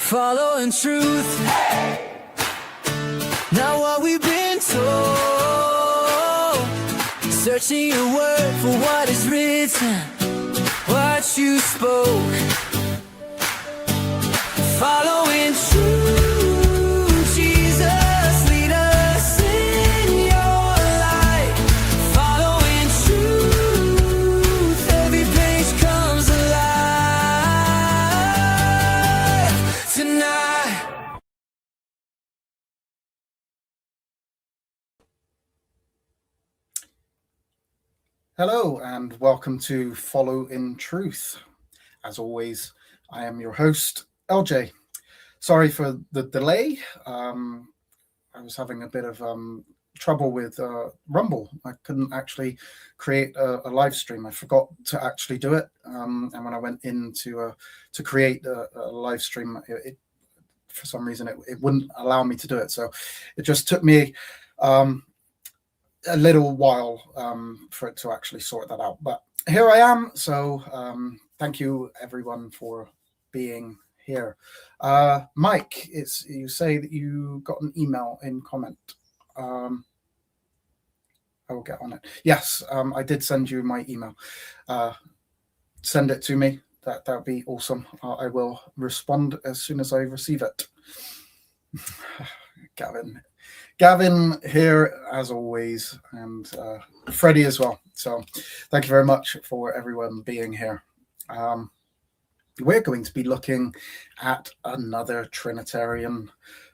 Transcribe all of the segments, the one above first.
following truth, not what we've been told. Searching your word for what is written, what you spoke. Following truth, Jesus, lead us in your light. Following truth, every page comes alive tonight. Hello and welcome to Follow in Truth. As always, I am your host, LJ. Sorry for the delay. I was having a bit of trouble with Rumble. I couldn't actually create a live stream. I forgot to actually do it. And when I went in to create a live stream, it for some reason, it wouldn't allow me to do it. So it just took me a little while for it to actually sort that out, but here I am. So thank you everyone for being here. Mike, you say that you got an email in comment. I will get on it. Yes, I did send you my email. Send it to me. That would be awesome. I will respond as soon as I receive it. Gavin here as always, and Freddie as well. So thank you very much for everyone being here. We're going to be looking at another Trinitarian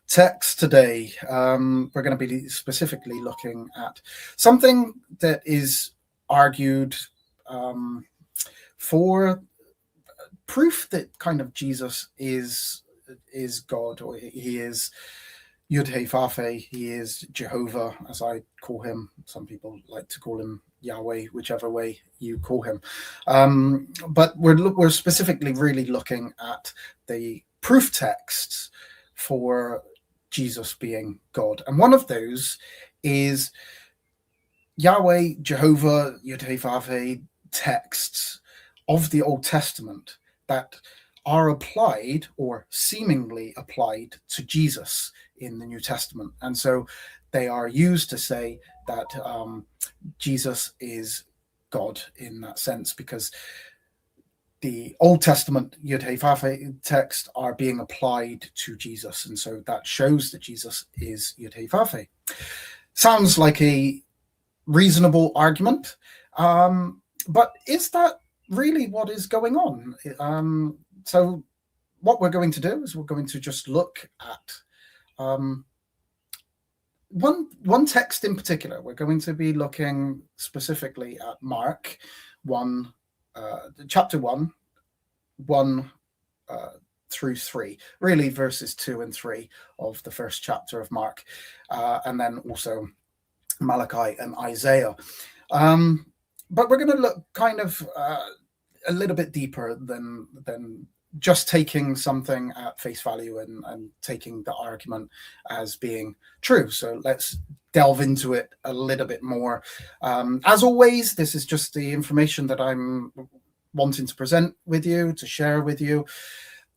text today. We're going to be specifically looking at something that is argued for proof that kind of Jesus is God, or he is YHWH, he is Jehovah, as I call him. Some people like to call him Yahweh, whichever way you call him. But we're specifically really looking at the proof texts for Jesus being God. And one of those is Yahweh, Jehovah, YHWH texts of the Old Testament that are applied or seemingly applied to Jesus in the New Testament. And so they are used to say that Jesus is God in that sense, because the Old Testament YHWH text are being applied to Jesus. And so that shows that Jesus is YHWH. Sounds like a reasonable argument, but is that really what is going on? So what we're going to do is we're going to just look at one text in particular. We're going to be looking specifically at Mark 1, chapter 1 through 3, really verses 2 and 3 of the first chapter of Mark, and then also Malachi and Isaiah. But we're going to look kind of a little bit deeper than just taking something at face value and taking the argument as being true. So let's delve into it a little bit more. As always, this is just the information that I'm wanting to present with you, to share with you.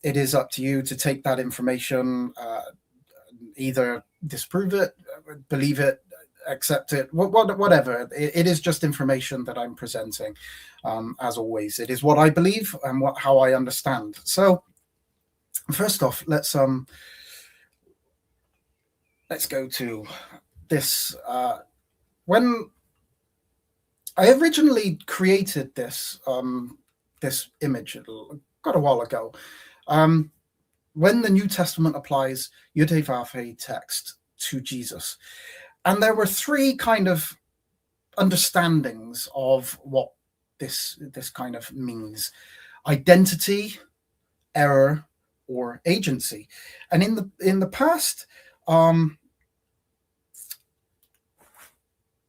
It is up to you to take that information, either disprove it, believe it, accept it, whatever. It is just information that I'm presenting. As always, it is what I believe and how I understand. So first off, let's go to this. When I originally created this this image quite a while ago, when the New Testament applies YHWH text to Jesus, and there were three kind of understandings of what this kind of means: identity, error, or agency. And in the past,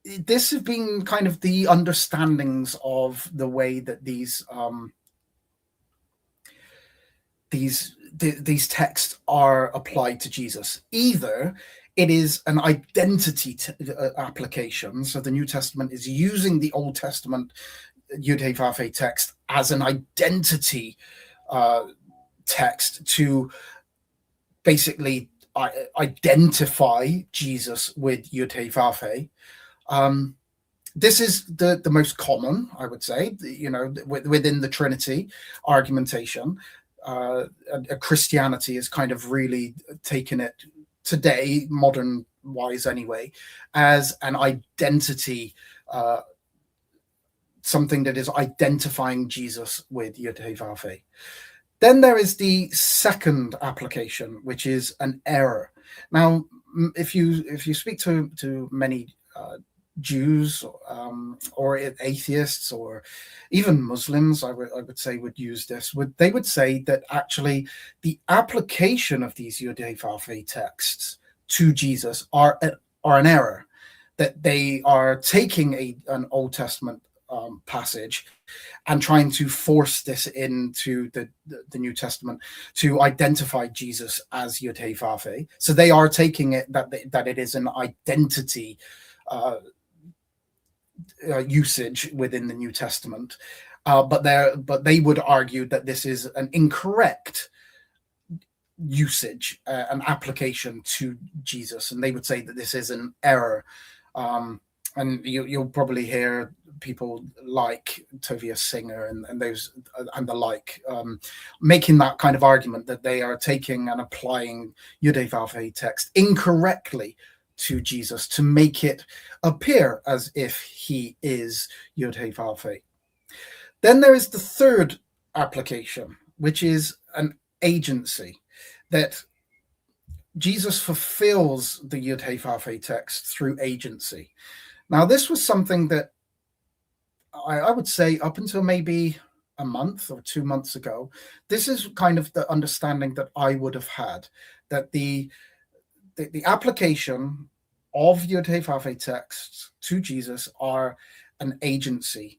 this has been kind of the understandings of the way that these texts are applied to Jesus. Either it is an identity application, so the New Testament is using the Old Testament YHWH text as an identity text to basically identify Jesus with Yud-Heh-Vav-Heh. This is the most common, I would say, within the Trinity argumentation. Christianity has kind of really taken it today, modern wise anyway, as an identity, something that is identifying Jesus with Yud-Heh-Vav-Heh. Then there is the second application, which is an error. Now, if you speak to many Jews or atheists or even Muslims, I would say would use this. They would say that actually the application of these Yud-Heh-Vav-Heh texts to Jesus are an error, that they are taking an Old Testament passage and trying to force this into the New Testament to identify Jesus as Yud-Heh-Vav-Heh. So they are taking it that it is an identity usage within the New Testament, but they would argue that this is an incorrect usage, an application to Jesus, and they would say that this is an error. And you'll probably hear people like Tovia Singer and those and the like making that kind of argument that they are taking and applying Yud-Heh-Vav-Heh text incorrectly to Jesus to make it appear as if he is Yud-Heh-Vav-Heh. Then there is the third application, which is an agency, that Jesus fulfills the Yud-Heh-Vav-Heh text through agency. Now, this was something that I would say up until maybe a month or 2 months ago, this is kind of the understanding that I would have had, that the application of Yud-Heh-Vav-Heh texts to Jesus are an agency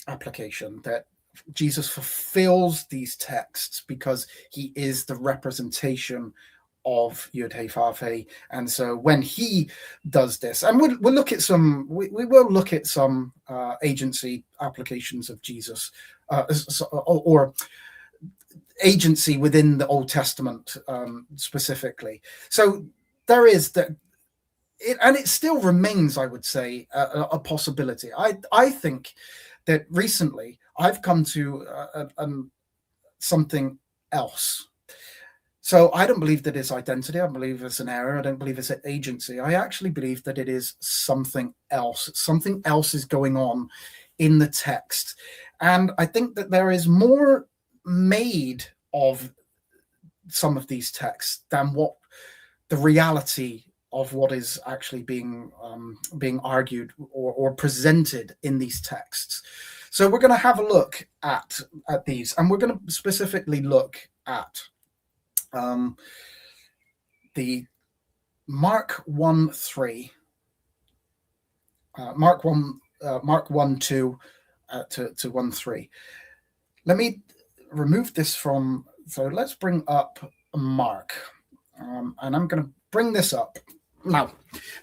application, that Jesus fulfills these texts because he is the representation of Yud-Heh-Vav-Heh. And so when he does this, and we'll look at some, we will look at some agency applications of Jesus, or agency within the Old Testament specifically. So there is that, and it still remains, I would say, a possibility. I think that recently I've come to something else. So I don't believe that it's identity. I believe it's an error. I don't believe it's agency. I actually believe that it is something else. Something else is going on in the text. And I think that there is more made of some of these texts than what the reality of what is actually being argued or presented in these texts. So we're going to have a look at these, and we're going to specifically look at the Mark 1:3, Mark 1:2 to 1:3. Let me remove this from. So let's bring up Mark, and I'm going to bring this up. Now,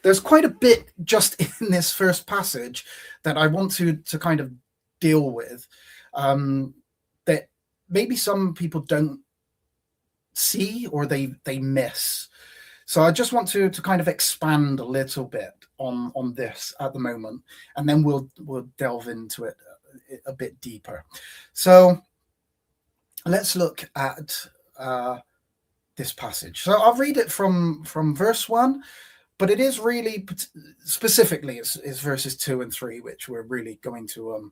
there's quite a bit just in this first passage that I want to kind of deal with, that maybe some people don't see or they miss. So I just want to kind of expand a little bit on this at the moment, and then we'll delve into it a bit deeper. So let's look at this passage. So I'll read it from verse 1, but it is really specifically is verses 2 and 3, which we're really going to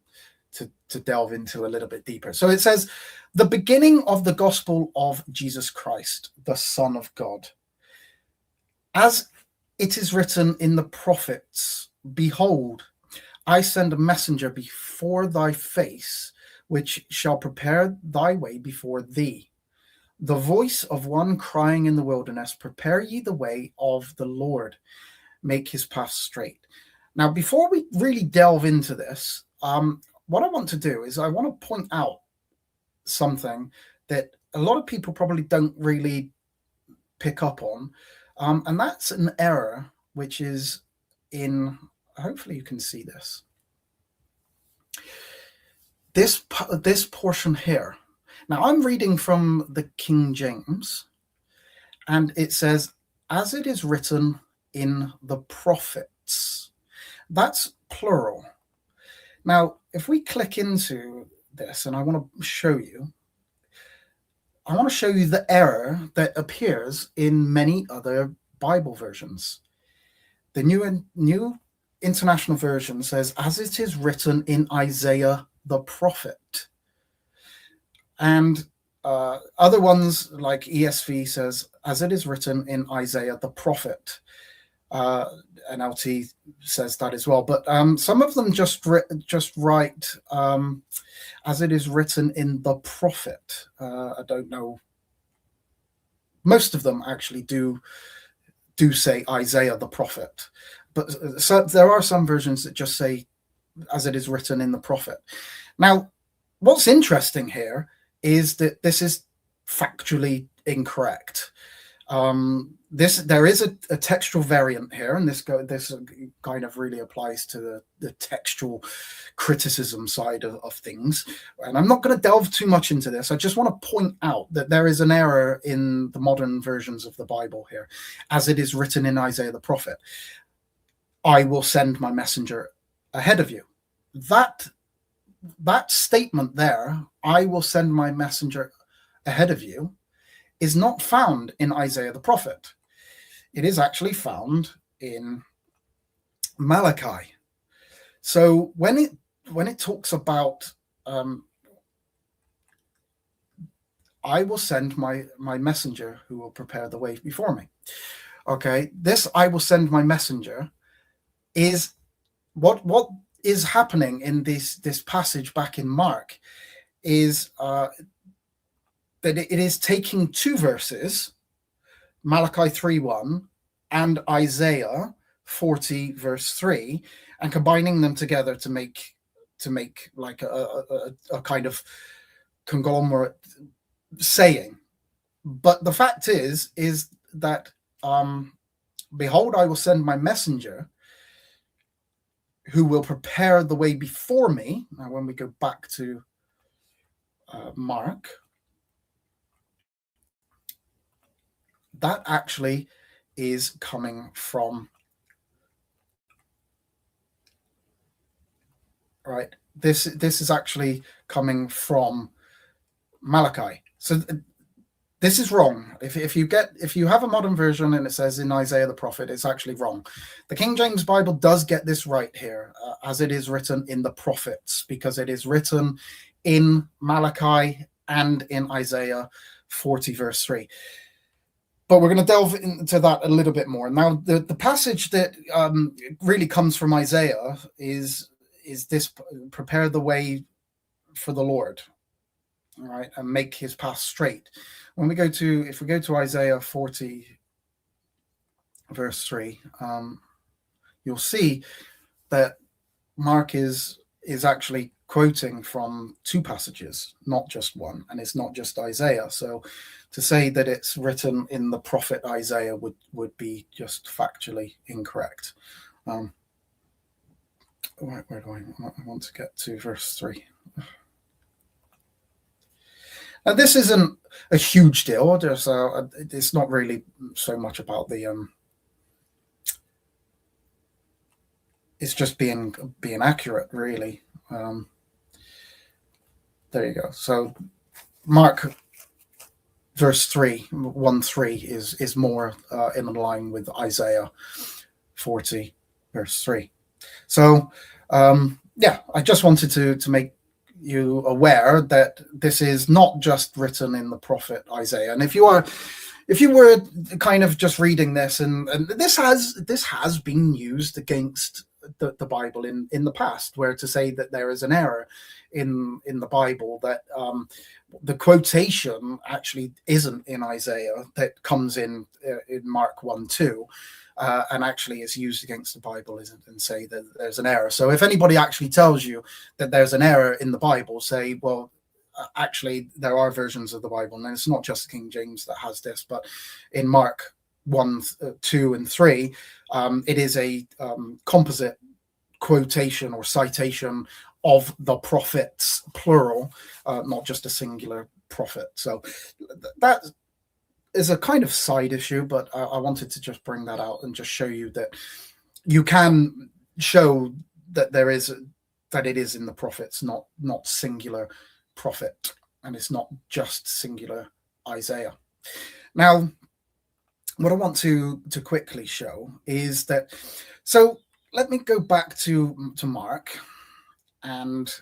delve into a little bit deeper. So it says, the beginning of the gospel of Jesus Christ, the Son of God. As it is written in the prophets, behold, I send a messenger before thy face, which shall prepare thy way before thee. The voice of one crying in the wilderness, prepare ye the way of the Lord, make his path straight. Now, before we really delve into this, what I want to do is I want to point out something that a lot of people probably don't really pick up on, and that's an error, which is in, hopefully you can see this. This portion here. Now, I'm reading from the King James, and it says, as it is written in the prophets. That's plural. Now, if we click into this, and I want to show you the error that appears in many other Bible versions. The New International Version says, as it is written in Isaiah the prophet. And other ones like ESV says, as it is written in Isaiah the prophet. NLT says that as well. But some of them just write, as it is written in the prophet. I don't know. Most of them actually do say Isaiah the prophet. But so there are some versions that just say, as it is written in the prophet. Now, what's interesting here is that this is factually incorrect. There is a textual variant here, and this kind of really applies to the textual criticism side of things. And I'm not going to delve too much into this. I just want to point out that there is an error in the modern versions of the Bible here, as it is written in Isaiah the prophet. I will send my messenger ahead of you. That statement there, I will send my messenger ahead of you, is not found in Isaiah the prophet. It is actually found in Malachi. So when it talks about I will send my messenger who will prepare the way before me. Okay, this I will send my messenger is what is happening in this passage back in Mark is that it is taking two verses, Malachi 3:1 and Isaiah 40 verse 3, and combining them together to make like a kind of conglomerate saying. But the fact is that behold, I will send my messenger who will prepare the way before me. Now, when we go back to Mark, that actually is coming from, right? This is actually coming from Malachi. So this is wrong. If you have a modern version and it says in Isaiah the prophet, it's actually wrong. The King James Bible does get this right here, as it is written in the prophets, because it is written in Malachi and in Isaiah 40 verse 3. But we're going to delve into that a little bit more. Now, the passage that really comes from Isaiah is this: prepare the way for the Lord, all right, and make his path straight. If we go to Isaiah 40 verse 3, you'll see that Mark is actually quoting from two passages, not just one, and it's not just Isaiah. So to say that it's written in the prophet Isaiah would be just factually incorrect. Where do I want to get to? Verse 3. Now, this isn't a huge deal. It's not really so much about the it's just being accurate, really. There you go. So Mark verse 1:3 is more in line with Isaiah 40 verse 3. So I just wanted to make you aware that this is not just written in the prophet Isaiah. And if you were kind of just reading this, and this has been used against the Bible in the past, where to say that there is an error in the Bible, that the quotation actually isn't in Isaiah, that comes in Mark 1:2. And actually is used against the Bible, and say that there's an error. So if anybody actually tells you that there's an error in the Bible, say, well, actually there are versions of the Bible, and it's not just the King James that has this, but in Mark 1, 2, and 3, it is a composite quotation or citation of the prophets, plural, not just a singular prophet. So that is a kind of side issue, but I wanted to just bring that out and just show you that you can show that it is in the prophets, not singular prophet, and it's not just singular Isaiah. Now, what I want to quickly show is that, so let me go back to Mark, and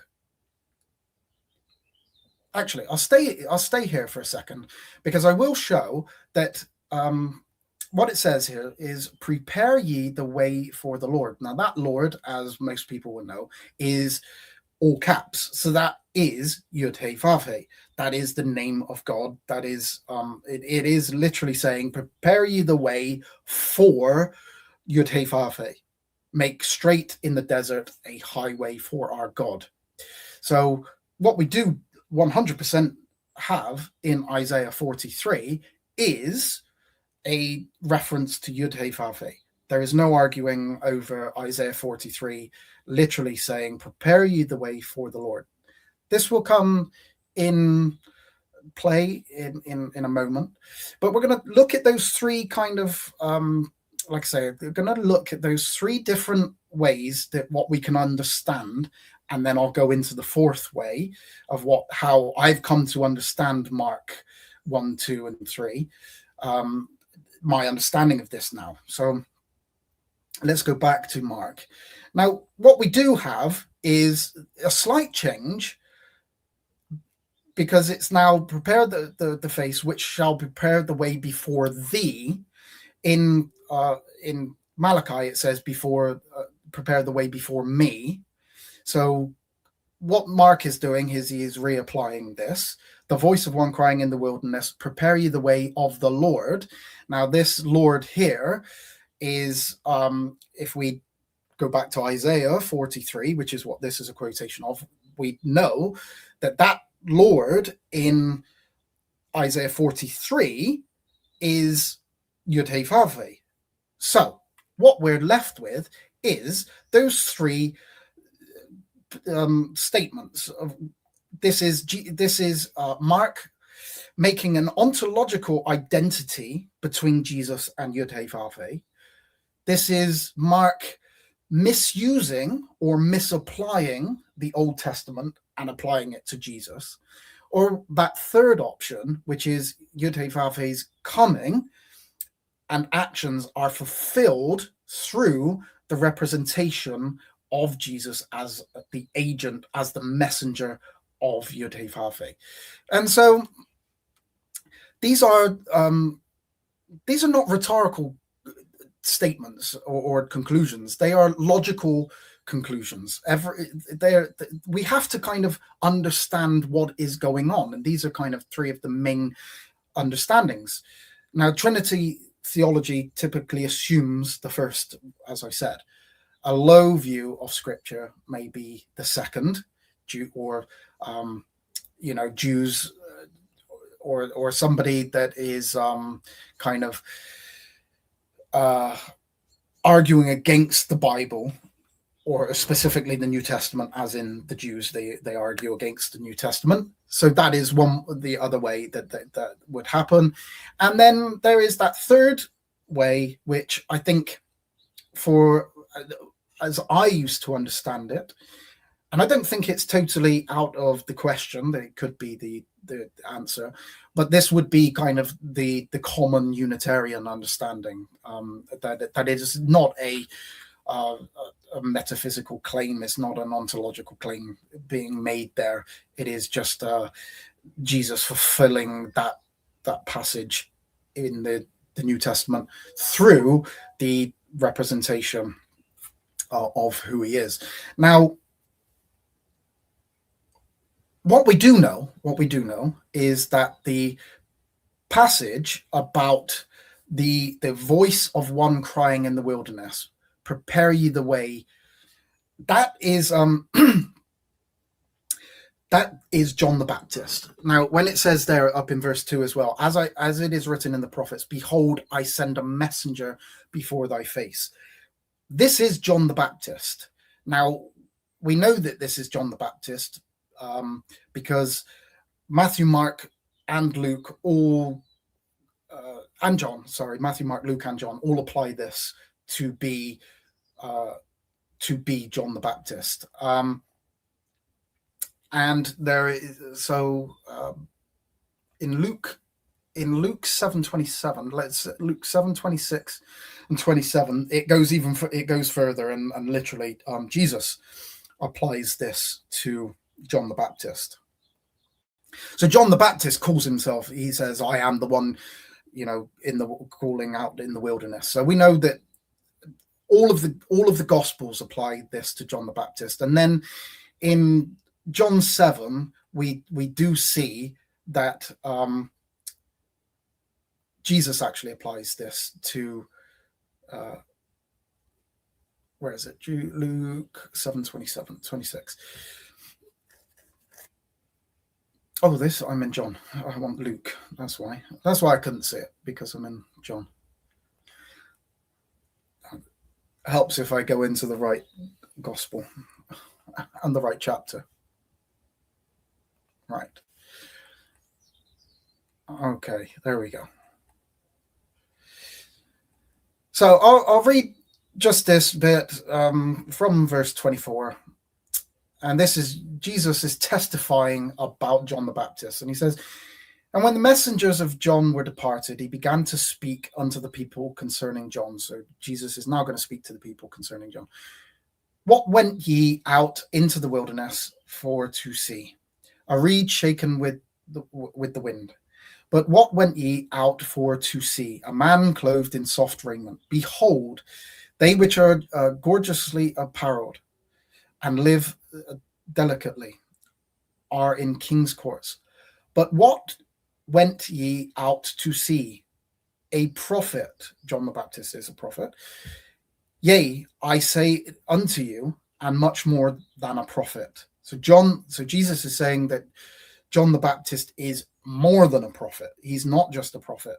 actually I'll stay here for a second, because I will show that what it says here is, prepare ye the way for the Lord. Now that Lord, as most people will know, is all caps. So that is YHWH. That is the name of God. That is, it is literally saying, prepare ye the way for YHWH. Make straight in the desert a highway for our God. So what we do 100% have in Isaiah 43 is a reference to YHWH. There is no arguing over Isaiah 43 literally saying, prepare ye the way for the Lord. This will come in play in a moment, but we're going to look at those three kind of, like I say, we're going to look at those three different ways that what we can understand, and then I'll go into the fourth way of how I've come to understand Mark 1, 2, and 3. My understanding of this now. So let's go back to Mark. Now, what we do have is a slight change, because it's now prepare the face which shall prepare the way before thee. In Malachi, it says prepare the way before me. So what Mark is doing is he is reapplying this. The voice of one crying in the wilderness, prepare ye the way of the Lord. Now this Lord here is, if we go back to Isaiah 43, which is what this is a quotation of, we know that Lord in Isaiah 43 is YHWH. So what we're left with is those three statements of this is Mark making an ontological identity between Jesus and YHWH. This is Mark misusing or misapplying the Old Testament and applying it to Jesus. Or that third option, which is YHWH's coming and actions are fulfilled through the representation of Jesus as the agent, as the messenger of YHWH. And so these are not rhetorical statements or conclusions. They are logical conclusions. We have to kind of understand what is going on, and these are kind of three of the main understandings. Now, Trinity theology typically assumes the first, as I said. A low view of Scripture may be the second, or Jews, or somebody that is kind of arguing against the Bible, or specifically the New Testament, as in the Jews, they argue against the New Testament. So that is the other way that would happen. And then there is that third way, which I think, as I used to understand it, and I don't think it's totally out of the question that it could be the answer, but this would be kind of the common Unitarian understanding, that it is not a metaphysical claim. It's not an ontological claim being made there. It is just Jesus fulfilling that passage in the New Testament through the representation of who he is. Now, what we do know is that the passage about the voice of one crying in the wilderness, prepare ye the way, that is that is John the Baptist. Now, when it says there up in verse 2 as well, as it is written in the prophets, behold, I send a messenger before thy face. This is John the Baptist. Now, we know that this is John the Baptist because Matthew, Mark, and Luke all and John, sorry, Matthew, Mark, Luke, and John all apply this to be John the Baptist. And there is in Luke 7:27, Luke 7:26 and 27, it goes further, and literally Jesus applies this to John the Baptist. So John the Baptist calls himself, he says, I am the one, in the calling out in the wilderness. So we know that all of the Gospels apply this to John the Baptist. And then in John 7, we do see that Jesus actually applies this to where is it? Luke 7:26. Oh, I'm in John. I want Luke. That's why I couldn't see it, because I'm in John. It helps if I go into the right gospel and the right chapter. Right. Okay, there we go. So I'll read just this bit from verse 24. And this is, Jesus is testifying about John the Baptist. And he says, and when the messengers of John were departed, he began to speak unto the people concerning John. So Jesus is now going to speak to the people concerning John. What went ye out into the wilderness for to see? A reed shaken with the wind. But what went ye out for to see? A man clothed in soft raiment. Behold, they which are gorgeously apparelled and live delicately are in king's courts. But what went ye out to see? A prophet. John the Baptist is a prophet. Yea, I say unto you, and much more than a prophet. So Jesus is saying that John the Baptist is more than a prophet. He's not just a prophet.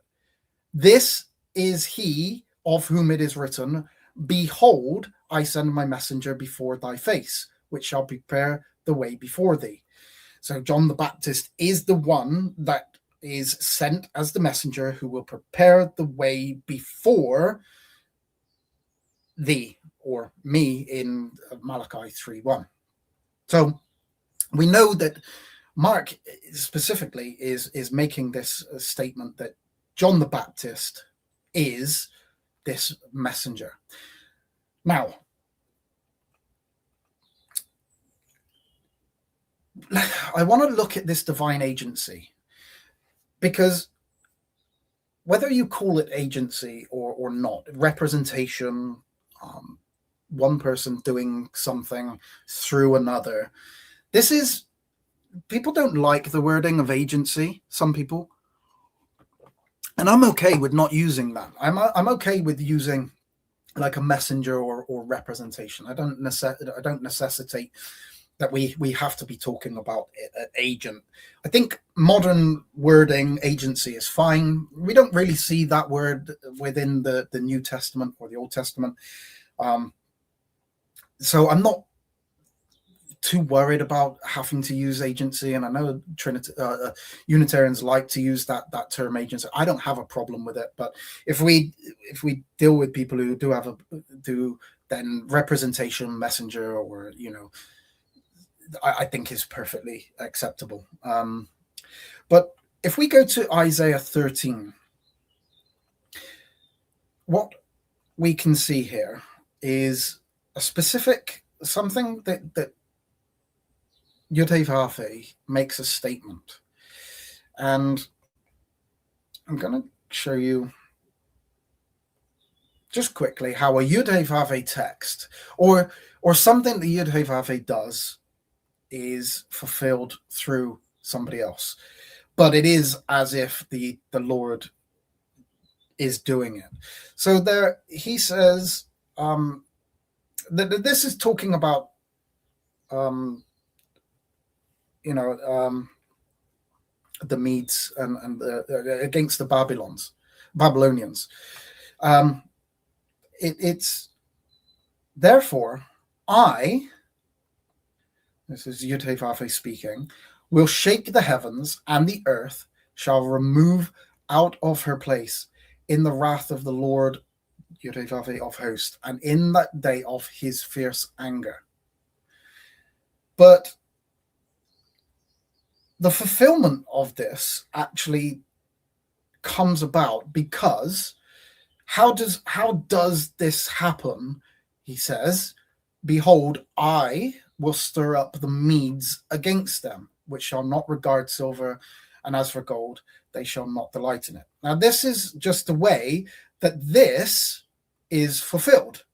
This is he of whom it is written, behold, I send my messenger before thy face, which shall prepare the way before thee. So John the Baptist is the one that is sent as the messenger who will prepare the way before thee, or me, in Malachi 3:1. So we know that Mark specifically is making this statement that John the Baptist is this messenger. Now, I want to look at this divine agency, because whether you call it agency or not, representation, one person doing something through another, people don't like the wording of agency, some people, and I'm okay with not using that. I'm okay with using like a messenger or representation. I don't necessitate that we have to be talking about agent. I think modern wording agency is fine. We don't really see that word within the New Testament or the Old Testament. So I'm not too worried about having to use agency. And I know Unitarians like to use that term agency. I don't have a problem with it. But if we deal with people who do then representation, messenger, or, I think is perfectly acceptable. But if we go to Isaiah 13, what we can see here is a specific something that YHWH makes a statement. And I'm going to show you just quickly how a YHWH text or something the YHWH does is fulfilled through somebody else, but it is as if the Lord is doing it. So there he says that this is talking about the Medes and against the Babylonians. It's therefore this is YHWH speaking, will shake the heavens, and the earth shall remove out of her place in the wrath of the Lord YHWH of hosts, and in that day of his fierce anger. But the fulfillment of this actually comes about because how does this happen? He says, behold, I will stir up the Medes against them, which shall not regard silver, and as for gold, they shall not delight in it. Now, this is just the way that this is fulfilled.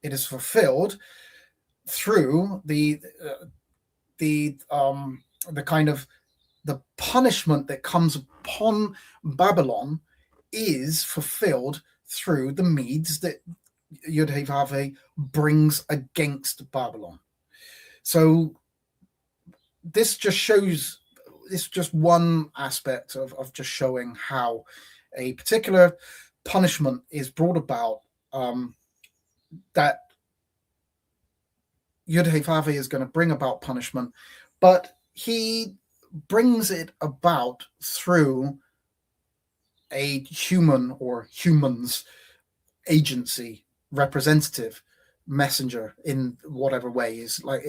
It is fulfilled through the kind of the punishment that comes upon Babylon is fulfilled through the Medes that YHWH brings against Babylon. So this just shows, it's just one aspect of just showing how a particular punishment is brought about, that YHWH is going to bring about punishment, but he brings it about through a human or humans agency, representative, messenger, in whatever ways. Like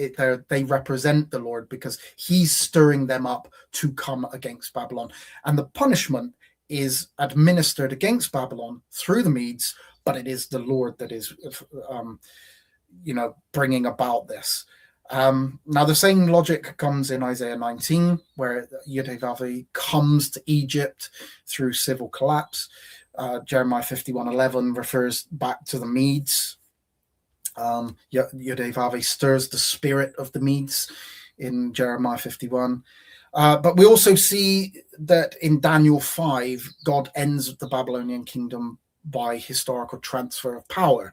they represent the Lord because he's stirring them up to come against Babylon, and the punishment is administered against Babylon through the Medes, but it is the Lord that is bringing about this. Now the same logic comes in Isaiah 19, where YHWH comes to Egypt through civil collapse. Jeremiah 51:11 refers back to the Medes. YHWH stirs the spirit of the Medes in Jeremiah 51. But we also see that in Daniel 5, God ends the Babylonian kingdom by historical transfer of power,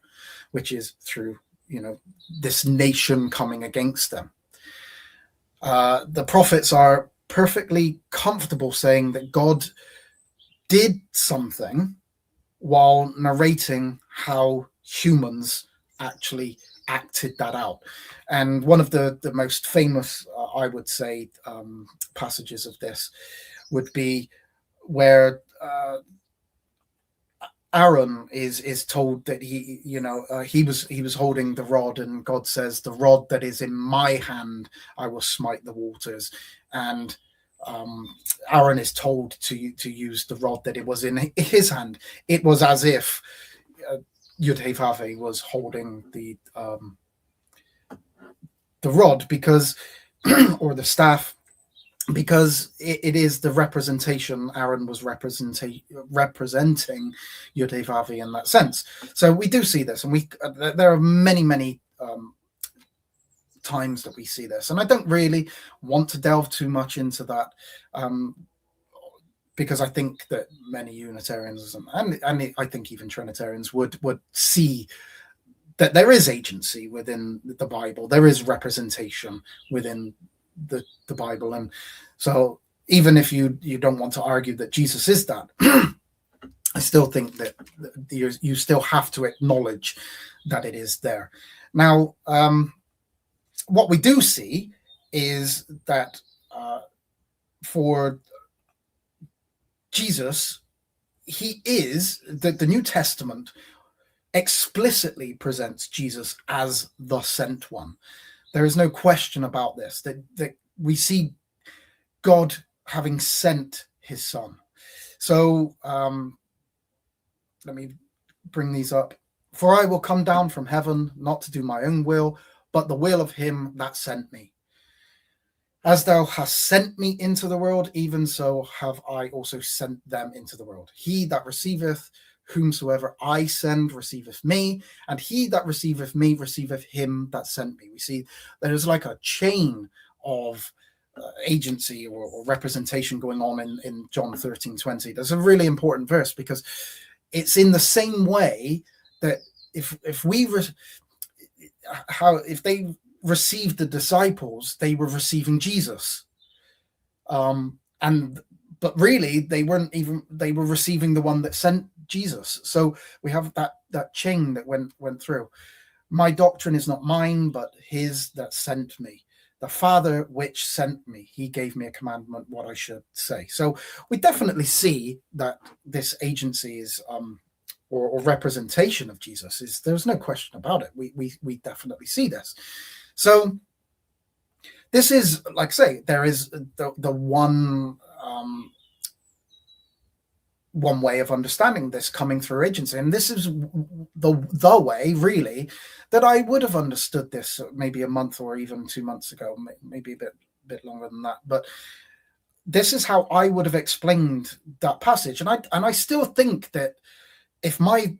which is through this nation coming against them. The prophets are perfectly comfortable saying that God did something while narrating how humans actually acted that out. And one of the most famous, I would say, passages of this would be where Aaron is told that he was holding the rod, and God says, "The rod that is in my hand, I will smite the waters." And Aaron is told to use the rod that it was in his hand. It was as if YHWH was holding the rod because, or the staff, because it is the representation. Aaron was representing YHWH in that sense. So we do see this, and there are many times that we see this, and I don't really want to delve too much into that, because I think that many Unitarians and I think even Trinitarians would see that there is agency within the Bible, there is representation within the Bible, and so even if you don't want to argue that Jesus is that, I still think that you still have to acknowledge that it is there. Now, what we do see is that for Jesus, he is the New Testament explicitly presents Jesus as the sent one. There is no question about this, that we see God having sent his son. So let me bring these up. "For I will come down from heaven, not to do my own will, but the will of him that sent me. As thou hast sent me into the world, even so have I also sent them into the world. He that receiveth whomsoever I send receiveth me, and he that receiveth me receiveth him that sent me." We see there is like a chain of agency or representation going on in John 13:20. That's a really important verse, because it's in the same way that if they received the disciples, they were receiving Jesus, but really they were receiving the one that sent Jesus. So we have that chain that went through. "My doctrine is not mine, but his that sent me." the Father which sent me, he gave me a commandment what I should say. So we definitely see that this agency is or representation of Jesus is, there's no question about it. We definitely see this. So this is, like I say, there is the one way of understanding this coming through agency, and this is the way really that I would have understood this maybe a month or even 2 months ago, maybe a bit longer than that. But this is how I would have explained that passage, and I still think that if my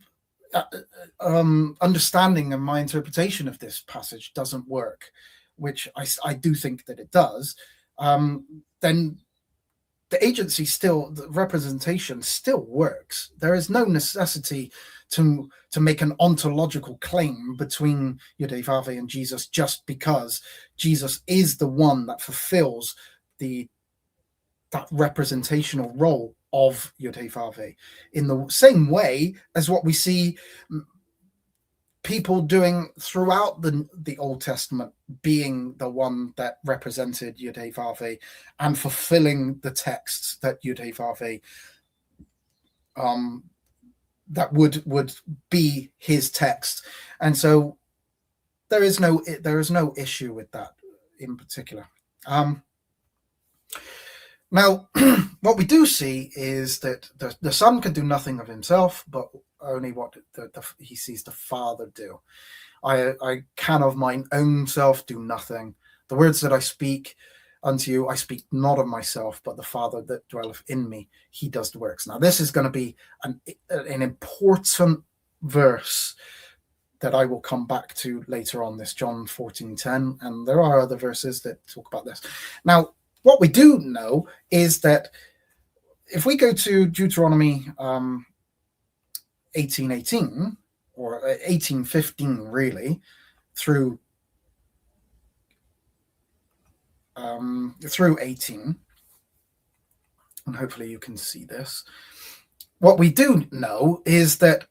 understanding and my interpretation of this passage doesn't work, which I do think that it does, then the agency still, the representation still works. There is no necessity to make an ontological claim between YHWH and Jesus just because Jesus is the one that fulfills that representational role of YHWH, in the same way as what we see people doing throughout the Old Testament, being the one that represented YHWH and fulfilling the texts that YHWH that would be his text. And so there is no issue with that in particular. Now, what we do see is that the Son can do nothing of himself, but only what he sees the Father do. I can of mine own self do nothing. The words that I speak unto you, I speak not of myself, but the Father that dwelleth in me, he does the works. Now, this is going to be an important verse that I will come back to later on, this John 14:10, and there are other verses that talk about this. Now, what we do know is that if we go to Deuteronomy 18:18 or 18:15 really, through 18, and hopefully you can see this, what we do know is that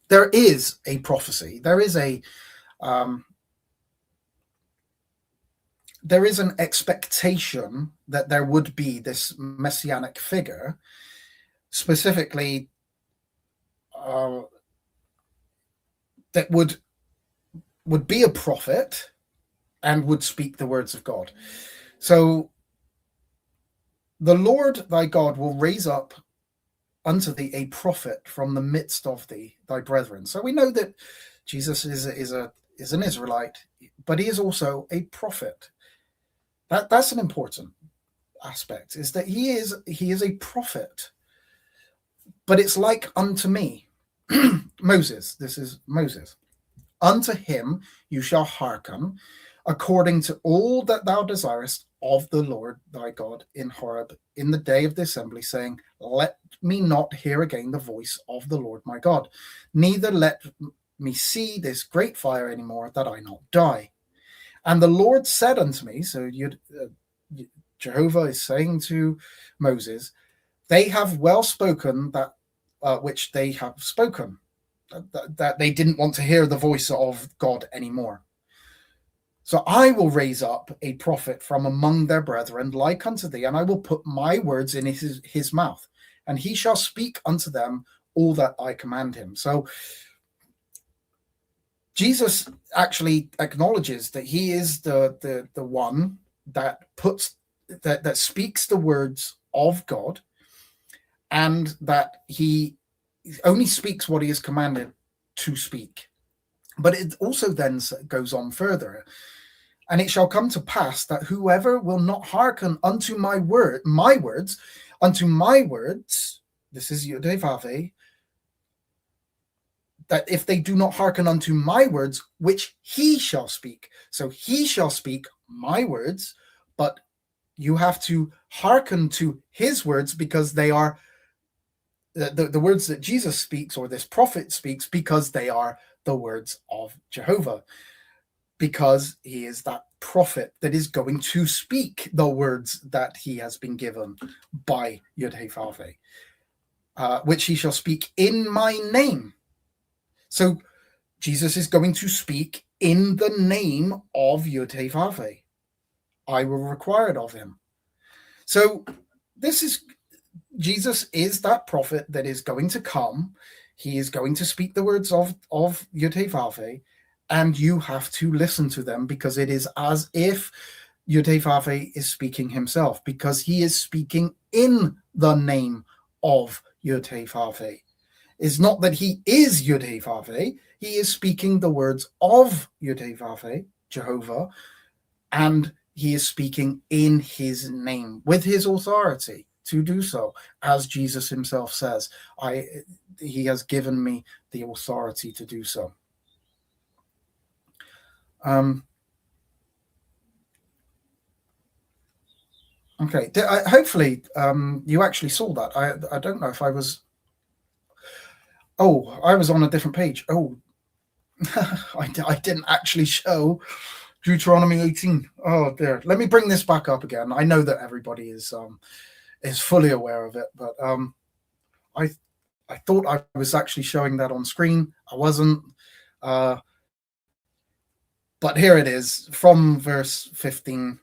there is a prophecy, there is an expectation that there would be this messianic figure, specifically that would be a prophet and would speak the words of God. So the Lord thy God will raise up unto thee a prophet from the midst of thee, thy brethren. So we know that Jesus is an Israelite, but he is also a prophet. That's an important aspect, is that he is a prophet. But it's like unto me. Moses, this is Moses. Unto him you shall hearken, according to all that thou desirest of the Lord thy God in Horeb, in the day of the assembly, saying, let me not hear again the voice of the Lord my God, neither let me see this great fire anymore, that I not die. And the Lord said unto me, so Jehovah is saying to Moses, they have well spoken that which they have spoken, that they didn't want to hear the voice of God anymore. So I will raise up a prophet from among their brethren, like unto thee, and I will put my words in his mouth, and he shall speak unto them all that I command him. So Jesus actually acknowledges that he is the one that that speaks the words of God, and that he only speaks what he is commanded to speak. But it also then goes on further. And it shall come to pass that whoever will not hearken unto my words, this is YHWH, that if they do not hearken unto my words, which he shall speak. So he shall speak my words, but you have to hearken to his words, because they are the words that Jesus speaks, or this prophet speaks, because they are the words of Jehovah, because he is that prophet that is going to speak the words that he has been given by YHWH, which he shall speak in my name. So Jesus is going to speak in the name of YHWH. I will require it of him. So Jesus is that prophet that is going to come. He is going to speak the words of YHWH, and you have to listen to them, because it is as if YHWH is speaking himself, because he is speaking in the name of YHWH. It's not that he is YHWH, he is speaking the words of YHWH, Jehovah, and he is speaking in his name, with his authority to do so, as Jesus himself says, he has given me the authority to do so. Okay, hopefully you actually saw that. I don't know if I was... Oh, I was on a different page. Oh, I didn't actually show Deuteronomy 18. Oh dear. Let me bring this back up again. I know that everybody is fully aware of it, but I thought I was actually showing that on screen. I wasn't. But here it is, from verse 15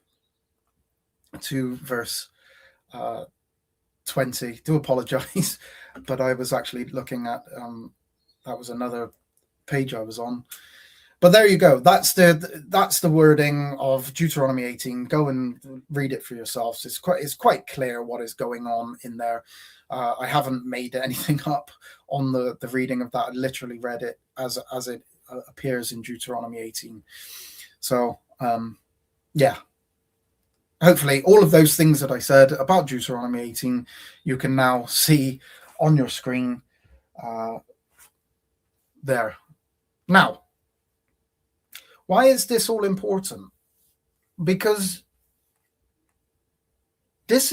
to verse 20. Do apologize, but I was actually looking at that was another page I was on. But there you go. That's the wording of Deuteronomy 18. Go and read it for yourselves. It's quite clear what is going on in there. I haven't made anything up on the reading of that. I literally read it as it appears in Deuteronomy 18. So yeah. Hopefully all of those things that I said about Deuteronomy 18, you can now see on your screen there. Now, why is this all important? Because this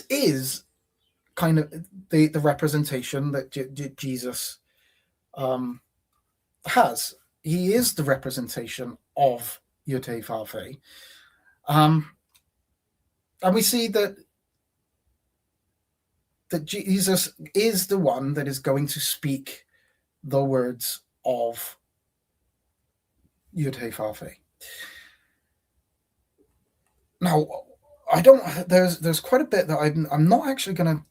is kind of the representation that Jesus has. He is the representation of YHWH. And we see that Jesus is the one that is going to speak the words of YHWH. Now, I don't. There's quite a bit that I'm not actually going to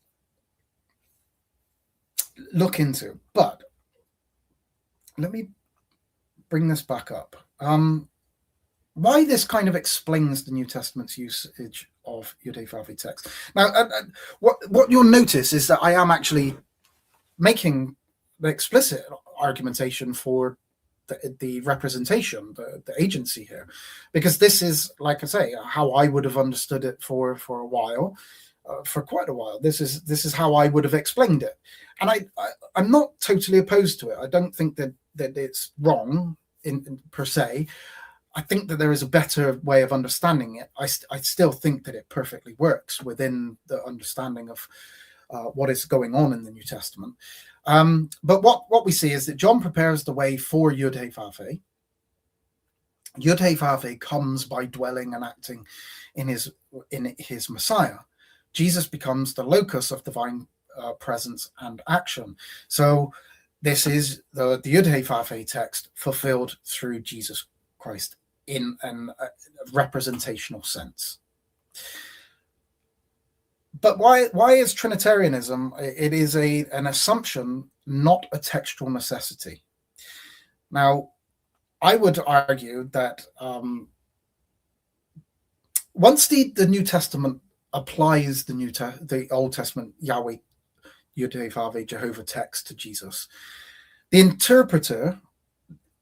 look into, but let me bring this back up. Why this kind of explains the New Testament's usage of YHWH text. Now, what you'll notice is that I am actually making the explicit argumentation for the representation, the agency here, because this is, like I say, how I would have understood it for a while, for quite a while. This is how I would have explained it, and I'm not totally opposed to it. I don't think that it's wrong in per se. I think that there is a better way of understanding it. I still think that it perfectly works within the understanding of what is going on in the New Testament. But what we see is that John prepares the way for YHWH. YHWH comes by dwelling and acting in his Messiah. Jesus becomes the locus of divine presence and action. So this is the YHWH text fulfilled through Jesus Christ in a representational sense. But why is Trinitarianism? It is an assumption, not a textual necessity. Now, I would argue that once the New Testament applies the Old Testament Yahweh, YHWH, Jehovah text to Jesus, the interpreter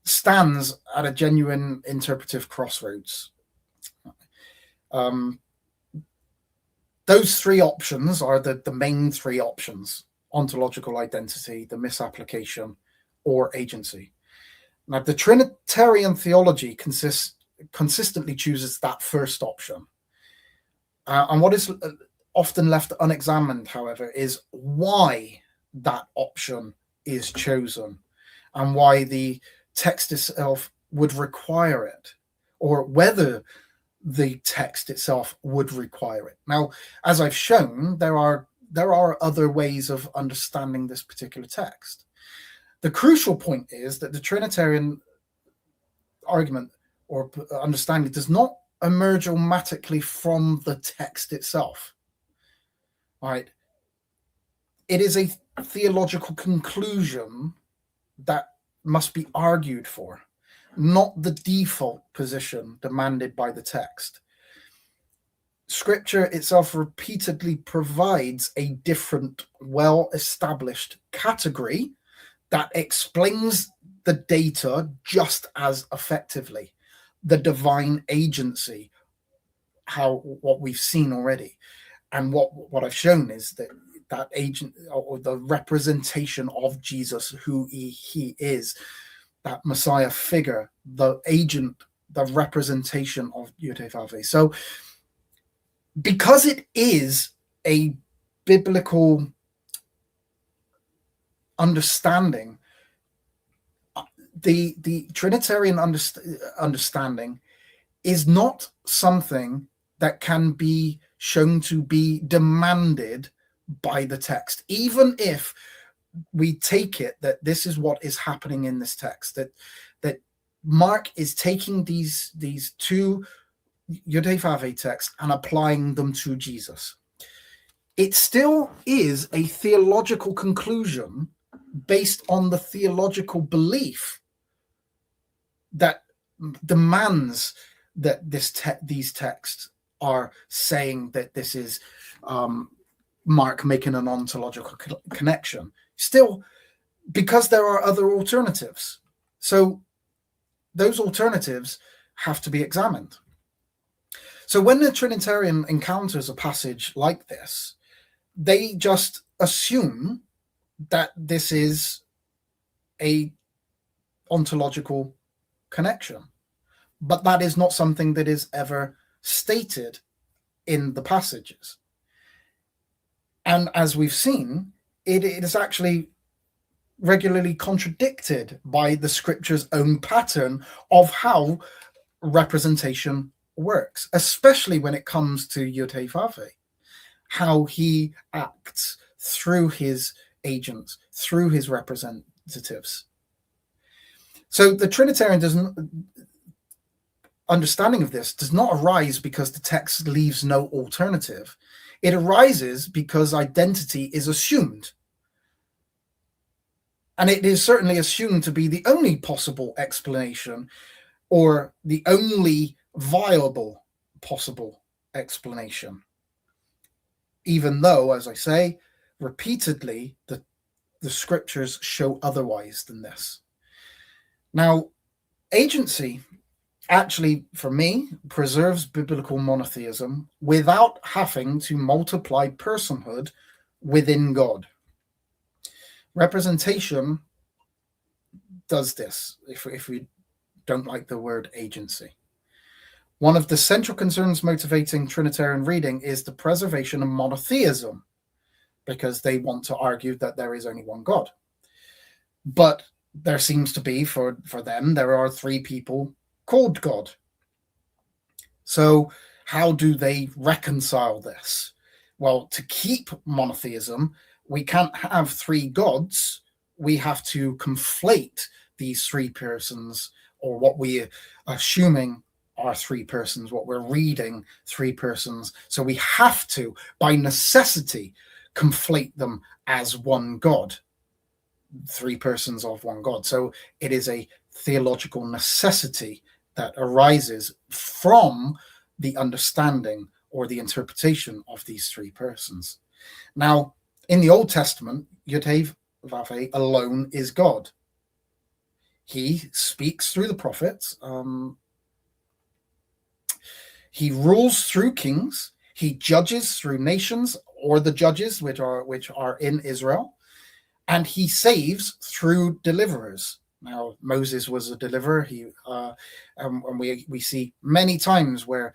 stands at a genuine interpretive crossroads. Those three options are the main three options: ontological identity, the misapplication, or agency. Now, the Trinitarian theology consistently chooses that first option. And what is often left unexamined, however, is why that option is chosen and why the text itself would require it, or whether the text itself would require it. Now, as I've shown, there are other ways of understanding this particular text. The crucial point is that the Trinitarian argument or understanding does not emerge automatically from the text itself. Right? It is a theological conclusion that must be argued for, not the default position demanded by the text. Scripture itself repeatedly provides a different, well-established category that explains the data just as effectively. The divine agency, what we've seen already. And what I've shown is that agent, or the representation of Jesus, who he is, that Messiah figure, the agent, the representation of YHWH. So because it is a biblical understanding, the Trinitarian understanding is not something that can be shown to be demanded by the text, even if we take it that this is what is happening in this text, that Mark is taking these two YHWH texts and applying them to Jesus. It still is a theological conclusion based on the theological belief that demands that these texts are saying that this is Mark making an ontological connection. Still, because there are other alternatives. So those alternatives have to be examined. So when the Trinitarian encounters a passage like this, they just assume that this is a ontological connection. But that is not something that is ever stated in the passages. And as we've seen, it is actually regularly contradicted by the scripture's own pattern of how representation works, especially when it comes to YHWH, how he acts through his agents, through his representatives. So the Trinitarian understanding of this does not arise because the text leaves no alternative. It arises because identity is assumed. And it is certainly assumed to be the only possible explanation, or the only viable possible explanation. Even though, as I say, repeatedly, the scriptures show otherwise than this. Now, agency actually, for me, preserves biblical monotheism without having to multiply personhood within God. Representation does this, if we don't like the word agency. One of the central concerns motivating Trinitarian reading is the preservation of monotheism, because they want to argue that there is only one God. But there seems to be, for them, there are three people called God. So how do they reconcile this? Well, to keep monotheism, we can't have three gods. We have to conflate these three persons, or what we are assuming are three persons, what we're reading three persons. So we have to, by necessity, conflate them as one God, three persons of one God. So it is a theological necessity that arises from the understanding or the interpretation of these three persons. Now, in the Old Testament, YHWH alone is God. He speaks through the prophets. He rules through kings. He judges through nations, or the judges which are in Israel, and he saves through deliverers. Now, Moses was a deliverer. And we see many times where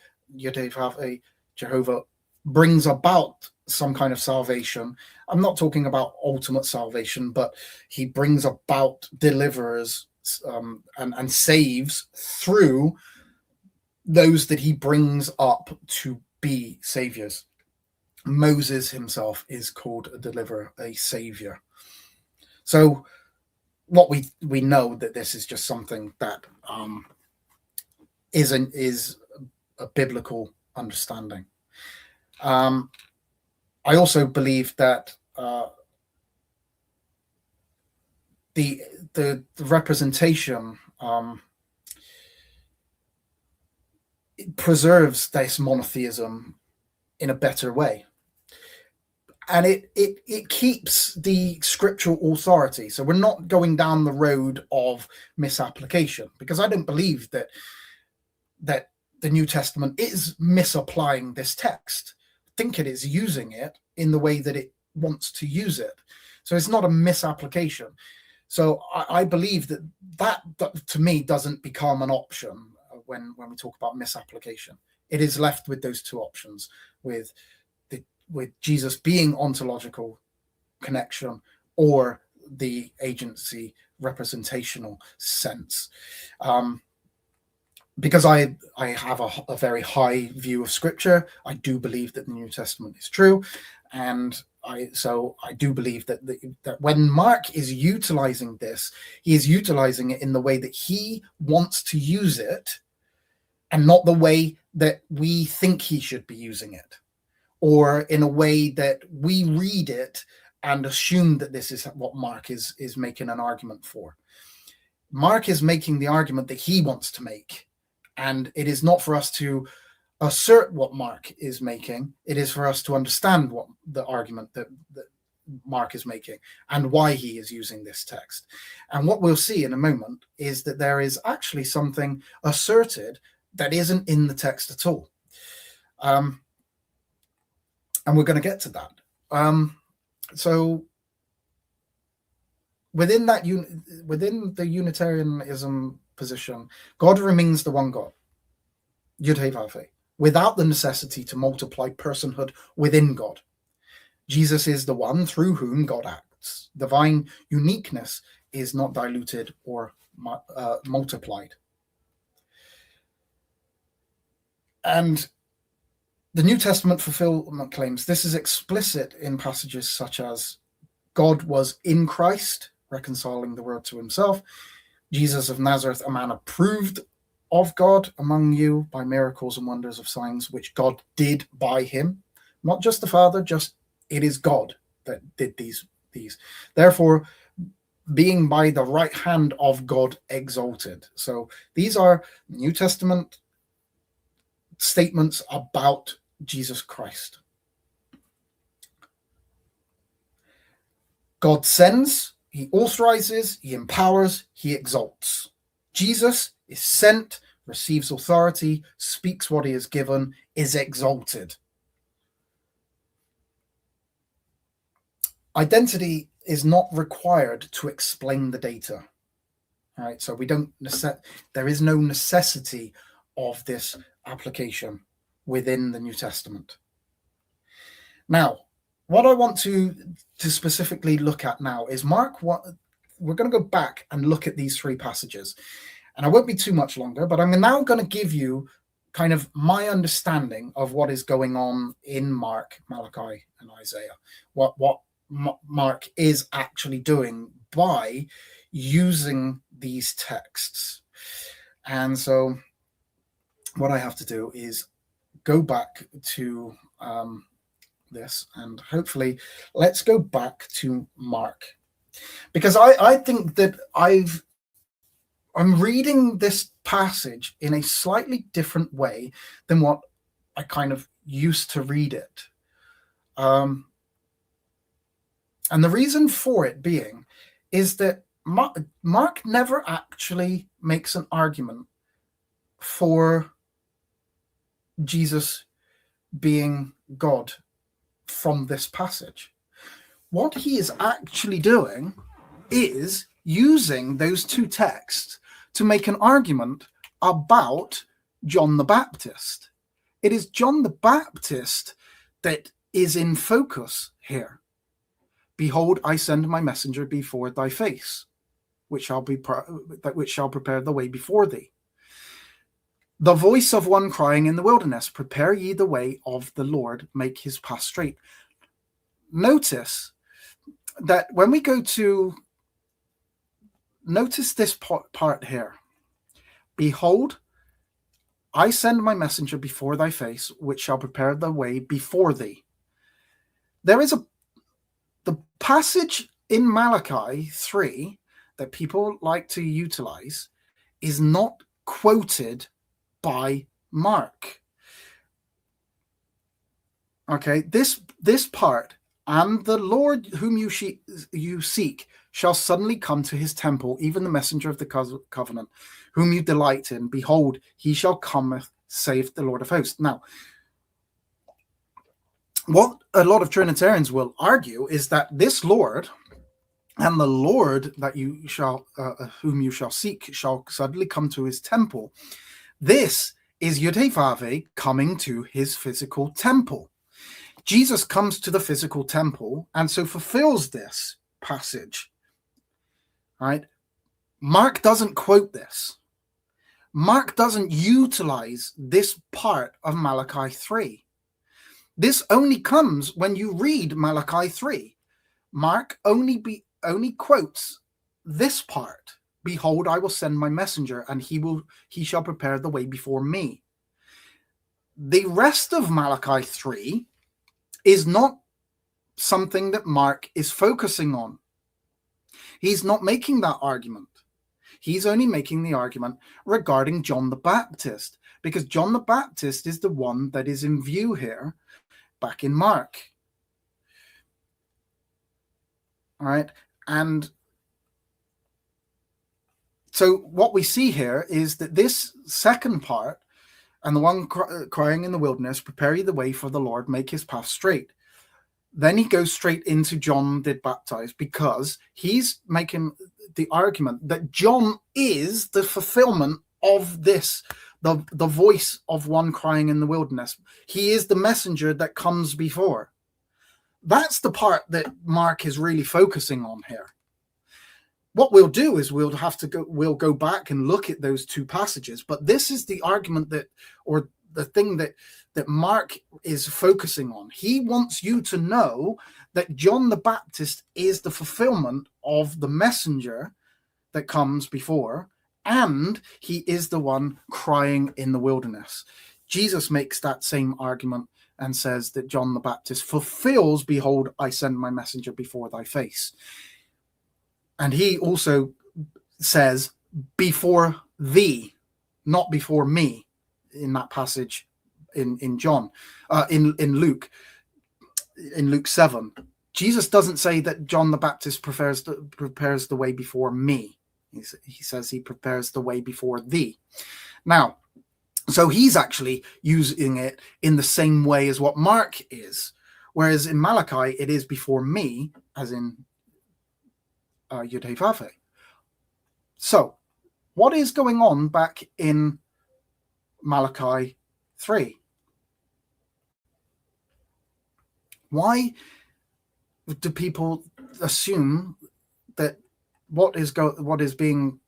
Jehovah brings about some kind of salvation. I'm not talking about ultimate salvation, but he brings about deliverers and saves through those that he brings up to be saviors. Moses himself is called a deliverer, a savior. So what we know that this is just something that is a biblical understanding. I also believe that the representation it preserves this monotheism in a better way, and it keeps the scriptural authority. So we're not going down the road of misapplication, because I don't believe that the New Testament is misapplying this text. I think it is using it in the way that it wants to use it. So it's not a misapplication. So I believe that to me doesn't become an option when we talk about misapplication. It is left with those two options, with Jesus being ontological connection or the agency representational sense. Because I have a very high view of Scripture, I do believe that the New Testament is true, and I do believe that when Mark is utilizing this, he is utilizing it in the way that he wants to use it, and not the way that we think he should be using it, or in a way that we read it and assume that this is what Mark is making an argument for. Mark is making the argument that he wants to make, and it is not for us to assert what Mark is making. It is for us to understand what the argument that Mark is making and why he is using this text. And what we'll see in a moment is that there is actually something asserted that isn't in the text at all. And we're going to get to that. So within the Unitarianism position, God remains the one God, YHWH, without the necessity to multiply personhood within God. Jesus is the one through whom God acts. Divine uniqueness is not diluted or multiplied. And the New Testament fulfillment claims this is explicit in passages such as God was in Christ, reconciling the world to himself. Jesus of Nazareth, a man approved of God among you by miracles and wonders of signs, which God did by him. Not just the Father, just it is God that did these. Therefore, being by the right hand of God exalted. So these are New Testament statements about Jesus Christ. God sends, he authorizes, he empowers, he exalts. Jesus is sent, receives authority, speaks what he is given, is exalted. Identity is not required to explain the data. All right, so there is no necessity of this application within the New Testament. Now, what I want to specifically look at now is Mark. We're going to go back and look at these three passages, and I won't be too much longer, but I'm now going to give you kind of my understanding of what is going on in Mark, Malachi, and Isaiah. What Mark is actually doing by using these texts. And so what I have to do is go back to this, and hopefully let's go back to Mark, because I think that I'm reading this passage in a slightly different way than what I kind of used to read it. And the reason for it being is that Mark never actually makes an argument for Jesus being God from this passage. What he is actually doing is using those two texts to make an argument about John the Baptist. It is John the Baptist that is in focus here. Behold, I send my messenger before thy face, which shall prepare the way before thee. The voice of one crying in the wilderness, prepare ye the way of the Lord, make his path straight. Notice that when we go to, notice this part here. Behold, I send my messenger before thy face, which shall prepare the way before thee. There is the passage in Malachi 3 that people like to utilize is not quoted by Mark. Okay, this part, and the Lord whom you seek shall suddenly come to his temple, even the messenger of the covenant, whom you delight in. Behold, he shall come, saith the Lord of hosts. Now, what a lot of Trinitarians will argue is that this Lord and the Lord that you shall, whom you shall seek, shall suddenly come to his temple. This is YHWH coming to his physical temple. Jesus comes to the physical temple and so fulfills this passage. Right? Mark doesn't quote this. Mark doesn't utilize this part of Malachi 3. This only comes when you read Malachi 3. Mark only quotes this part. Behold, I will send my messenger, and he shall prepare the way before me. The rest of Malachi 3 is not something that Mark is focusing on. He's not making that argument. He's only making the argument regarding John the Baptist, because John the Baptist is the one that is in view here back in Mark. All right. And so what we see here is that this second part, and the one crying in the wilderness, prepare ye the way for the Lord, make his path straight. Then he goes straight into John did baptize, because he's making the argument that John is the fulfillment of this, the voice of one crying in the wilderness. He is the messenger that comes before. That's the part that Mark is really focusing on here. What we'll do is we'll go back and look at those two passages, but this is the argument that, or the thing that Mark is focusing on. He wants you to know that John the Baptist is the fulfillment of the messenger that comes before, and he is the one crying in the wilderness. Jesus makes that same argument and says that John the Baptist fulfills, behold, I send my messenger before thy face. And he also says, before thee, not before me, in that passage in John, in Luke 7. Jesus doesn't say that John the Baptist prepares the way before me. He says he prepares the way before thee. Now, so he's actually using it in the same way as what Mark is, whereas in Malachi it is before me, as in YHWH. So, what is going on back in Malachi 3? Why do people assume that what is being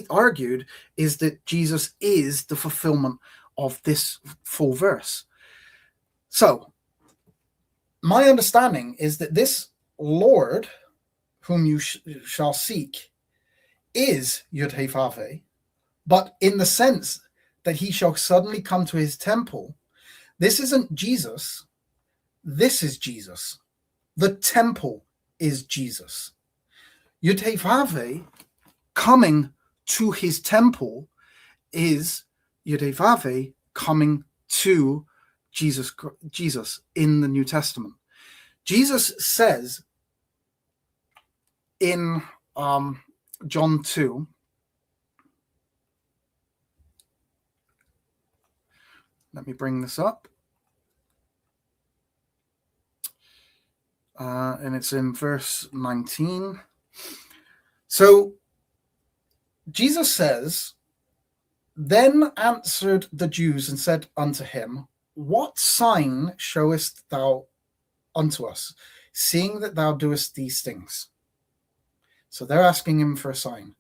argued is that Jesus is the fulfillment of this full verse? So, my understanding is that this Lord whom you shall seek is YHWH, but in the sense that he shall suddenly come to his temple, this isn't Jesus. This is Jesus. The temple is Jesus. YHWH coming to his temple is YHWH coming to Jesus in the New Testament. Jesus says in John 2, let me bring this up, and it's in verse 19. So Jesus says, then answered the Jews and said unto him, what sign showest thou unto us, seeing that thou doest these things? So they're asking him for a sign.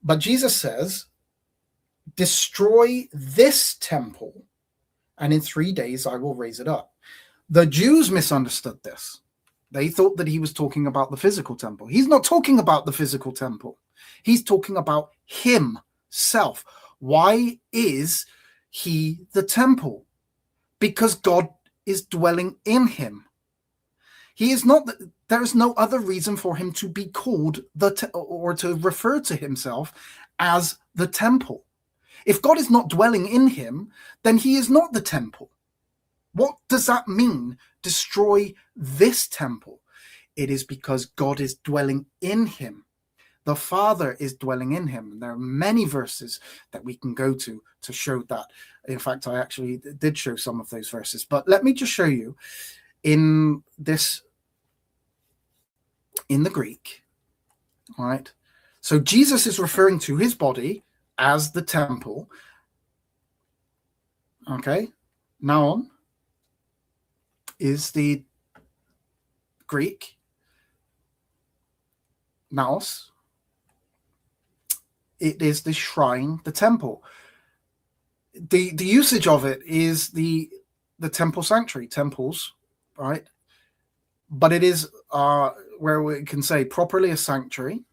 But Jesus says, destroy this temple, and in 3 days I will raise it up. The Jews misunderstood this. They thought that he was talking about the physical temple. He's not talking about the physical temple. He's talking about himself. Why is he the temple? Because God is dwelling in him. He is not. There is no other reason for him to be called or to refer to himself as the temple. If God is not dwelling in him, then he is not the temple. What does that mean? Destroy this temple. It is because God is dwelling in him. The Father is dwelling in him. And there are many verses that we can go to show that. In fact, I actually did show some of those verses. But let me just show you in this, in the Greek, all right? So Jesus is referring to his body as the temple. Okay, now on is the Greek naos. It is the shrine, the temple. The usage of it is the temple sanctuary, temples, right? But it is where we can say properly a sanctuary,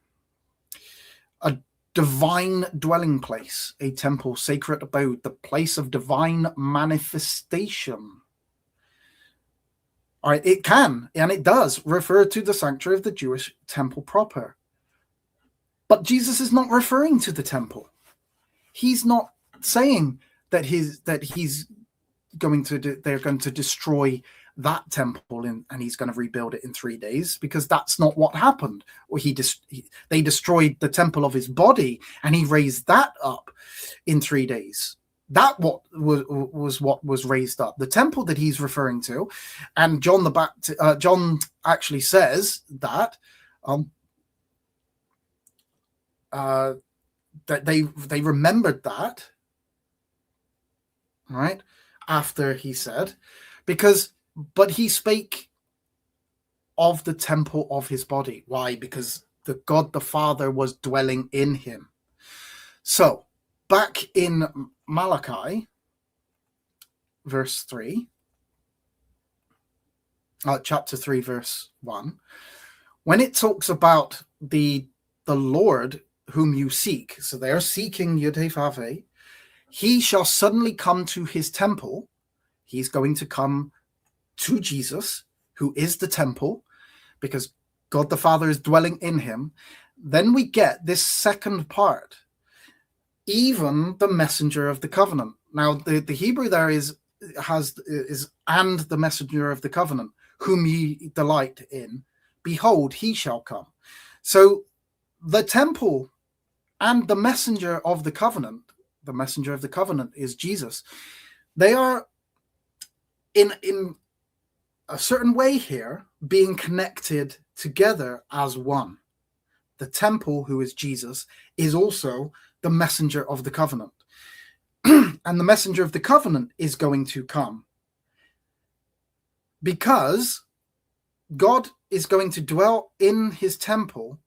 a divine dwelling place, a temple, sacred abode, the place of divine manifestation. All right, it can, and it does refer to the sanctuary of the Jewish temple proper. But Jesus is not referring to the temple. He's not saying that they're going to destroy that temple and he's going to rebuild it in 3 days, because that's not what happened. Or they destroyed the temple of his body and he raised that up in 3 days. That what was raised up. The temple that he's referring to, and John actually says that that they remembered that, right, after he said, but he spake of the temple of his body. Why? Because the God the Father was dwelling in him. So back in Malachi verse 3, chapter 3 verse 1, when it talks about the Lord whom you seek, so they are seeking YHWH, he shall suddenly come to his temple. He's going to come to Jesus, who is the temple, because God the Father is dwelling in him. Then we get this second part, even the messenger of the covenant. Now the Hebrew there is and the messenger of the covenant, whom ye delight in, behold, he shall come. So the temple and the messenger of the covenant is Jesus. They are in a certain way here being connected together as one. The temple, who is Jesus, is also the messenger of the covenant. And the messenger of the covenant is going to come because God is going to dwell in his temple,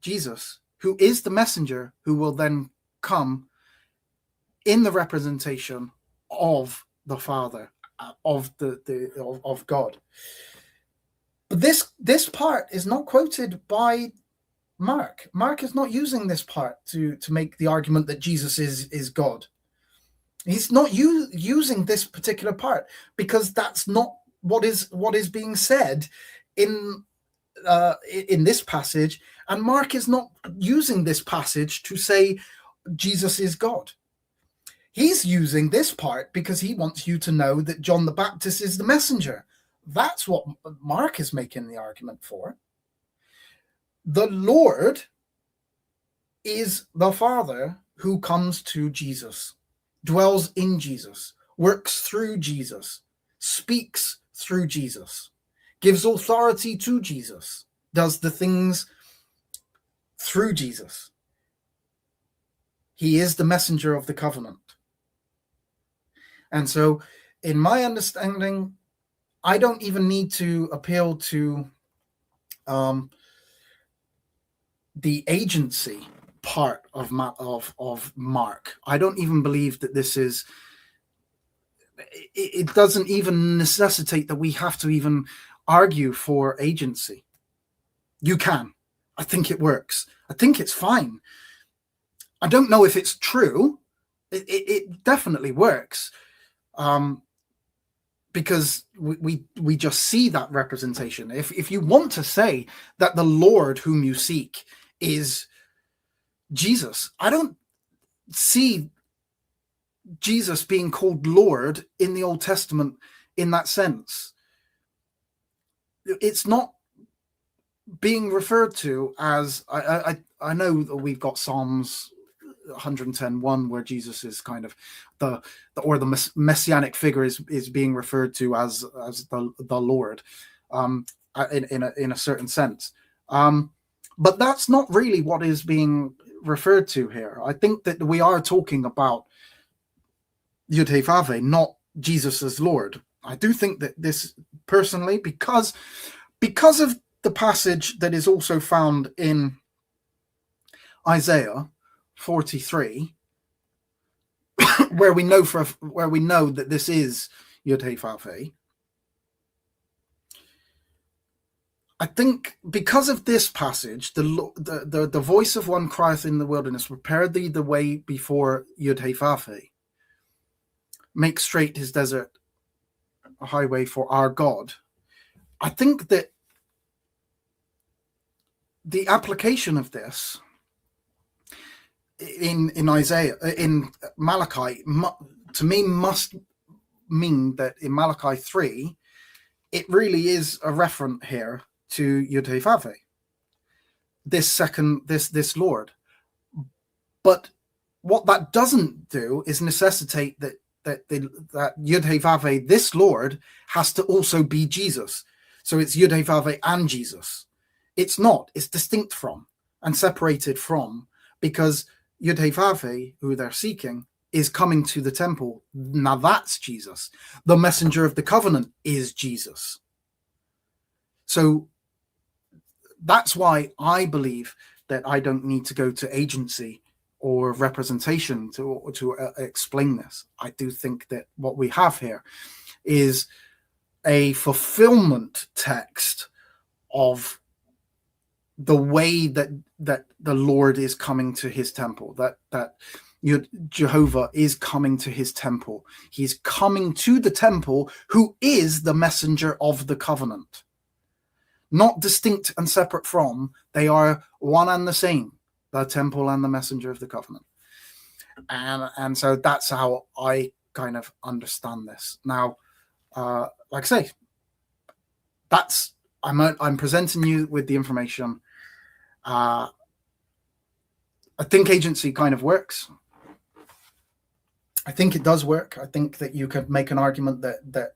Jesus, who is the messenger, who will then come in the representation of the Father, of God. But this part is not quoted by Mark. Mark is not using this part to make the argument that Jesus is God. He's not using this particular part because that's not what is being said in this passage, and Mark is not using this passage to say Jesus is God. He's using this part because he wants you to know that John the Baptist is the messenger. That's what Mark is making the argument for. The Lord is the Father who comes to Jesus, dwells in Jesus, works through Jesus, speaks through Jesus, gives authority to Jesus, does the things through Jesus. He is the messenger of the covenant. And so, in my understanding, I don't even need to appeal to the agency part of Mark. I don't even believe that this is. It doesn't even necessitate that we have to even argue for agency. You can. I think it works. I think it's fine. I don't know if it's true. it definitely works, because we just see that representation. If you want to say that the Lord whom you seek is Jesus, I don't see Jesus being called Lord in the Old Testament in that sense. It's not being referred to as, I know that we've got Psalms 110:1 where Jesus is kind of the messianic figure is being referred to as the Lord, in a certain sense, but that's not really what is being referred to here. I think that we are talking about YHWH, not Jesus as Lord. I do think that this, personally, because of the passage that is also found in Isaiah 43, where we know that this is YHWH. I think because of this passage, the voice of one crieth in the wilderness, prepare thee the way before YHWH. Make straight his desert a highway for our God. I think that the application of this in Isaiah, in Malachi, to me must mean that in Malachi 3, it really is a referent here to YHWH, this Lord. But what that doesn't do is necessitate that YHWH, this Lord, has to also be Jesus. So it's YHWH and Jesus. It's not. It's distinct from and separated from, because YHWH, who they're seeking, is coming to the temple. Now that's Jesus. The messenger of the covenant is Jesus. So that's why I believe that I don't need to go to agency or representation to explain this. I do think that what we have here is a fulfillment text of the way that the Lord is coming to his temple, that Jehovah is coming to his temple. He's coming to the temple, who is the messenger of the covenant. Not distinct and separate from, they are one and the same, the temple and the messenger of the covenant. And so that's how I kind of understand this. Now, like I say, I'm presenting you with the information. I think agency kind of works. I think it does work. I think that you could make an argument that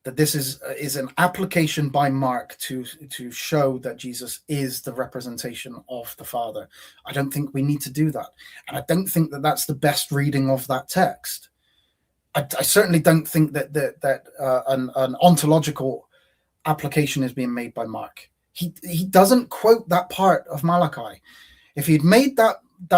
this is an application by Mark to show that Jesus is the representation of the Father. I don't think we need to do that, and I don't think that that's the best reading of that text. I certainly don't think that an ontological application is being made by Mark. He doesn't quote that part of Malachi. If he'd made that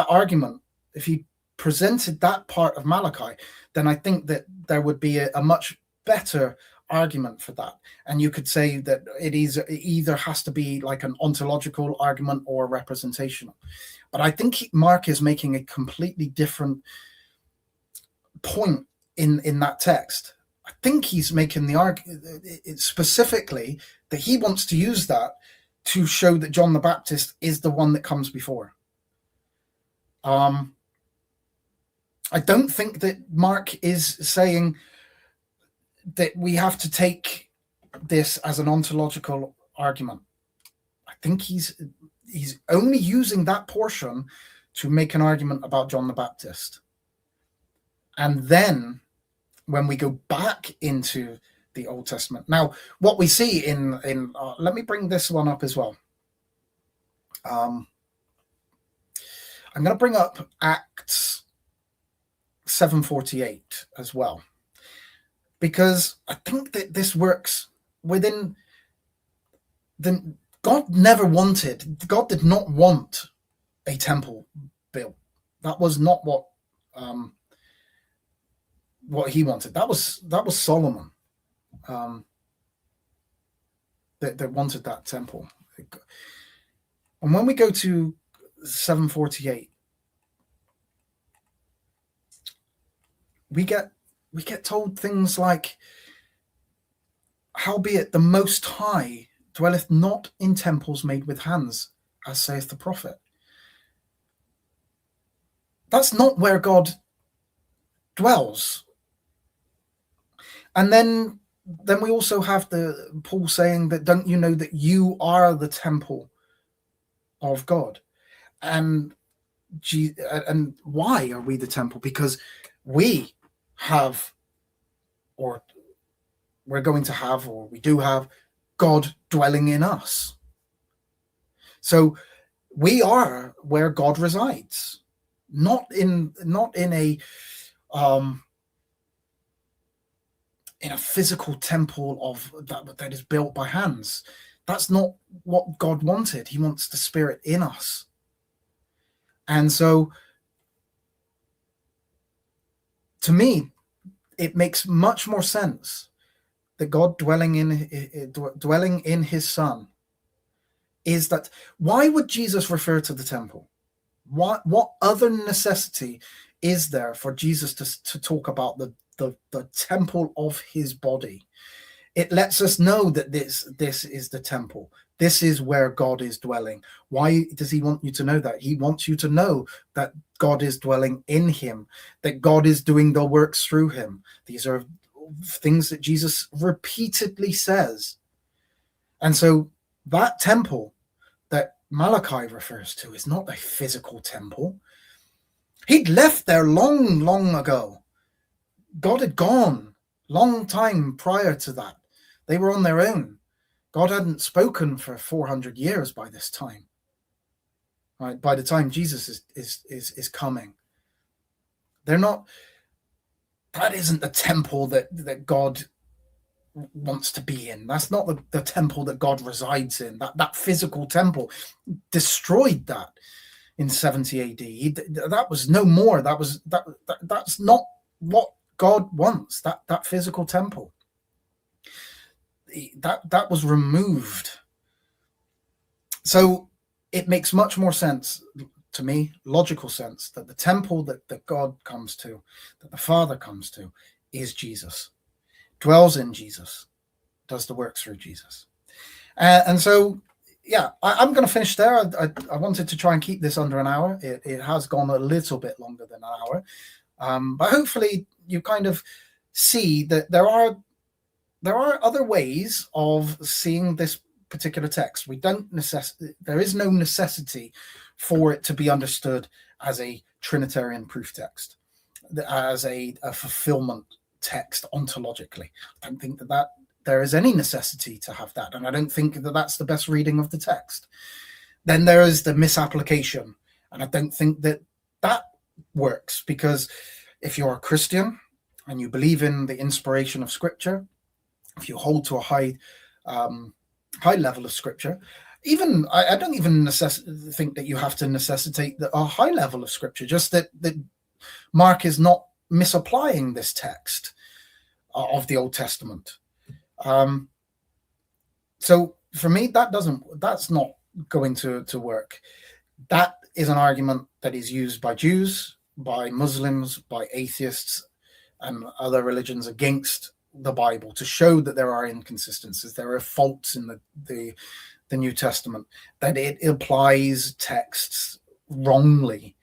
argument, if he presented that part of Malachi, then I think that there would be a much better argument for that. And you could say that it either has to be like an ontological argument or representational. But I think Mark is making a completely different point in that text. I think he's making the argument specifically that he wants to use that to show that John the Baptist is the one that comes before. I don't think that Mark is saying that we have to take this as an ontological argument. I think he's only using that portion to make an argument about John the Baptist. And then when we go back into the Old Testament, now what we see in let me bring this one up as well. I'm going to bring up Acts 7:48 as well, because I think that this works within God did not want a temple built. That was not what he wanted. That was Solomon that wanted that temple. And when we go to 7:48, we get told things like, howbeit the Most High dwelleth not in temples made with hands, as saith the prophet. That's not where God dwells. And then we also have Paul saying that, don't you know that you are the temple of God? And why are we the temple? Because we have, or we're going to have, or we do have, God dwelling in us. So we are where God resides, not in a physical temple of that is built by hands. That's not what God wanted. He wants the Spirit in us. And so, to me, it makes much more sense that God dwelling in his Son is that. Why would Jesus refer to the temple? What other necessity is there for Jesus to talk about the temple of his body? It lets us know that this is the temple. This is where God is dwelling. Why does he want you to know that? He wants you to know that God is dwelling in him, that God is doing the works through him. These are things that Jesus repeatedly says. And so that temple that Malachi refers to is not a physical temple. He'd left there long, long ago. God had gone long time prior to that. They were on their own. God hadn't spoken for 400 years by this time. Right? By the time Jesus is coming. They're not. That isn't the temple that God wants to be in. That's not the temple that God resides in. That physical temple, destroyed that in 70 AD. That was no more. That's not what God wants. That physical temple. That was removed. So it makes much more sense to me, logical sense, that the temple that God comes to, that the Father comes to, is Jesus. Dwells in Jesus, does the works through Jesus. And so, yeah, I'm going to finish there. I wanted to try and keep this under an hour. It has gone a little bit longer than an hour. But hopefully you kind of see that there are other ways of seeing this particular text. There is no necessity for it to be understood as a Trinitarian proof text, as a fulfillment text ontologically. I don't think that there is any necessity to have that, and I don't think that that's the best reading of the text. Then there is the misapplication, and I don't think that works, because if you're a Christian and you believe in the inspiration of Scripture, if you hold to a high level of Scripture, even I don't even think that you have to necessitate a high level of Scripture, just that Mark is not misapplying this text of the Old Testament. So for me, that's not going to work. That is an argument that is used by Jews, by Muslims, by atheists, and other religions against the Bible, to show that there are inconsistencies, there are faults in the New Testament, that it applies texts wrongly.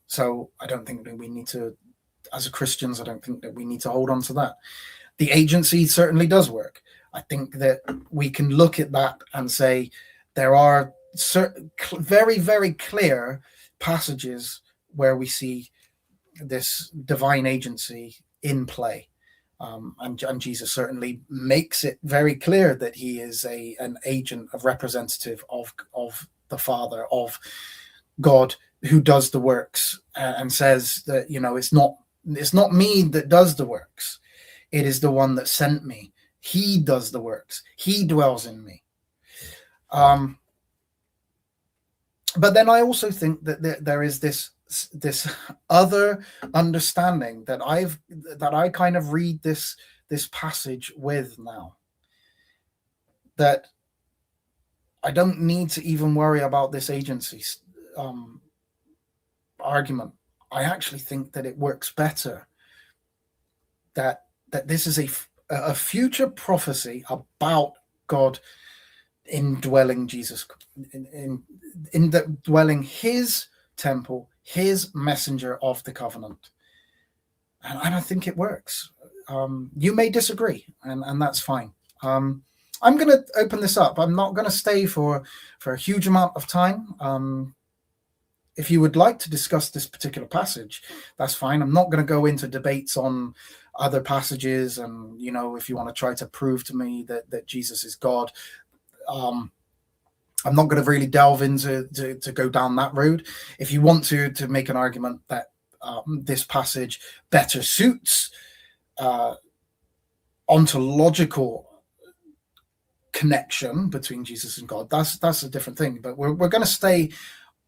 So I don't think that we need to, as Christians, I don't think that we need to hold on to that. The agency certainly does work. I think that we can look at that and say there are certain very, very clear passages where we see this divine agency in play. And Jesus certainly makes it very clear that he is an agent, a representative of the Father, of God, who does the works, and says that, it's not me that does the works. It is the one that sent me. He does the works. He dwells in me. But then I also think that there is this other understanding that I kind of read this passage with now, that I don't need to even worry about this agency argument. I actually think that it works better that this is a future prophecy about God indwelling Jesus, indwelling his temple, his messenger of the covenant. And I don't think it works. You may disagree, and that's fine. I'm going to open this up. I'm not going to stay for a huge amount of time. If you would like to discuss this particular passage, that's fine. I'm not going to go into debates on other passages, and if you want to try to prove to me that Jesus is God, I'm not going to really delve into to go down that road. If you want to make an argument that this passage better suits ontological connection between Jesus and God, that's a different thing. But we're going to stay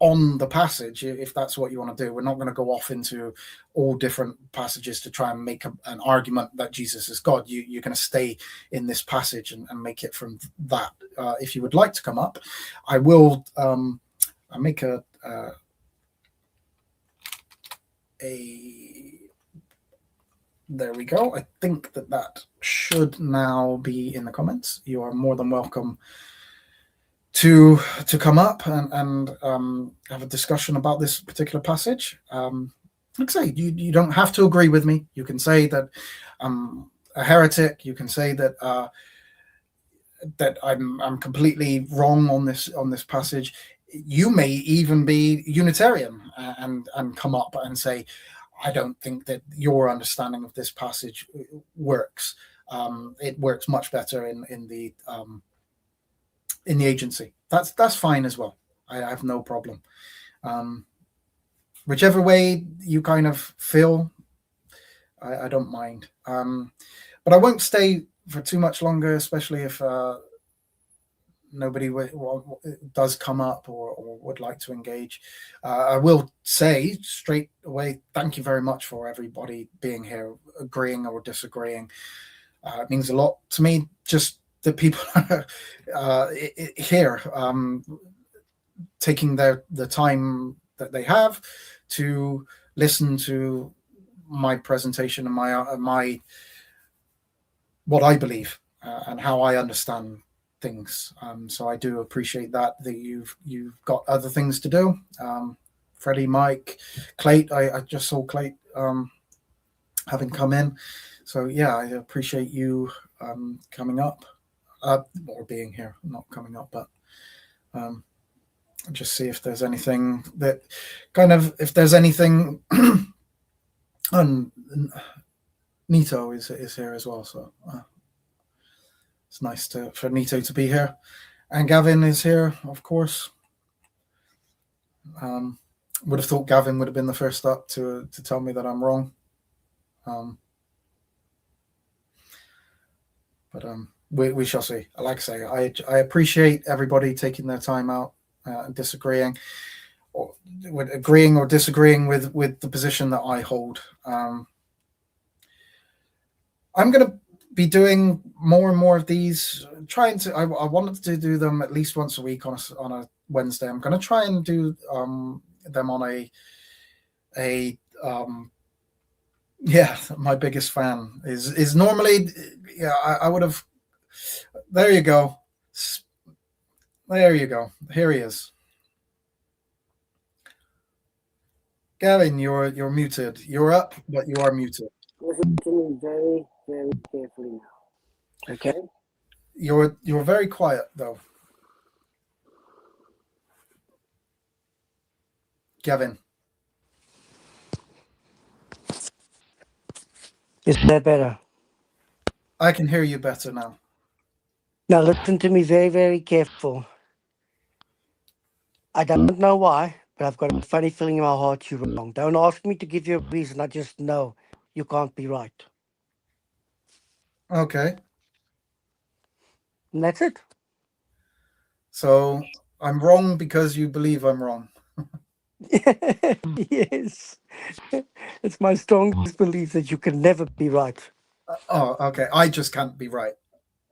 on the passage if that's what you want to do. We're not going to go off into all different passages to try and make an argument that Jesus is God. You're going to stay in this passage and make it from that. If you would like to come up, I will I'll make a there we go. I think that should now be in the comments. You are more than welcome to come up and have a discussion about this particular passage. Like I say, you don't have to agree with me. You can say that I'm a heretic. You can say that that I'm completely wrong on this passage. You may even be Unitarian and come up and say, I don't think that your understanding of this passage works. It works much better in the agency. That's fine as well. I have no problem. Whichever way you kind of feel, I don't mind. But I won't stay for too much longer, especially if nobody does come up or would like to engage. I will say straight away, thank you very much for everybody being here, agreeing or disagreeing. It means a lot to me, just that people are here taking the time that they have to listen to my presentation and my what I believe and how I understand things. So I do appreciate that you've got other things to do. Freddie, Mike, Clate, I just saw Clate having come in. So yeah, I appreciate you coming up. Or being here, not coming up, but just see if there's anything that if there's anything. And Nito is here as well, so it's nice for Nito to be here, and Gavin is here, of course. Would have thought Gavin would have been the first up to tell me that I'm wrong, but we shall see. Like I say, I appreciate everybody taking their time out and disagreeing, or agreeing or disagreeing with the position that I hold. I'm going to be doing more and more of these. I wanted to do them at least once a week on a Wednesday. I'm going to try and do them on a my biggest fan is normally I would have. There you go. There you go. Here he is. Gavin, you're muted. You're up, but you are muted. Listen to me very, very carefully now. Okay? You're very quiet though. Gavin. Is that better? I can hear you better now. Now listen to me very, very careful. I don't know why, but I've got a funny feeling in my heart you're wrong. Don't ask me to give you a reason. I just know you can't be right. Okay. And that's it. So I'm wrong because you believe I'm wrong. Yes. It's my strongest belief that you can never be right. Oh, okay. I just can't be right.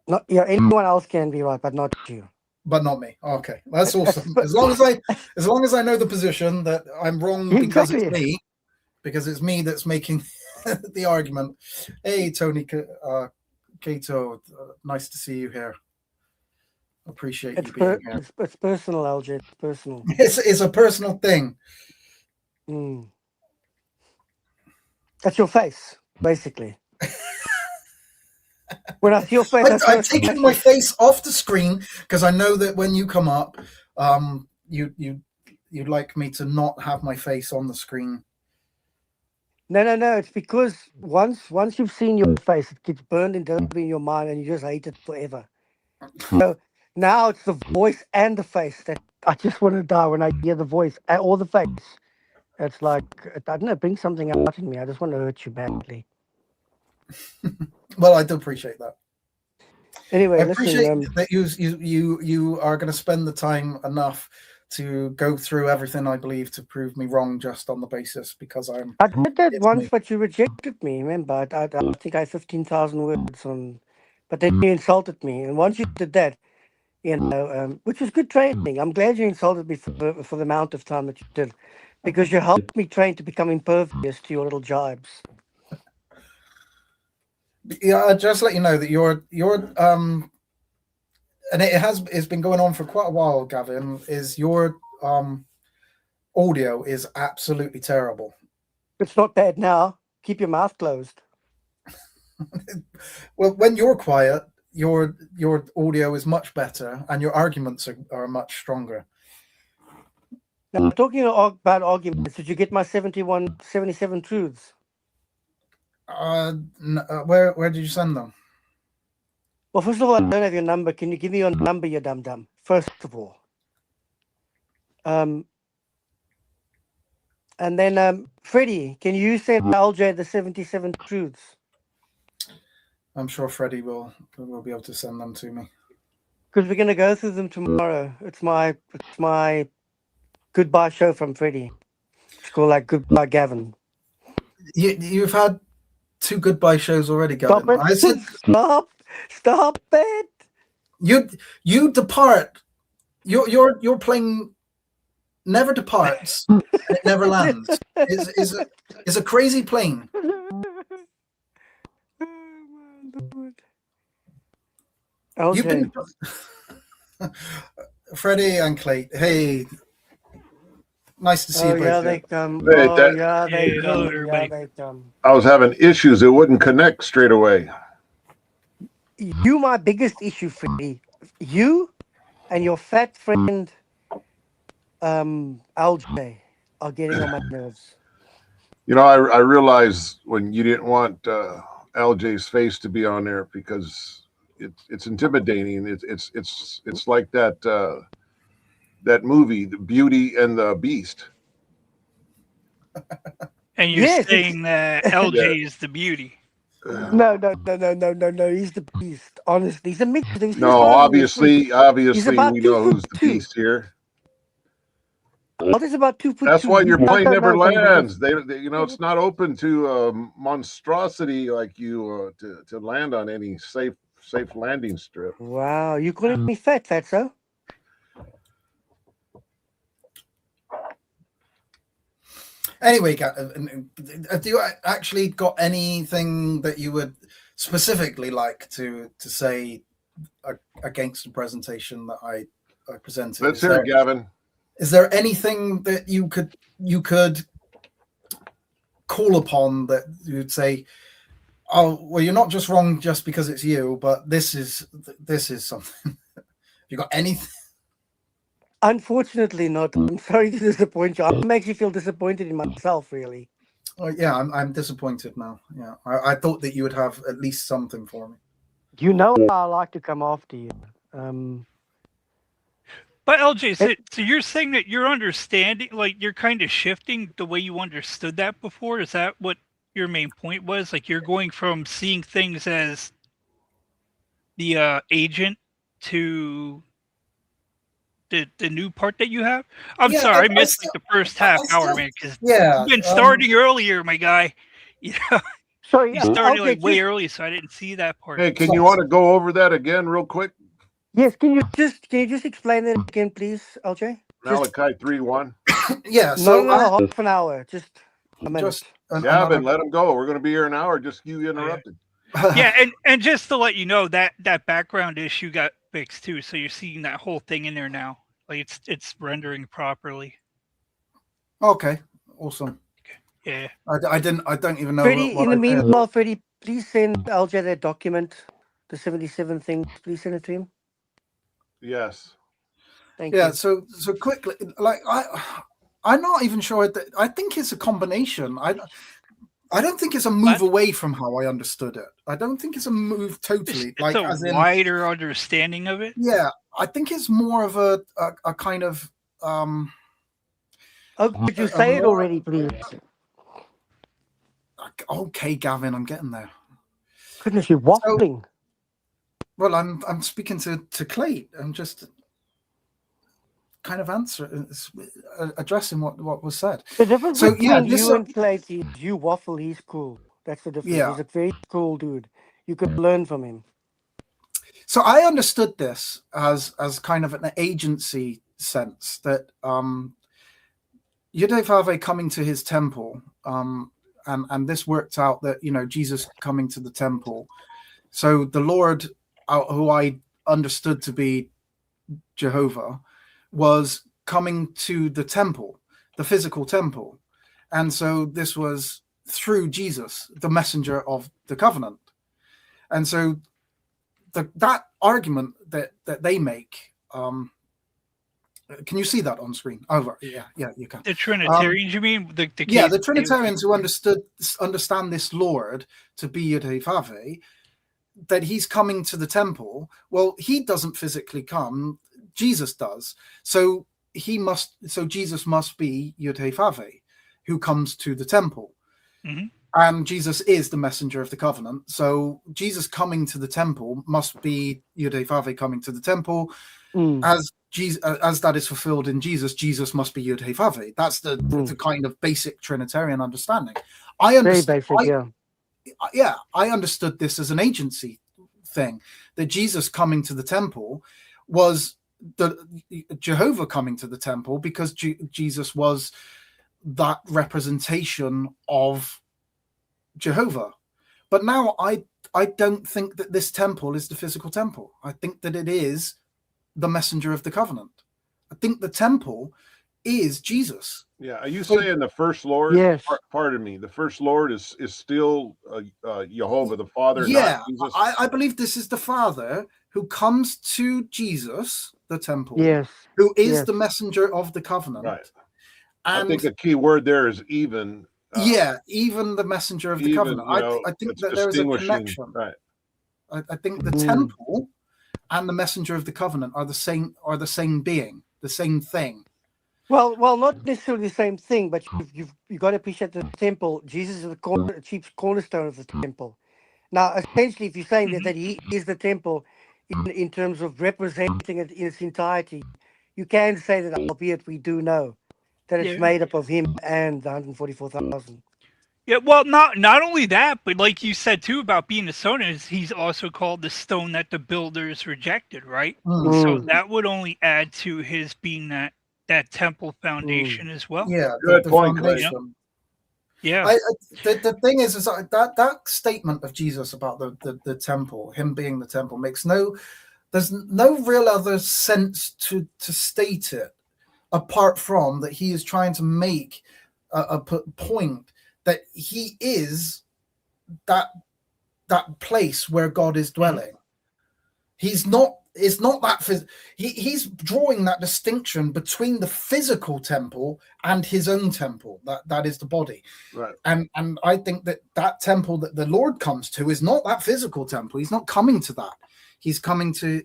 Not anyone else can be right, but not you. But not me. Okay, that's awesome. As long as I know the position that I'm wrong because Exactly. it's me, because it's me that's making the argument. Hey, Tony Cato, nice to see you here. Appreciate you being here. It's personal, LJ. It's personal. It's a personal thing. Mm. That's your face, basically. When I see your face, I've taken my face off the screen because I know that when you come up, you'd like me to not have my face on the screen. No. It's because once you've seen your face, it gets burned into your mind, and you just hate it forever. So now it's the voice and the face that I just want to die when I hear the voice or the face. It's like, I don't know, bring something out in me. I just want to hurt you badly. Well, I do appreciate that. Anyway, I appreciate that you are going to spend the time enough to go through everything I believe to prove me wrong just on the basis because I did that once, but you rejected me. Remember, I think I had 15,000 words on, but then you insulted me, and once you did that, which was good training. I'm glad you insulted me for the amount of time that you did, because you helped me train to become impervious to your little jibes. Yeah, just let you know that you're and it's been going on for quite a while, Gavin, is your audio is absolutely terrible. It's not bad now. Keep your mouth closed. Well, when you're quiet, your audio is much better and your arguments are much stronger. Now, talking about arguments, did you get my 77 truths? Where did you send them? Well, first of all, I don't have your number. Can you give me your number, you dum-dum? First of all. And then, Freddie, can you send LJ the 77 truths? I'm sure Freddie will be able to send them to me. Because we're going to go through them tomorrow. It's my goodbye show from Freddie. It's called like Goodbye Gavin. You've had 2 goodbye shows already, Gavin. Stop it. Stop it. You depart. You're playing never departs. It never lands. Is a crazy plane. You've been Freddie and Clay. Hey, nice to see you both. Yeah, they come. Hey, They come. I was having issues. It wouldn't connect straight away. You, my biggest issue, Freddie. You and your fat friend, LJ, are getting on my nerves. You know, I realized when you didn't want LJ's face to be on there because it's intimidating. It's like that movie, The Beauty and the Beast. And you're saying that LJ is the beauty. No. He's the beast. Honestly, he's a mix. No, obviously, we know who's the beast here. There's about 2 foot. That's why your plane never lands. They it's not open to monstrosity like you to land on any safe landing strip. Wow, you calling me fat, fatso? Anyway, have you actually got anything that you would specifically like to say against the presentation that I presented? Let's hear it, Gavin. Is there anything that you could call upon that you'd say, oh, well, you're not just wrong just because it's you, but this is something. You got anything? Unfortunately not. I'm sorry to disappoint you. I makes you feel disappointed in myself, really. Oh, yeah, I'm disappointed now. Yeah, I thought that you would have at least something for me. You know I like to come after you. But LJ, so you're saying that you're understanding, like you're kind of shifting the way you understood that before? Is that what your main point was? Like you're going from seeing things as the agent to the new part that you have? I'm sorry, I missed like the first half hour, man, because you've been starting earlier, my guy. You know, sorry, you started like way early, so I didn't see that part. Hey, can you want to go over that again real quick? Yes, can you just explain it again, please, LJ? Malachi 3:1. Yeah, so no, half an hour. Just a minute. Just Gavin, let him go. We're going to be here an hour. Just you interrupted. Yeah, and just to let you know that background issue got fixed too, so you're seeing that whole thing in there now. Like it's rendering properly. Okay, awesome. Yeah. I don't even know. Freddie, what in the I did. meanwhile, Freddie, please send LJ that document, the 77 things. Please send it to him. Yes. Thank Yeah. you. So quickly, like I'm not even sure that I think it's a combination. I don't think it's a move away from how I understood it. I don't think it's a move totally. It's like a as in, wider understanding of it. yeah, I think it's more of a kind of Oh, could you a say it more- already, please? okay, Gavin, I'm getting there. Goodness, you're waffling. Well, I'm speaking to Clay. I'm just kind of addressing what was said. The difference So, between yeah, this you is- and Clay is you waffle, he's cool. That's the difference. Yeah. He's a very cool dude. You could learn from him. So I understood this as kind of an agency sense that Yudhevave coming to his temple, and this worked out that Jesus coming to the temple. So the Lord, who I understood to be Jehovah, was coming to the temple, the physical temple, and so this was through Jesus, the messenger of the covenant, and so that argument that they make. Can you see that on screen? Oh, yeah, you can. The Trinitarians, you mean? The Trinitarians who understand this Lord to be Yudhevave, that he's coming to the temple. Well, he doesn't physically come; Jesus does. So Jesus must be Yudhevave, who comes to the temple. Mm-hmm. And Jesus is the messenger of the covenant. So Jesus coming to the temple must be Yudhevave coming to the temple. As that is fulfilled in Jesus, Jesus must be Yudhevave. That's the kind of basic Trinitarian understanding. I understand. Very basic, yeah. I understood this as an agency thing. That Jesus coming to the temple was the Jehovah coming to the temple because Jesus was that representation of Jehovah. But now I don't think that this temple is the physical temple. I think that it is the messenger of the covenant. I think the temple is Jesus. Yeah. Are you saying the first Lord? Yes. Pardon me. The first Lord is still Jehovah the Father. Yeah. Not Jesus? I believe this is the Father who comes to Jesus, the temple. Yes. Who is the messenger of the covenant. Right. And I think a key word there is even. Even the messenger of the covenant. I think that there is a connection. Right. I think the temple and the messenger of the covenant are the same being, the same thing. Well, not necessarily the same thing, but you've got to appreciate the temple. Jesus is the chief cornerstone of the temple. Now, essentially, if you're saying that he is the temple in terms of representing it in its entirety, you can say that, albeit we do know that it's made up of him and the 144,000. Yeah, well, not only that, but like you said too about being the stone, is he's also called the stone that the builders rejected, right? So that would only add to his being that temple foundation as well. Yeah, good the point, foundation. Yeah. The thing is that statement of Jesus about the temple, him being the temple, there's no real other sense to state it apart from that he is trying to make a point that he is that place where God is dwelling. It's not that he's drawing that distinction between the physical temple and his own temple. That is the body. Right. And I think that temple that the Lord comes to is not that physical temple. He's not coming to that. He's coming to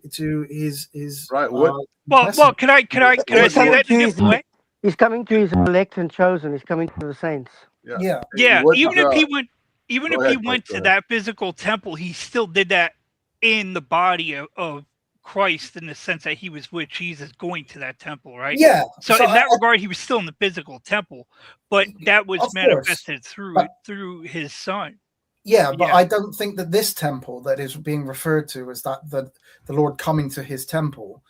his right. What? Well, can I say that in a different way? He's coming to his elect and chosen. He's coming to the saints. Yeah. Even if he went to that physical temple, he still did that in the body of Christ, in the sense that he was with Jesus going to that temple, right? Yeah. So in that regard, he was still in the physical temple, but that was manifested through his son. Yeah, but I don't think that this temple that is being referred to as that the Lord coming to his temple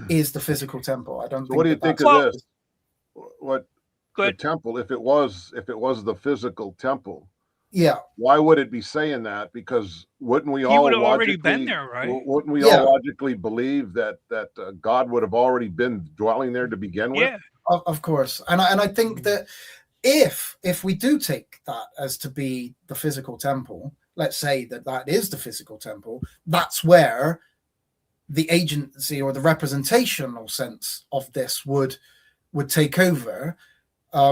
is the physical temple. I don't think. What do you think of this? What the Good. temple, if it was the physical temple, Yeah, why would it be saying that? Because wouldn't we He all would have already been logically there, right? wouldn't we Yeah. all logically believe that God would have already been dwelling there to begin with? Yeah. of course. And I think that if we do take that as to be the physical temple, let's say that is the physical temple, that's where the agency or the representational sense of this would take over,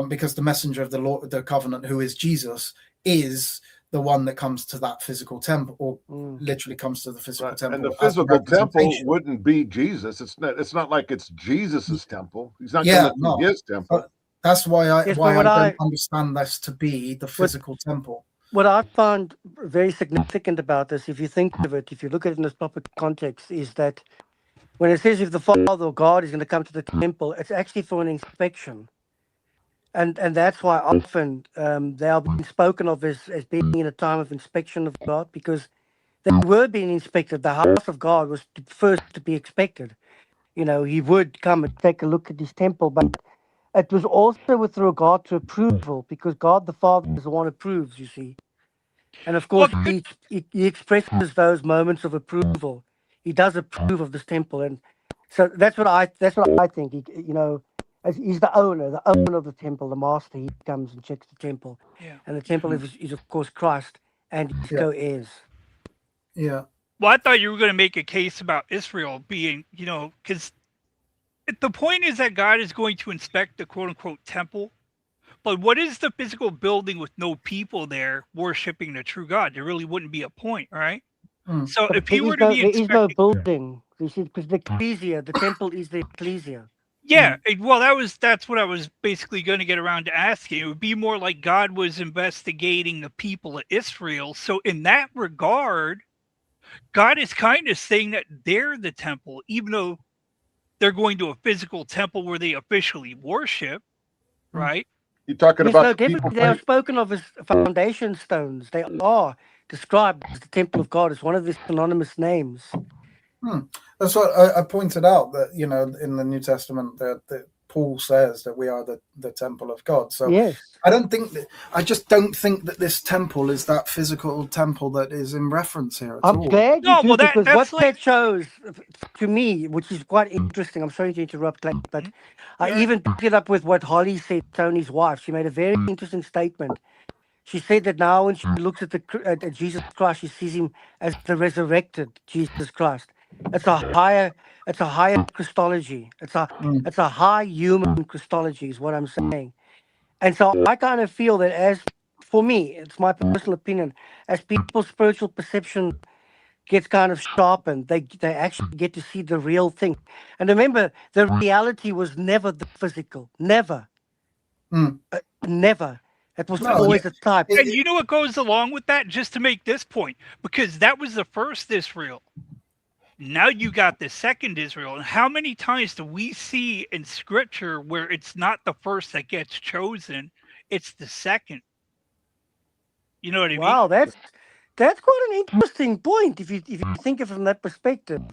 because the messenger of the Lord, the covenant, who is Jesus, is the one that comes to that physical temple, or literally comes to the physical Right. temple. And the as physical temple representation. wouldn't be Jesus. It's not like it's Jesus's temple. He's not Yeah, going to no. be his temple. That's why I Yes, but don't understand this to be the physical temple. What I found very significant about this, if you think of it, if you look at it in this proper context, is that when it says if the Father or God is going to come to the temple, it's actually for an inspection. And that's why often they are being spoken of as being in a time of inspection of God, because they were being inspected. The house of God was first to be expected. You know, he would come and take a look at his temple, but it was also with regard to approval, because God the Father is the one who approves, you see. And of course, Well, he expresses those moments of approval. He does approve of this temple, and so that's what I think. You know, as he's the owner of the temple, the master. He comes and checks the temple, Yeah. and the temple is of course Christ and his Yeah. co-heirs. Yeah. Well, I thought you were going to make a case about Israel being, you know, because the point is that God is going to inspect the quote unquote temple. But what is the physical building with no people there worshiping the true God? There really wouldn't be a point, right? So But if he were to be there is no inspecting, building. You see, because the ecclesia, the temple is the ecclesia. yeah, well, that's what I was basically going to get around to asking. It would be more like God was investigating the people of Israel. So in that regard, God is kind of saying that they're the temple, even though they're going to a physical temple where they officially worship, right? You're talking Yes, about no, the people. definitely. They are spoken of as foundation stones. They are described as the temple of God. It's one of the synonymous names. That's what I pointed out, that in the New Testament that Paul says that we are the temple of God. So Yes. I just don't think that this temple is that physical temple that is in reference here at I'm all. glad you No, do, well, because what that's like, that shows to me, which is quite interesting. I'm sorry to interrupt, Clay, but I You're even picked it up with what Holly said, Tony's wife. She made a very interesting statement. She said that now when she looks at Jesus Christ, she sees him as the resurrected Jesus Christ. It's a higher Christology. It's a high human Christology, is what I'm saying. And so I kind of feel that, as for me, it's my personal opinion, as people's spiritual perception gets kind of sharpened, they actually get to see the real thing. And remember, the reality was never the physical. Never. Never. It was No, always a type. and you know what goes along with that, just to make this point, because that was the first Israel. Now you got the second Israel. And how many times do we see in scripture where it's not the first that gets chosen, it's the second? You know what I mean? Wow, that's quite an interesting point if you think of it from that perspective.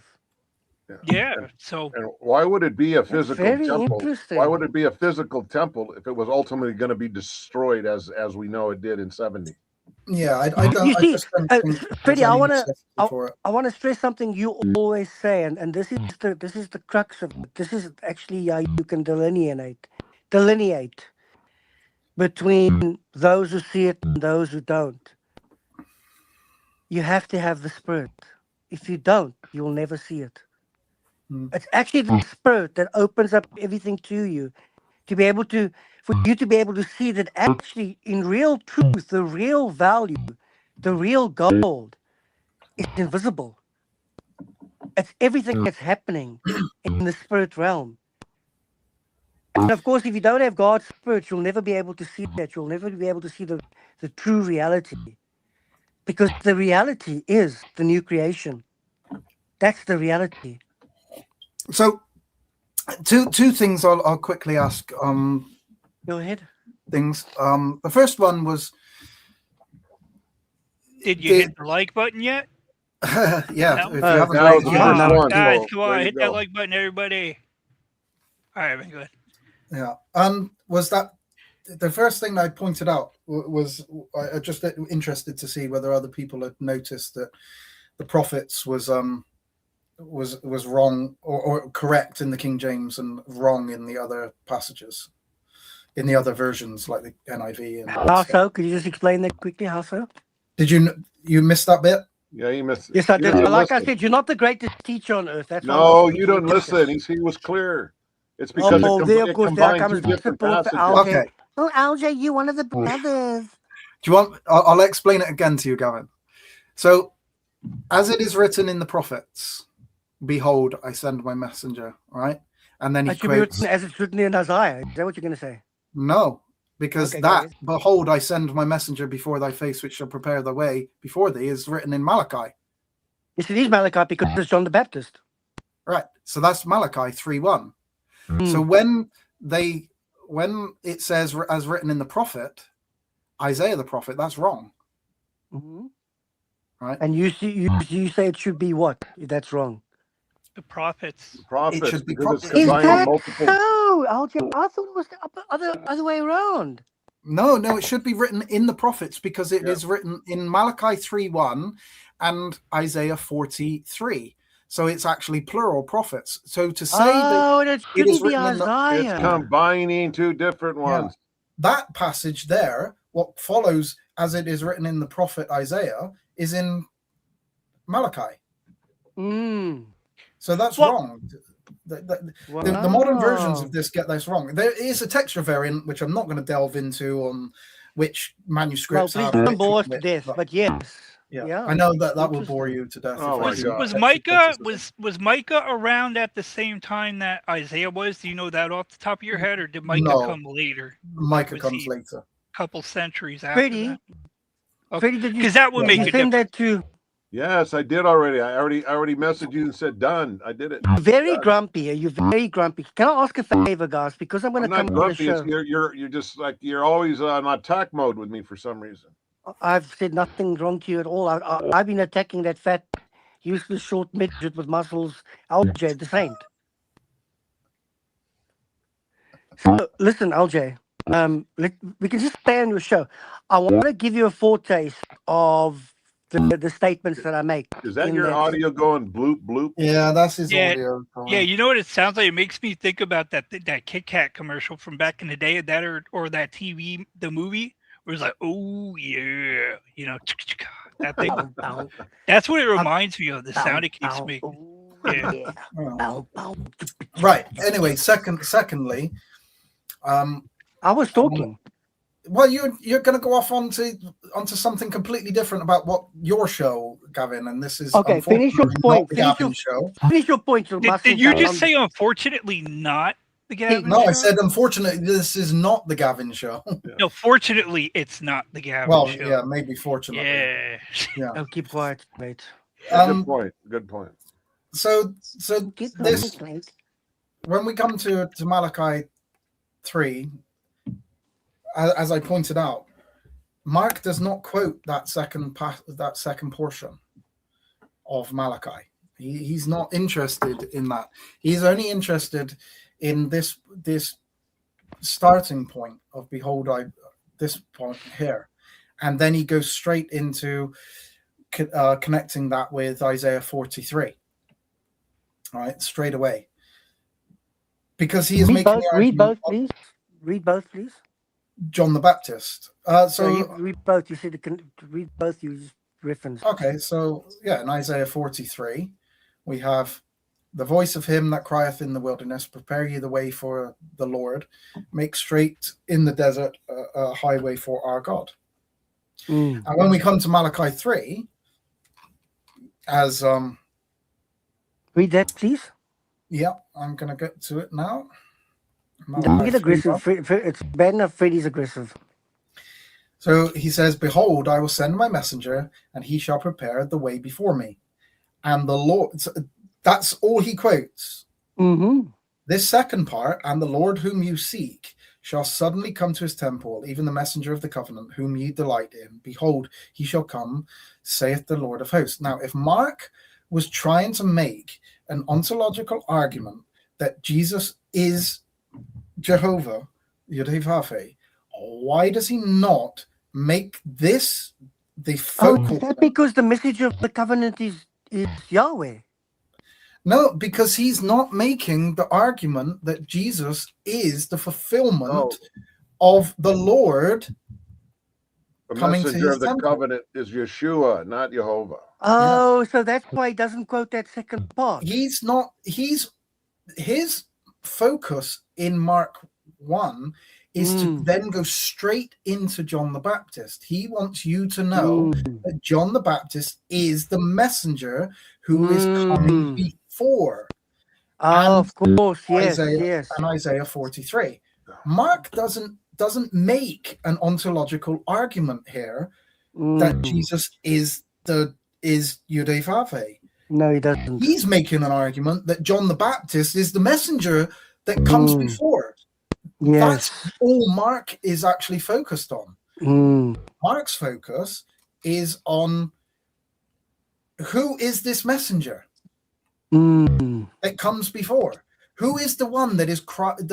Yeah. So And why would it be a That's physical very temple? interesting. Why would it be a physical temple if it was ultimately going to be destroyed as we know it did in 70? Yeah, I You see, just don't think there's Freddie, any necessity for it. I want to stress something you always say, and this is the crux of it. This is actually how you can delineate between those who see it and those who don't. You have to have the Spirit. If you don't, you will never see it. It's actually the Spirit that opens up everything to you, for you to be able to see that actually, in real truth, the real value, the real gold is invisible. It's everything that's happening in the spirit realm. And of course, if you don't have God's Spirit, you'll never be able to see that. You'll never be able to see the true reality. Because the reality is the new creation. That's the reality. So two things I'll quickly ask. Go ahead. Things. The first one was, did you hit the like button yet? yeah. No. If you That haven't was liked the it, first now- one. Guys, so come on, there you hit go. that like button, everybody. All right, very good. Yeah. Was that the first thing I pointed out was I just interested to see whether other people had noticed that the prophets was wrong or correct in the King James and wrong in the other passages, in the other versions like the NIV. And How so? Could you just explain that quickly? How so? did you miss that bit? Yeah, you missed it. Yes, I You did. didn't Like I listen. said, you're not the greatest teacher on earth. That's why I'm No, asking you don't questions. listen. He was clear. It's because Oh, there, of it course, there combined comes two the different support for passages. LJ. Okay. Oh, LJ, you one of the brothers. Do you want? I'll explain it again to you, Gavin. So, as it is written in the prophets, behold, I send my messenger. Right, and then he It should be quotes. written as it's written in Isaiah. Is that what you're going to say? No, because Okay, that guys. behold, I send my messenger before thy face, which shall prepare the way before thee, is written in Malachi. Yes, it is Malachi because it's John the Baptist. Right. So that's Malachi 3:1. Mm. So when it says as written in the prophet, Isaiah the prophet, that's wrong. Mhm. Right. And you say it should be what? That's wrong. The prophets. Prophets, It should be because it's prophets. Is combining that multiple. so? LJ, I thought it was the other way around. No, it should be written in the prophets because it is Yeah. written in Malachi 3:1 and Isaiah 43. So it's actually plural prophets. So to say that It it is shouldn't be written in the, Isaiah. It's combining two different ones. that passage there, what follows as it is written in the prophet Isaiah, is in Malachi. Mm. So that's Well- wrong. The modern versions of this get this wrong. There is a texture variant, which I'm not going to delve into on which Well, manuscripts please have don't which bore us to which, death. But yes. yeah, I know that will bore Interesting. you to death. Oh if I my do God. Was texture Micah criticism. was Micah around at the same time that Isaiah was? Do you know that off the top of your head, or did Micah No. come later, Micah was comes he- later. a couple centuries after Freddie, that? Okay. Freddie, did you? Because that would Yeah, make you a send difference. that to? Yes, I did already. I already messaged you and said done. I did it. Very grumpy. You're very grumpy. Can I ask a favor, guys? Because I'm going I'm to come not on the grumpy. It's, show. you're just like you're always on attack mode with me for some reason. I've said nothing wrong to you at all. I've been attacking that fat, useless, short midget with muscles, LJ, the saint. So listen, LJ. We can just stay on your show. I want to give you a foretaste of the statements that I make. Is that in your audio going bloop bloop? Yeah, that's his Yeah, audio. Yeah, you know what it sounds like? It makes me think about that Kit Kat commercial from back in the day, that or that TV, the movie, where it's like, oh yeah, you know, that thing. Bow, bow, That's what it reminds me of. The bow, sound it keeps bow. making. Ooh, Yeah. yeah. Oh. Bow, bow. Right. Anyway, secondly, I was talking. well, you're going to go off onto something completely different about what your show, Gavin, and this is Okay, finish your unfortunately point. not the Finish Gavin your- show. Finish your point. Did you just say, unfortunately, not the Gavin No, show? I said unfortunately this is not the Gavin show. No, fortunately, it's not the Gavin Well, show. yeah, maybe fortunately. Yeah. Oh, keep quiet, mate. Good point. Good point. So Keep this quiet, mate. when we come to Malachi 3, as I pointed out, Mark does not quote that second portion of Malachi. He's not interested in that. He's only interested in this starting point of behold, this point here, and then he goes straight into connecting that with Isaiah 43. All right, straight away, because he is making the Read both, argument of please. Read both, please. John the Baptist. Read both. You said read both. You just referenced. Okay, so yeah, in Isaiah 43, we have the voice of him that crieth in the wilderness, prepare ye the way for the Lord, make straight in the desert a highway for our God. Mm. And when we come to Malachi 3, as Read that, please. yeah, I'm gonna get to it now. Don't Malachi get 3, aggressive. It's bad enough Freddy's aggressive. So he says, behold, I will send my messenger, and he shall prepare the way before me. And the Lord, that's all he quotes. Mm-hmm. This second part, and the Lord whom you seek shall suddenly come to his temple, even the messenger of the covenant, whom ye delight in. Behold, he shall come, saith the Lord of hosts. Now, if Mark was trying to make an ontological argument that Jesus is Jehovah, YHWH, why does he not make this the Oh, focal is that point? because the message of the covenant is Yahweh? No, because he's not making the argument that Jesus is the fulfillment of the Lord The coming to messenger his of the temple. covenant is Yeshua, not Jehovah. Oh, so that's why he doesn't quote that second part. He's not. His focus in Mark 1 is to then go straight into John the Baptist. He wants you to know that John the Baptist is the messenger who is coming before. Oh, of course, yes, Isaiah, yes. and Isaiah 43. Mark doesn't make an ontological argument here that Jesus is Yudhe. No, he doesn't. He's making an argument that John the Baptist is the messenger that comes before. Yes. That's all Mark is actually focused on. Mark's focus is on who is this messenger that comes before? Who is the one that is crying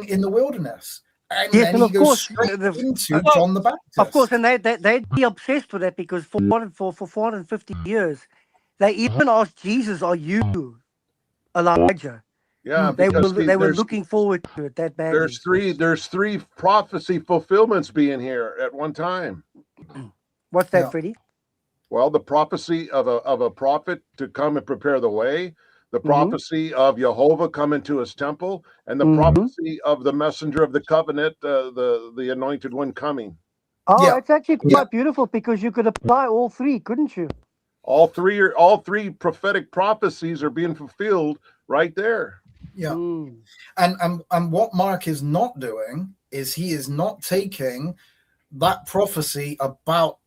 in the wilderness? And Yes, then and he of goes course, straight into John the Baptist. Of course, and they'd be obsessed with that because for 450 years, they even asked Jesus, "Are you Elijah?" Yeah, They because were looking forward to it that badly. there's three prophecy fulfillments being here at one time. What's that, Freddie? Well, the prophecy of a prophet to come and prepare the way, the prophecy of Jehovah coming to his temple, and the prophecy of the messenger of the covenant, the anointed one coming. Oh, it's actually quite beautiful because you could apply all three, couldn't you? All three prophetic prophecies are being fulfilled right there. Yeah. And what Mark is not doing is he is not taking that prophecy about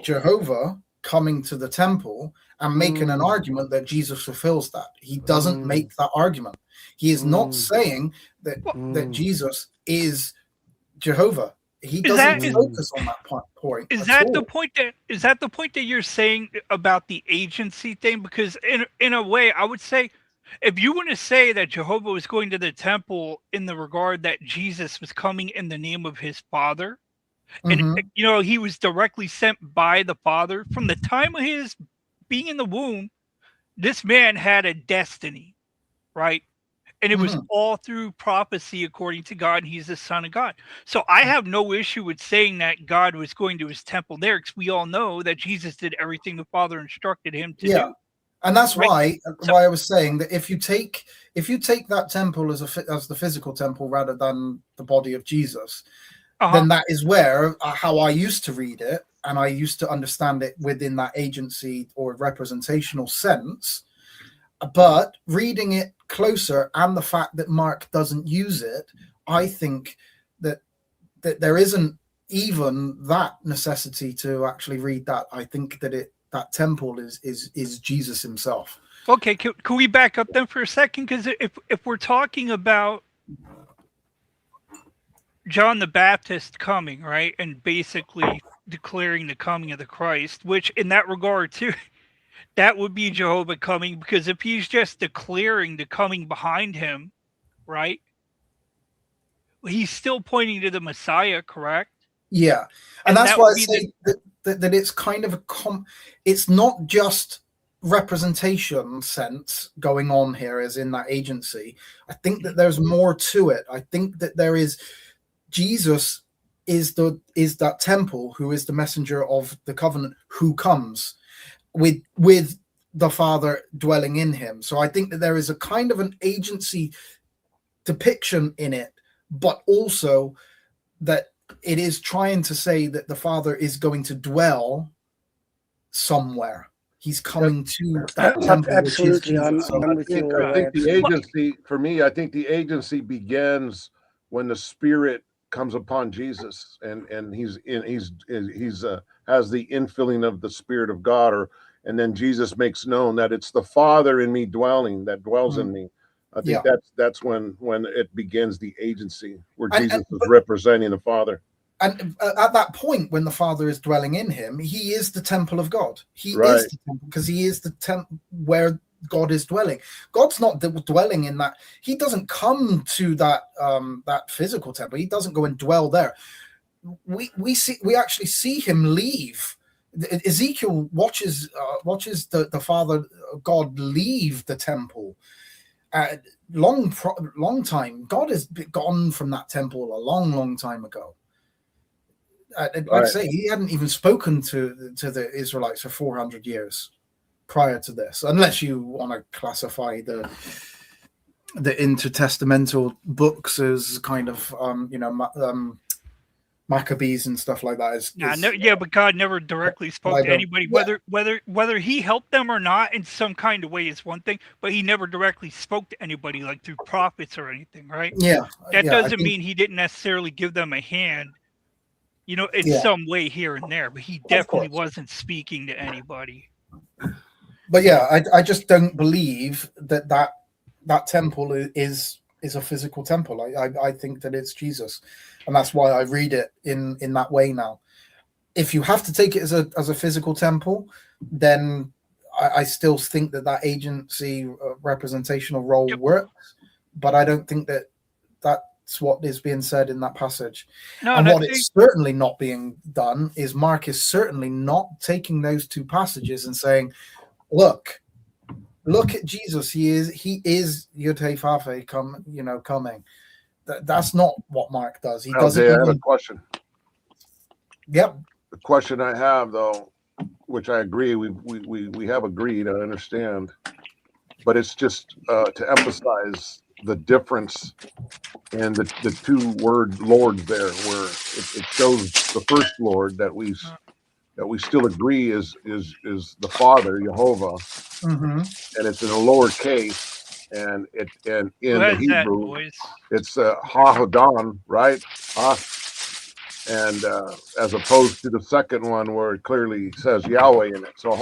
Jehovah coming to the temple and making an argument that Jesus fulfills that. He doesn't make that argument. He is not saying that Jesus is Jehovah. He doesn't focus on that point. Is that the point that you're saying about the agency thing? Because in a way, I would say, if you want to say that Jehovah was going to the temple in the regard that Jesus was coming in the name of his Father, and he was directly sent by the Father from the time of his being in the womb, this man had a destiny, right? And it was all through prophecy according to God. He's the Son of God. So I have no issue with saying that God was going to his temple there, because we all know that Jesus did everything the Father instructed him to do. And that's why I was saying that if you take that temple as the physical temple rather than the body of Jesus, then that is where how I used to read it, and I used to understand it within that agency or representational sense. But reading it closer, and the fact that Mark doesn't use it, I think that there isn't even that necessity to actually read that. I think that that temple is Jesus himself. Okay, can we back up then for a second? Because if we're talking about John the Baptist coming, right, and basically declaring the coming of the Christ, which in that regard too, that would be Jehovah coming, because if he's just declaring the coming behind him, right, he's still pointing to the Messiah, correct? Yeah, and that's why I say that it's kind of it's not just representation sense going on here as in that agency. I think that there's more to it. I think that there is Jesus is that temple who is the messenger of the covenant who comes with the Father dwelling in him. So I think that there is a kind of an agency depiction in it, but also that it is trying to say that the Father is going to dwell somewhere. He's coming to that temple. Absolutely, I'm with you. I think the agency, for me, I think the agency begins when the Spirit comes upon Jesus, and he's has the infilling of the Spirit of God, and then Jesus makes known that it's the Father in me that dwells in me. I think that's when it begins the agency where Jesus is representing the Father. And at that point, when the Father is dwelling in him, he is the temple of God. He is the temple, because he is the temple where God is dwelling. God's not dwelling in that. He doesn't come to that that physical temple. He doesn't go and dwell there. We actually see him leave. Ezekiel watches the Father God leave the temple. Long time. God has gone from that temple a long time ago. Like I say, he hadn't even spoken to the Israelites for 400 years prior to this, unless you want to classify the intertestamental books as kind of Maccabees and stuff like that. But God never directly spoke to anybody. Whether he helped them or not in some kind of way is one thing, but he never directly spoke to anybody like through prophets or anything, right? Yeah, that doesn't mean he didn't necessarily give them a hand, in some way here and there, but he definitely wasn't speaking to anybody. But yeah, I just don't believe that temple is a physical temple. I think that it's Jesus, and that's why I read it in that way now. If you have to take it as a physical temple, then I still think that agency representational role works, but I don't think that's what is being said in that passage. It's certainly not being done is Mark is certainly not taking those two passages and saying, look at Jesus. He is YHWH coming. That's not what Mark does. He doesn't. I have a question. Yep. The question I have, though, which I agree, we have agreed. I understand, but it's just to emphasize the difference in the two word lords there, where it shows the first Lord that we still agree is the Father, Jehovah, and it's in a lower case, and in the Hebrew, it's Ha-Hodan, right? And as opposed to the second one where it clearly says Yahweh in it. So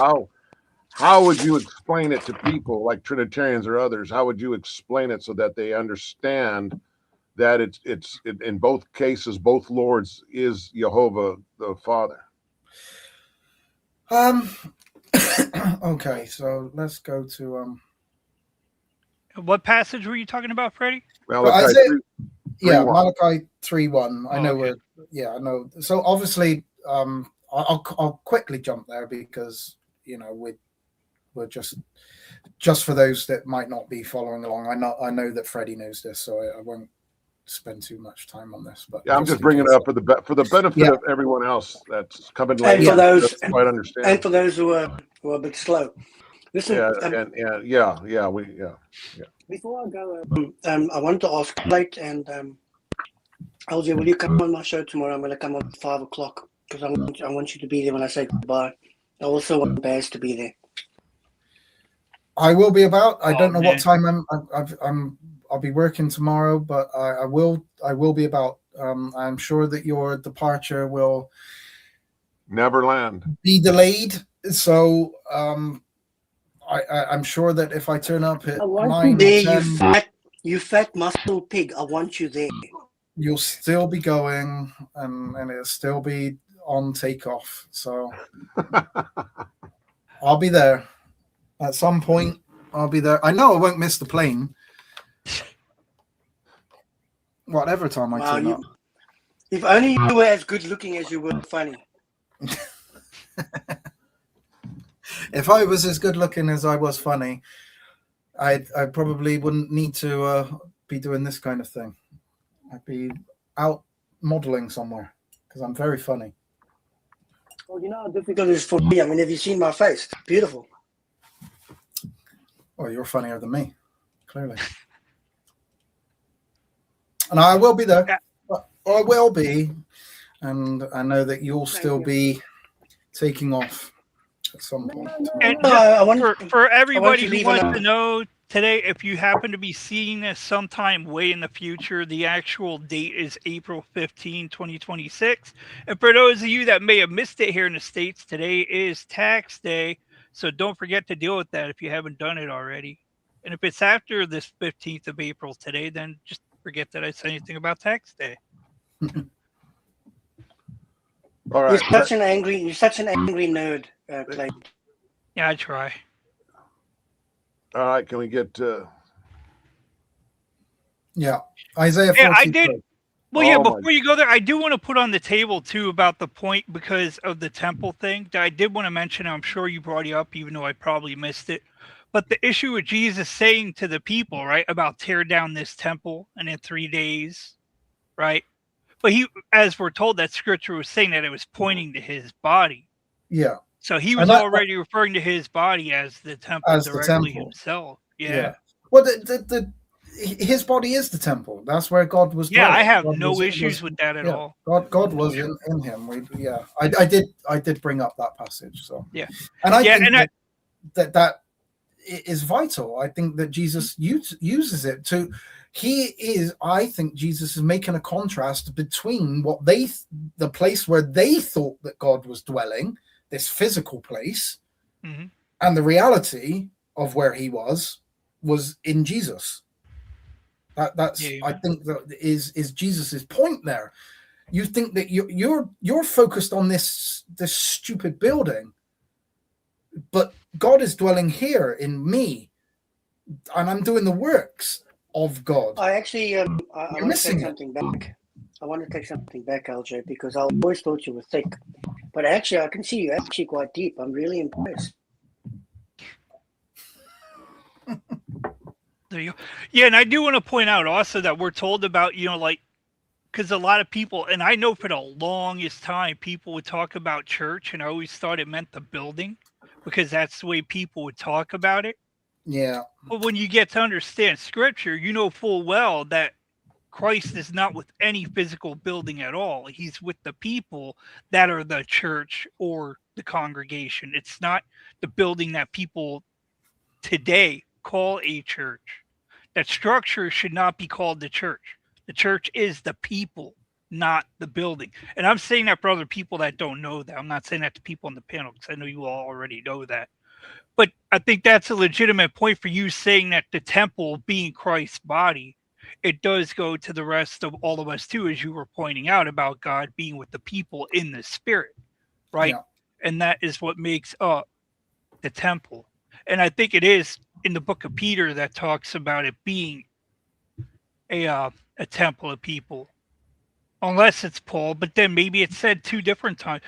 how would you explain it to people like Trinitarians or others? How would you explain it so that they understand that it's in both cases, both Lords is Jehovah the Father? Okay, so let's go to what passage were you talking about, Freddie? Malachi 3:1. 3:1. I know okay. I know. So obviously, I'll quickly jump there because we're just for those that might not be following along. I know that Freddie knows this, so I won't spend too much time on this. But I'm just bringing it up for the benefit of everyone else that's coming and later. for those quite understand. And for those who are a bit slow. Listen, before I go, I wanted to ask Blake and LJ, will you come on my show tomorrow? I'm going to come on at 5 o'clock because I want you to be there when I say goodbye. I also want Baz to be there. I will be about. I don't know what time I'll be working tomorrow, but I will be about. I'm sure that your departure will never land, be delayed. So I'm sure that if I turn up at 9 or 10, you fat muscle pig, I want you there. You'll still be going, and it'll still be on takeoff. So I'll be there at some point. I'll be there. I know I won't miss the plane. Whatever time I turn up. If only you were as good looking as you were funny. If I was as good looking as I was funny, I probably wouldn't need to be doing this kind of thing. I'd be out modeling somewhere because I'm very funny. Well, you know how difficult it is for me. I mean, have you seen my face? It's beautiful. Well, you're funnier than me, clearly. And I will be there. I will be. And I know that you'll still be taking off at some point. And for everybody who wants to know today, if you happen to be seeing this sometime way in the future, the actual date is April 15, 2026. And for those of you that may have missed it here in the States, today is tax day. So don't forget to deal with that if you haven't done it already. And if it's after this 15th of April today, then just forget that I said anything about tax day. All right. You're such an angry nerd, Clay. Yeah, I try. All right, can we get Yeah, Isaiah Yeah, 40. I did. Well, yeah, Oh, my- before you go there, I do want to put on the table too about the point because of the temple thing that I did want to mention. I'm sure you brought it up, even though I probably missed it. But the issue with Jesus saying to the people, right, about tear down this temple and in 3 days, right? But he, as we're told, that scripture was saying that it was pointing to his body. Yeah, So he And was that- already referring to his body as the temple As the directly temple. himself. Yeah. yeah. Well, his body is the temple. That's where God was. Yeah, I dwelling. have God no was- issues with that at yeah, all. God was in him. I did bring up that passage. So Yeah. and I Yeah, think and that is vital. I think that Jesus uses it to. I think Jesus is making a contrast between the place where they thought that God was dwelling, this physical place, Mhm. and the reality of where he was in Jesus. That's Yeah, I think that is Jesus's point there. You think that you're focused on this stupid building, but God is dwelling here in me, and I'm doing the works of God. I actually, I You're want to missing take it. something back. I want to take something back, LJ, because I always thought you were thick, but actually, I can see you actually quite deep. I'm really impressed. There you go. Yeah, and I do want to point out also that we're told about, like, because a lot of people, and I know for the longest time, people would talk about church, and I always thought it meant the building because that's the way people would talk about it. Yeah, But when you get to understand scripture, you know full well that Christ is not with any physical building at all. He's with the people that are the church or the congregation. It's not the building that people today call a church. That structure should not be called the church. The church is the people, not the building. And I'm saying that for other people that don't know that. I'm not saying that to people on the panel because I know you all already know that. But I think that's a legitimate point for you saying that the temple being Christ's body, it does go to the rest of all of us too, as you were pointing out about God being with the people in the spirit, right? Yeah. And that is what makes up the temple. And I think it is in the book of Peter that talks about it being a temple of people, unless it's Paul. But then maybe it's said 2 different times.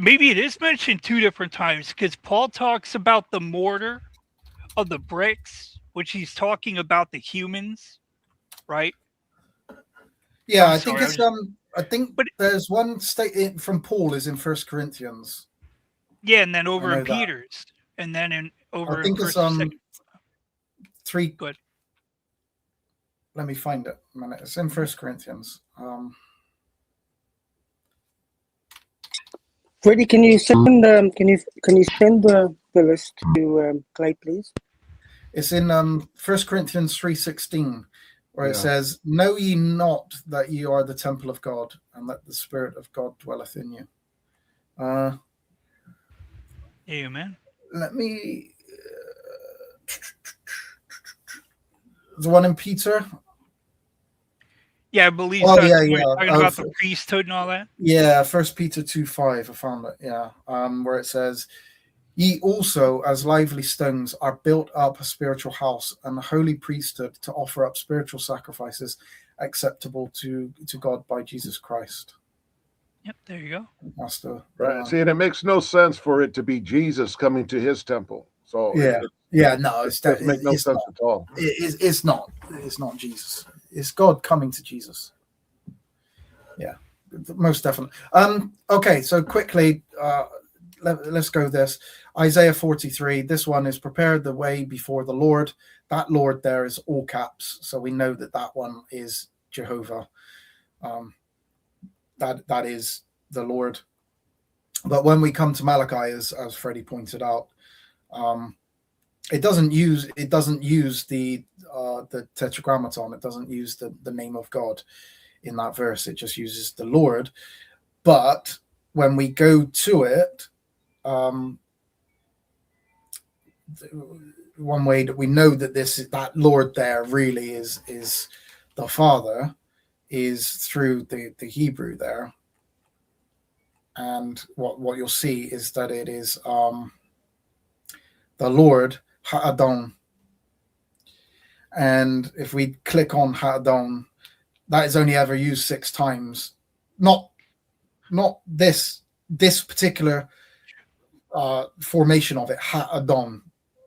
Maybe it is mentioned 2 different times because Paul talks about the mortar of the bricks, which he's talking about the humans, right? yeah. I'm I think sorry, it's I think but- there's one statement from Paul is in 1 Corinthians. Yeah, and then over I in know that. Peter's, and then over I think in it's First, Second. 3. Good. Let me find it a minute. It's in 1 Corinthians. Freddie, can you send send the list to Clay, please? It's in 1 Corinthians 3:16, where it Yeah. says, "Know ye not that ye are the temple of God, and that the Spirit of God dwelleth in you." Amen. Let me. The one in Peter. Yeah, I believe Oh, that's yeah, when you're yeah. talking about the priesthood and all that. Yeah, 1 Peter 2:5. I found it. Yeah, where it says, "Ye also, as lively stones, are built up a spiritual house and a holy priesthood to offer up spiritual sacrifices acceptable to God by Jesus Christ." Yep, there you go. That's the Right. See, and it makes no sense for it to be Jesus coming to his temple. So yeah, yeah. No, it doesn't make no sense at all. It's not. It's not Jesus. It's God coming to Jesus. Yeah, most definitely. Okay, so quickly, let's go this. Isaiah 43. This one is prepared the way before the Lord. That Lord there is all caps, so we know that one is Jehovah. That is the Lord. But when we come to Malachi, as Freddie pointed out, it doesn't use the tetragrammaton. It doesn't use the name of God in that verse. It just uses the Lord. But when we go to it, one way that we know that that Lord there really is the Father is through the Hebrew there. And what you'll see is that it is the Lord Ha'adon, And if we click on Hadon, that is only ever used 6 times. Not this particular formation of it, Ha-Adon,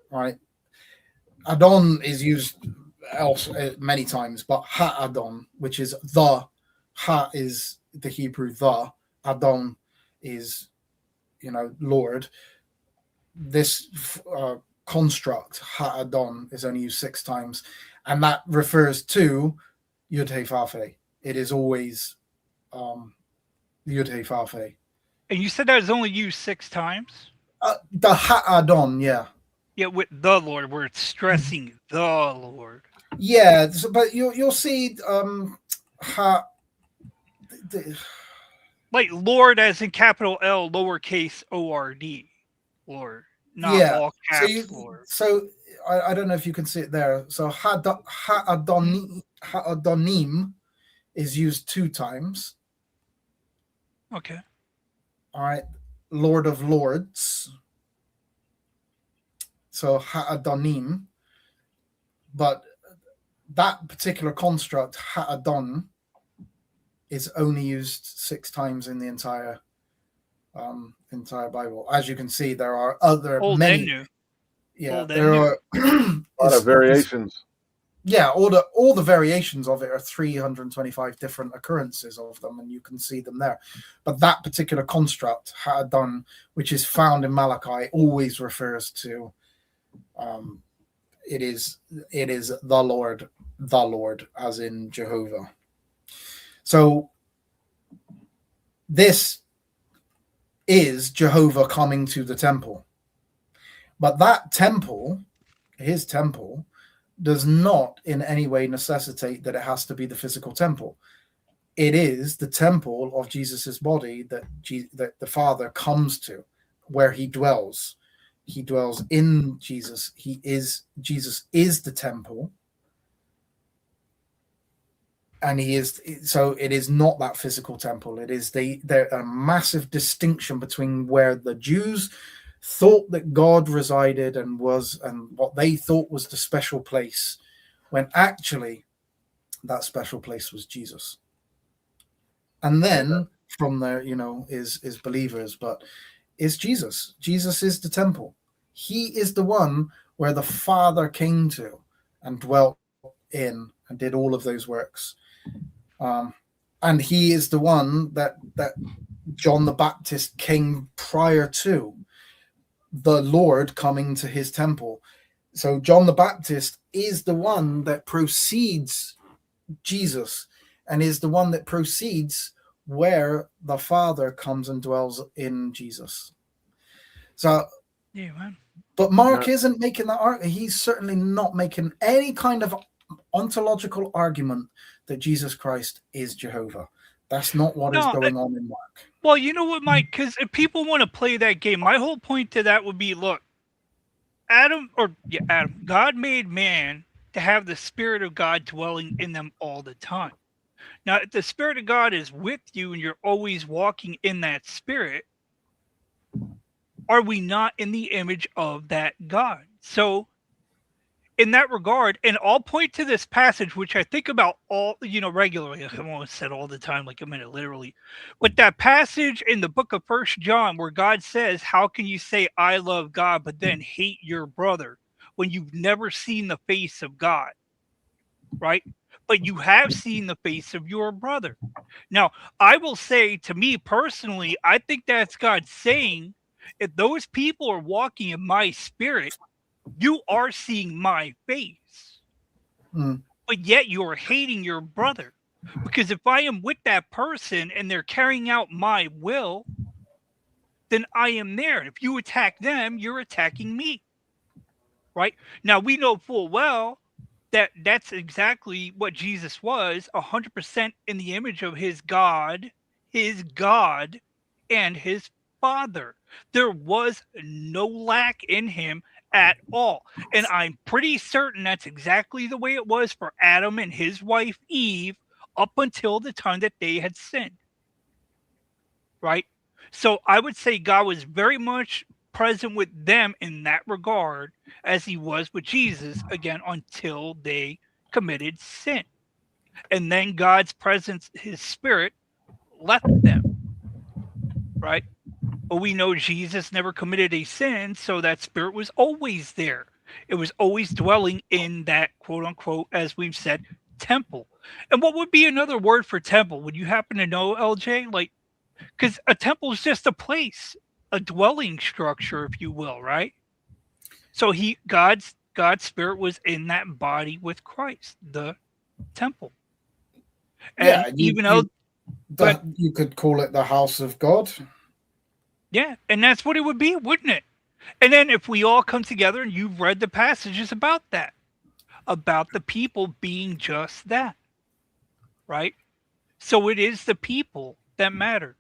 right? Adon is used else many times, but Ha-Adon, which is the, Ha is the Hebrew the, Adon is, Lord. This construct, Ha-Adon, is only used 6 times, and that refers to Yud-Heh-Vav-Heh. It is always Yud-Heh-Vav-Heh. And you said that was only used 6 times? The Ha-Adon, yeah. Yeah, with the Lord, where it's stressing the Lord. Yeah, but you'll see like Lord as in capital L, lowercase O-R-D. Lord, not all caps Lord. So I don't know if you can see it there. So Ha'adonim is used 2 times. Okay. All right. Lord of Lords. So Ha'adonim. But that particular construct, Ha'adon, is only used 6 times in the entire Bible. As you can see, there are other Old many. And new. Yeah, Old there are a lot of variations. Yeah, all the variations of it are 325 different occurrences of them, and you can see them there. But that particular construct, Ha'adon, which is found in Malachi, always refers to it is the Lord, as in Jehovah. So this is Jehovah coming to the temple. But that temple, his temple, does not in any way necessitate that it has to be the physical temple. It is the temple of Jesus's body that the Father comes to, where he dwells. He dwells in Jesus. Jesus is the temple. And he is, so it is not that physical temple. It is a massive distinction between where the Jews thought that God resided and what they thought was the special place, when actually that special place was Jesus. And then from there, is believers, but it's Jesus. Jesus is the temple. He is the one where the Father came to and dwelt in and did all of those works. And he is the one that John the Baptist came prior to, the Lord coming to his temple. So John the Baptist is the one that precedes Jesus and is the one that proceeds where the Father comes and dwells in Jesus. So, yeah, man. But Mark isn't making that argument. He's certainly not making any kind of ontological argument that Jesus Christ is Jehovah. That's not what is going on in Mark. Well, you know what, Mike? Because if people want to play that game, my whole point to that would be, look, Adam, God made man to have the Spirit of God dwelling in them all the time. Now, if the Spirit of God is with you and you're always walking in that Spirit, are we not in the image of that God? So, in that regard, and I'll point to this passage, which I think about regularly. I almost said all the time, like a minute, literally. But that passage in the book of 1 John where God says, how can you say I love God, but then hate your brother when you've never seen the face of God, right? But you have seen the face of your brother. Now, I will say, to me personally, I think that's God saying, if those people are walking in my spirit, you are seeing my face, but yet you are hating your brother. Because if I am with that person and they're carrying out my will, then I am there. And if you attack them, you're attacking me. Right? Now, we know full well that that's exactly what Jesus was, 100% in the image of his God, and his Father. There was no lack in him at all. And I'm pretty certain that's exactly the way it was for Adam and his wife Eve up until the time that they had sinned. Right? So I would say God was very much present with them in that regard as he was with Jesus, again, until they committed sin. And then God's presence, his spirit, left them, right? But we know Jesus never committed a sin, so that spirit was always there. It was always dwelling in that quote unquote, as we've said, temple. And what would be another word for temple? Would you happen to know, LJ? Like, because a temple is just a place, a dwelling structure, if you will, right? So God's spirit was in that body with Christ, the temple. And Yeah, even though but you could call it the house of God. yeah, and that's what it would be, wouldn't it? And then if we all come together and you've read the passages about that, about the people being just that, right? So it is the people that matter.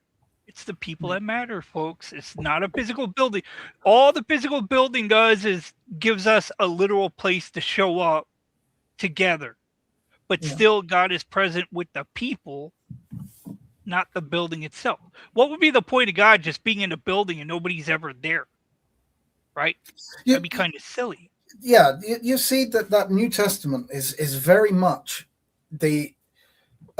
It's the people that matter, folks. It's not a physical building. All the physical building does is gives us a literal place to show up together. But still, God is present with the people, not the building itself. What would be the point of God just being in a building and nobody's ever there? Right? That'd be kind of silly. Yeah, you see that New Testament is very much a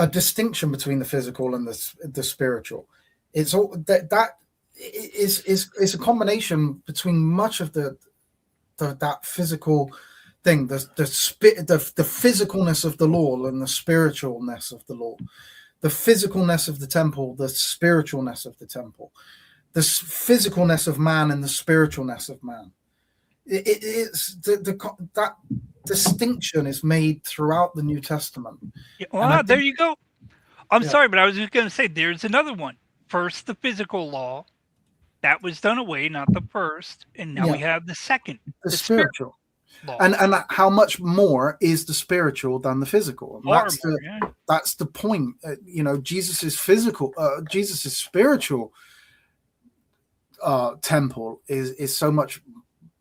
distinction between the physical and the spiritual. It's all that is a combination between much of that physical thing, the physicalness of the law and the spiritualness of the law, the physicalness of the temple, the spiritualness of the temple, the physicalness of man and the spiritualness of man. It's that distinction is made throughout the New Testament. Yeah, well, there you go. I'm sorry, but I was just going to say there's another one. First, the physical law. That was done away, not the first. And now we have the second, the spiritual law. And how much more is the spiritual than the physical? That's the point. Jesus' spiritual temple is so much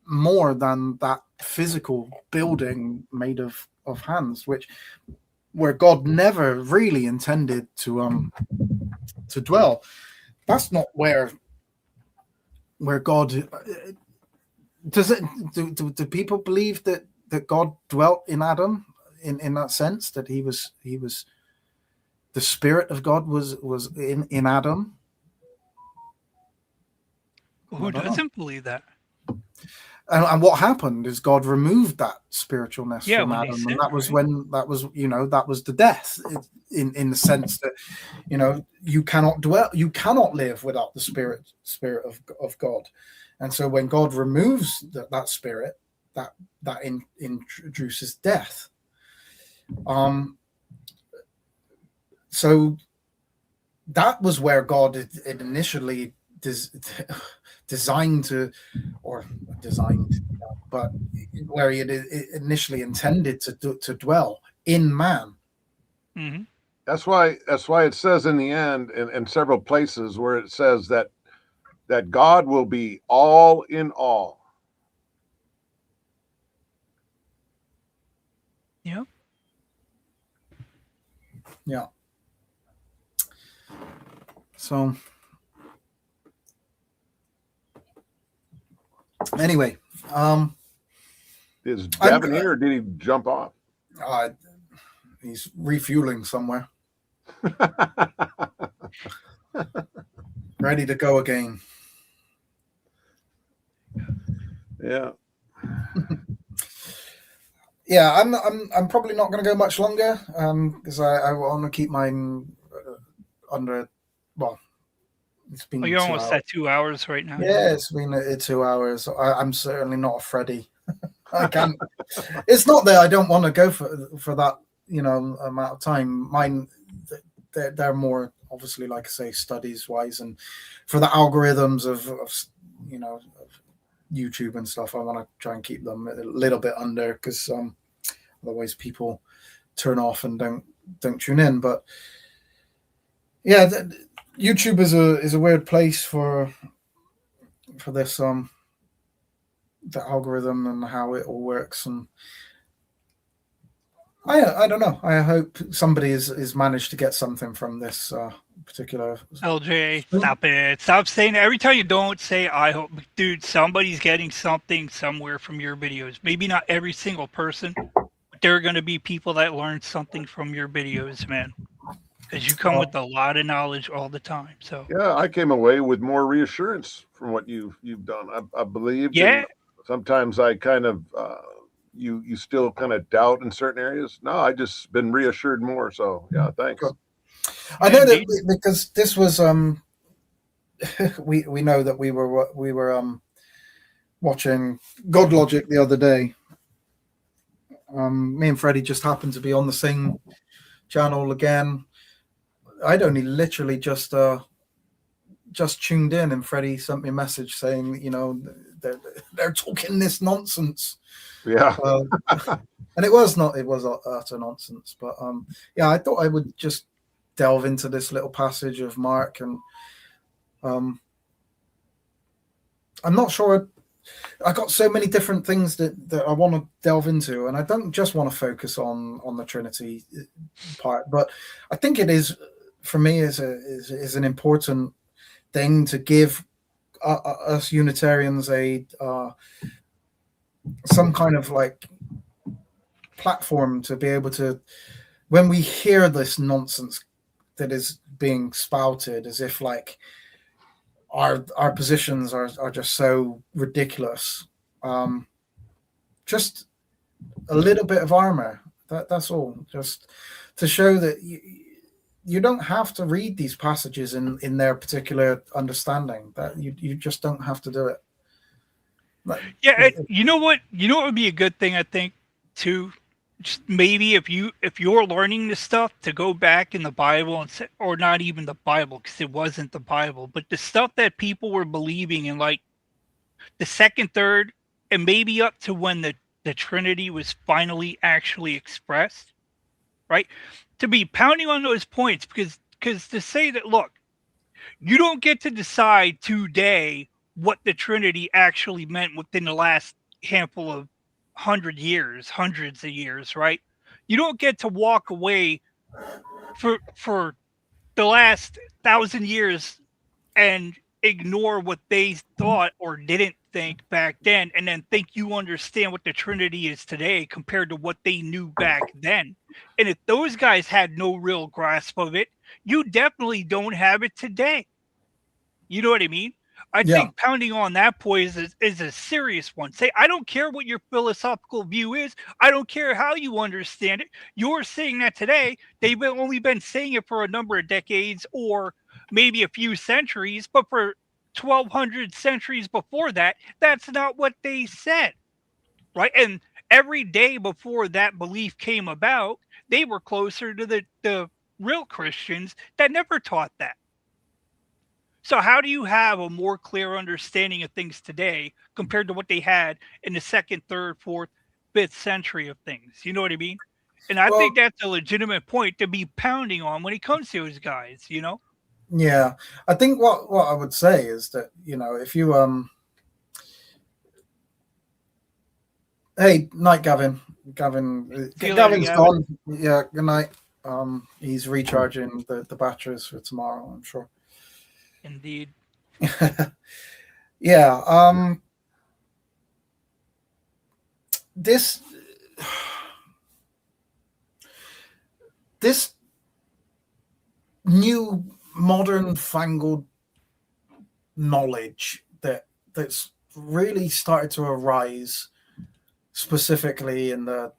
more than that physical building made of hands, where God never really intended to dwell. That's not where God does it. Do people believe that God dwelt in Adam in that sense, that he was the spirit of God was in Adam? Who doesn't believe that? And what happened is God removed that spiritualness from Adam, and that was that was the death, in the sense that you cannot live without the spirit of God, and so when God removes that spirit, that introduces death. So that was where God had initially but where he had initially intended to dwell in man. Mm-hmm. That's why it says in the end, in several places where it says that God will be all in all. Yeah. Yeah. So anyway, is Devin here, or did he jump off? He's refueling somewhere. Ready to go again. Yeah. Yeah, I'm probably not going to go much longer, because I want to keep mine under. Well, it's been. You're almost at 2 hours right now. Yeah, it's been 2 hours. I'm certainly not a Freddy. I can't. It's not that I don't want to go for that amount of time. Mine, they're more obviously, like I say, studies wise, and for the algorithms of YouTube and stuff, I want to try and keep them a little bit under, because otherwise people turn off and don't tune in. But yeah, YouTube is a weird place for this the algorithm and how it all works. And I don't know. I hope somebody is managed to get something from this particular. LJ, stop it. Stop saying it. Every time you don't say I hope, dude, somebody's getting something somewhere from your videos. Maybe not every single person, but there are going to be people that learn something from your videos, man. Because you come with a lot of knowledge all the time. So Yeah, I came away with more reassurance from what you've done. I believed, yeah, and sometimes I kind of you still kind of doubt in certain areas. No, I just been reassured more. So yeah, thanks. I know indeed. that because this was we know that we were watching God Logic the other day. Me and Freddie just happened to be on the same channel again. I'd only literally just tuned in, and Freddie sent me a message saying, you know, they're talking this nonsense. Yeah, and it was utter nonsense. But yeah, I thought I would just delve into this little passage of Mark, and I'm not sure. I got so many different things that I want to delve into, and I don't just want to focus on the Trinity part, but I think it is, for me, is an important thing to give us Unitarians a some kind of like platform to be able to, when we hear this nonsense that is being spouted as if like our positions are just so ridiculous, just a little bit of armor, that's all, just to show that you don't have to read these passages in their particular understanding, that you just don't have to do it. Like, Yeah, you know what? You know what would be a good thing, I think, too. Just maybe if you're learning this stuff, to go back in the Bible and say, or not even the Bible, because it wasn't the Bible, but the stuff that people were believing in, like the second, third, and maybe up to when the Trinity was finally actually expressed, right? To be pounding on those points, because to say that, look, you don't get to decide today what the Trinity actually meant within the last handful of hundreds of years, right? You don't get to walk away for the last 1,000 years and ignore what they thought or didn't think back then, and then think you understand what the Trinity is today compared to what they knew back then. And if those guys had no real grasp of it, you definitely don't have it today. You know what I mean? I yeah, think pounding on that point is a serious one. Say, I don't care what your philosophical view is. I don't care how you understand it. You're saying that today. They've only been saying it for a number of decades or maybe a few centuries, but for 1,200 centuries before that, that's not what they said, right? And every day before that belief came about, they were closer to the real Christians that never taught that. So how do you have a more clear understanding of things today compared to what they had in the second, third, fourth, fifth century of things? You know what I mean? And I well, think that's a legitimate point to be pounding on when it comes to those guys, you know? yeah, I think what I would say is that, you know, if you hey, night, Gavin, See you later, Gavin's Gavin. gone. Yeah, good night. He's recharging the batteries for tomorrow, I'm sure. Indeed. Yeah, this new modern fangled knowledge that's really started to arise specifically in the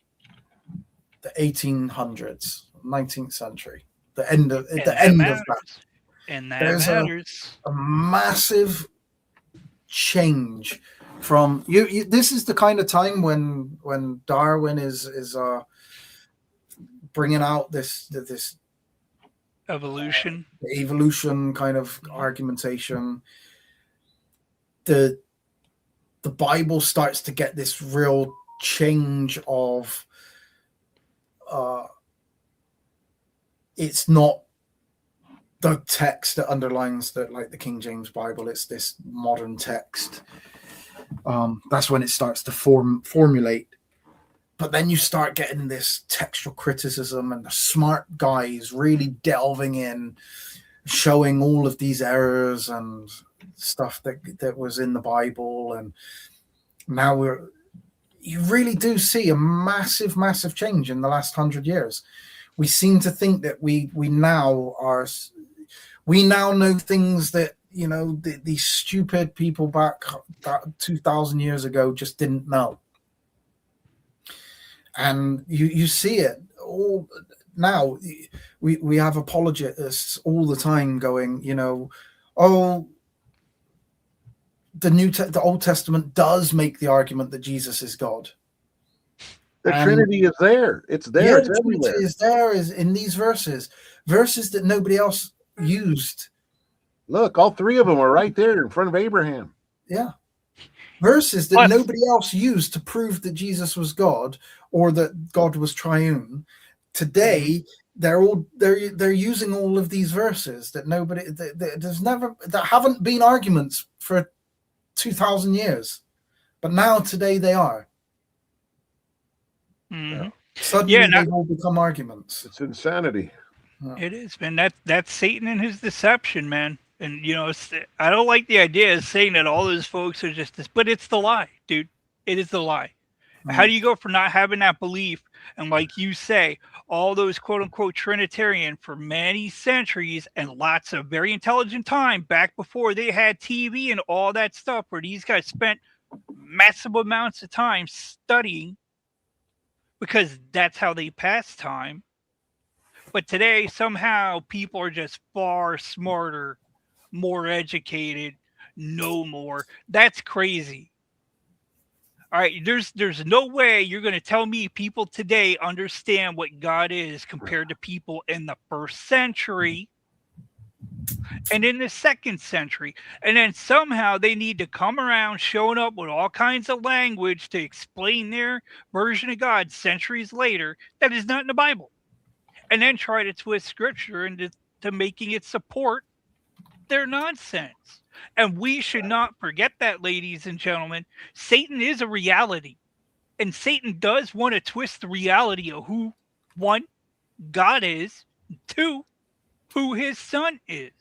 1800s, 19th century, the end of And that that. matters. And that There's matters. a massive change from you. This is the kind of time when Darwin is bringing out this Evolution. evolution kind of argumentation. The Bible starts to get this real change of it's not the text that underlines that, like the King James Bible, it's this modern text. That's when it starts to formulate. But then you start getting this textual criticism and the smart guys really delving in, showing all of these errors and stuff that was in the Bible. And now you really do see a massive change in the last 100 years. We seem to think that we now know things that, you know, these stupid people back 2,000 years ago just didn't know. And you see it all now. We have apologists all the time going, you know, oh, the Old Testament does make the argument that Jesus is God. The Trinity is there. It's there. Yeah, it's the Trinity everywhere. is there, is in these verses that nobody else used. Look, all three of them are right there in front of Abraham. Yeah. Verses that nobody else used to prove that Jesus was God or that God was triune. Today, they're using all of these verses that there haven't been arguments for 2,000 years, but now today they are. Mm-hmm. Suddenly they've all become arguments. It's insanity. It is, man. That's Satan and his deception, man. And, you know, I don't like the idea of saying that all those folks are just this, but it's the lie, dude. It is the lie. How do you go from not having that belief and, like you say, all those quote unquote Trinitarian for many centuries and lots of very intelligent time back before they had TV and all that stuff, where these guys spent massive amounts of time studying because that's how they pass time. But today, somehow, people are just far smarter, more educated, know more. That's crazy. All right, there's no way you're going to tell me people today understand what God is compared to people in the first century and in the second century. And then somehow they need to come around showing up with all kinds of language to explain their version of God centuries later that is not in the Bible. And then try to twist scripture into making it support their nonsense. And we should not forget that, ladies and gentlemen. Satan is a reality. And Satan does want to twist the reality of who, one, God is, two, who his son is.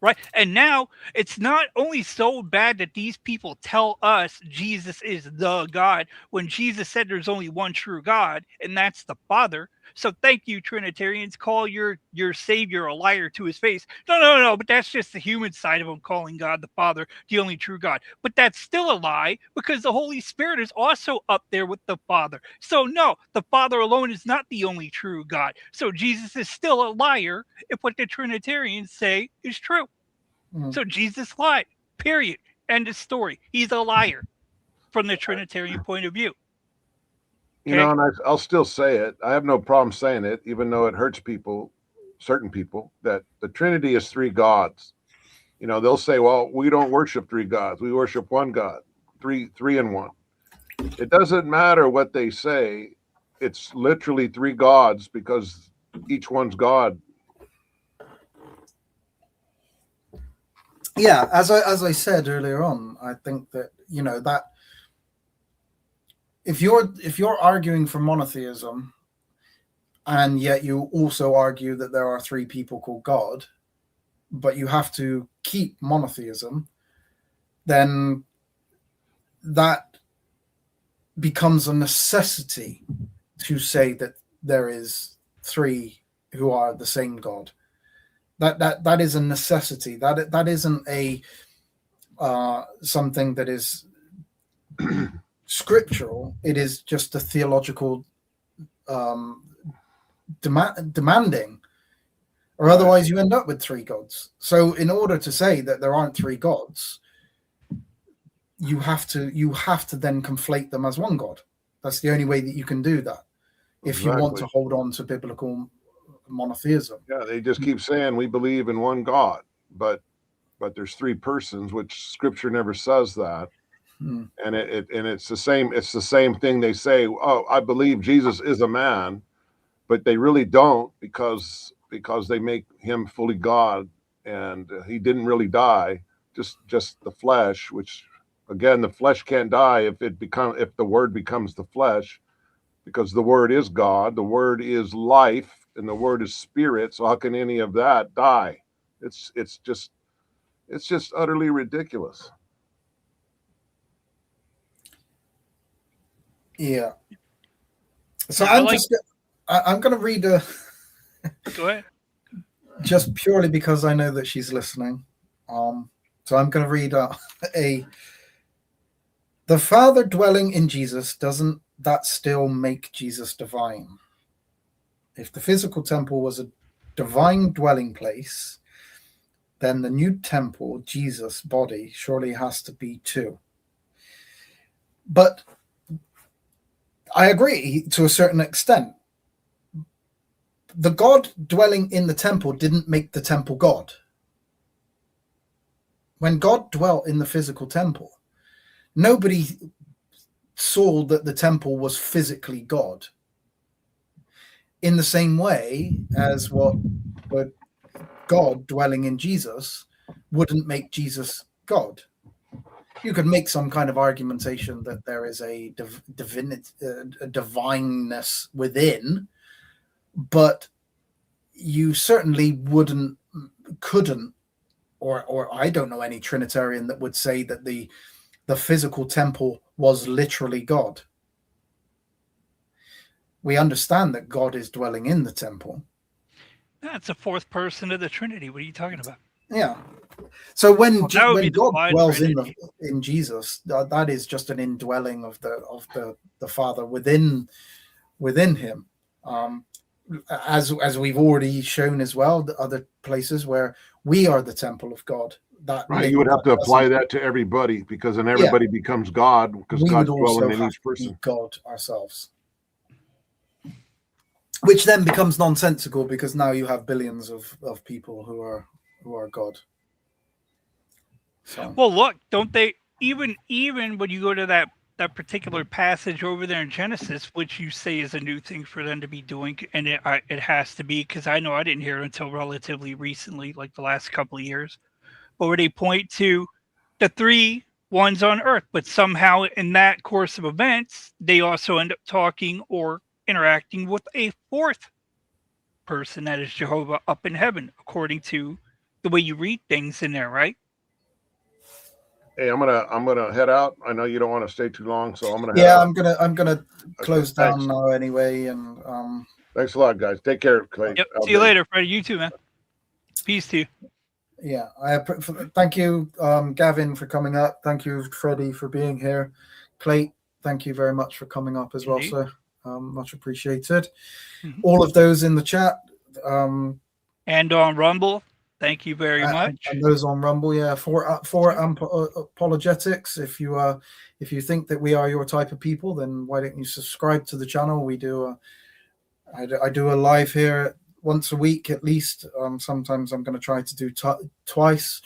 Right? And now it's not only so bad that these people tell us Jesus is the God when Jesus said there's only one true God, and that's the Father. So thank you, Trinitarians. Call your Savior a liar to his face. No. But that's just the human side of him calling God the Father the only true God. But that's still a lie because the Holy Spirit is also up there with the Father. So no, the Father alone is not the only true God. So Jesus is still a liar if what the Trinitarians say is true. So Jesus lied, period. End of story. He's a liar from the Trinitarian point of view. You know, and I'll still say it. I have no problem saying it, even though it hurts people, certain people, that the Trinity is three gods. You know, they'll say, well, we don't worship three gods. We worship one God, three in one. It doesn't matter what they say. It's literally three gods because each one's God. Yeah, as I said earlier on, I think that, you know, that if you're arguing for monotheism and yet you also argue that there are three people called God, but you have to keep monotheism, then that becomes a necessity to say that there is three who are the same God. That is a necessity. That isn't a something that is scriptural. It is just a theological demanding, or otherwise you end up with three gods. So in order to say that there aren't three gods, you have to then conflate them as one God. That's the only way that you can do that if you want to hold on to biblical monotheism. Yeah, they just keep saying we believe in one God, but there's three persons, which Scripture never says that. And it's the same thing. They say, oh, I believe Jesus is a man, but they really don't because they make him fully God, and he didn't really die, just the flesh, which again, the flesh can't die if the word becomes the flesh. because the word is God, the word is life, and the word is spirit. So how can any of that die? It's just utterly ridiculous. Yeah. So Yeah, I'm going to read a. Go ahead. Just purely because I know that she's listening. So I'm going to read the Father dwelling in Jesus, doesn't that still make Jesus divine? If the physical temple was a divine dwelling place, then the new temple, Jesus' body, surely has to be too. But I agree to a certain extent. The God dwelling in the temple didn't make the temple God. When God dwelt in the physical temple, nobody saw that the temple was physically God. In the same way as what God dwelling in Jesus wouldn't make Jesus God. You could make some kind of argumentation that there is a divineness within, but you certainly couldn't, or I don't know any Trinitarian that would say that the physical temple was literally God. We understand that God is dwelling in the temple. That's a fourth person of the Trinity. What are you talking about? Yeah. So when Well, when God divine dwells Trinity. in Jesus, that is just an indwelling of the Father within him. As we've already shown as well, the other places where we are the temple of God. Right, you would have to apply that to everybody, because then everybody becomes God, because we God's would also dwelling in have each to be person. God ourselves, which then becomes nonsensical because now you have billions of people who are God. So. Well, look, don't they even when you go to that particular passage over there in Genesis, which you say is a new thing for them to be doing, and it has to be, because I know I didn't hear it until relatively recently, like the last couple of years, but where they point to the three ones on earth, but somehow in that course of events, they also end up talking or interacting with a fourth person, that is Jehovah up in heaven, according to the way you read things in there, right? Hey, I'm gonna head out. I know you don't want to stay too long, so I'm gonna head out. I'm gonna close down now anyway. And thanks a lot, guys. Take care, Clay. Yep. See you later, Freddie. You too, man. Peace to you. Yeah, thank you, Gavin, for coming up. Thank you, Freddie, for being here. Clay, thank you very much for coming up as well, sir. Much appreciated. Mm-hmm. All of those in the chat. And on Rumble, thank you very much. And those on Rumble, yeah, for apologetics. If you think that we are your type of people, then why don't you subscribe to the channel? We do I do a live here once a week at least. Sometimes I'm going to try to do twice.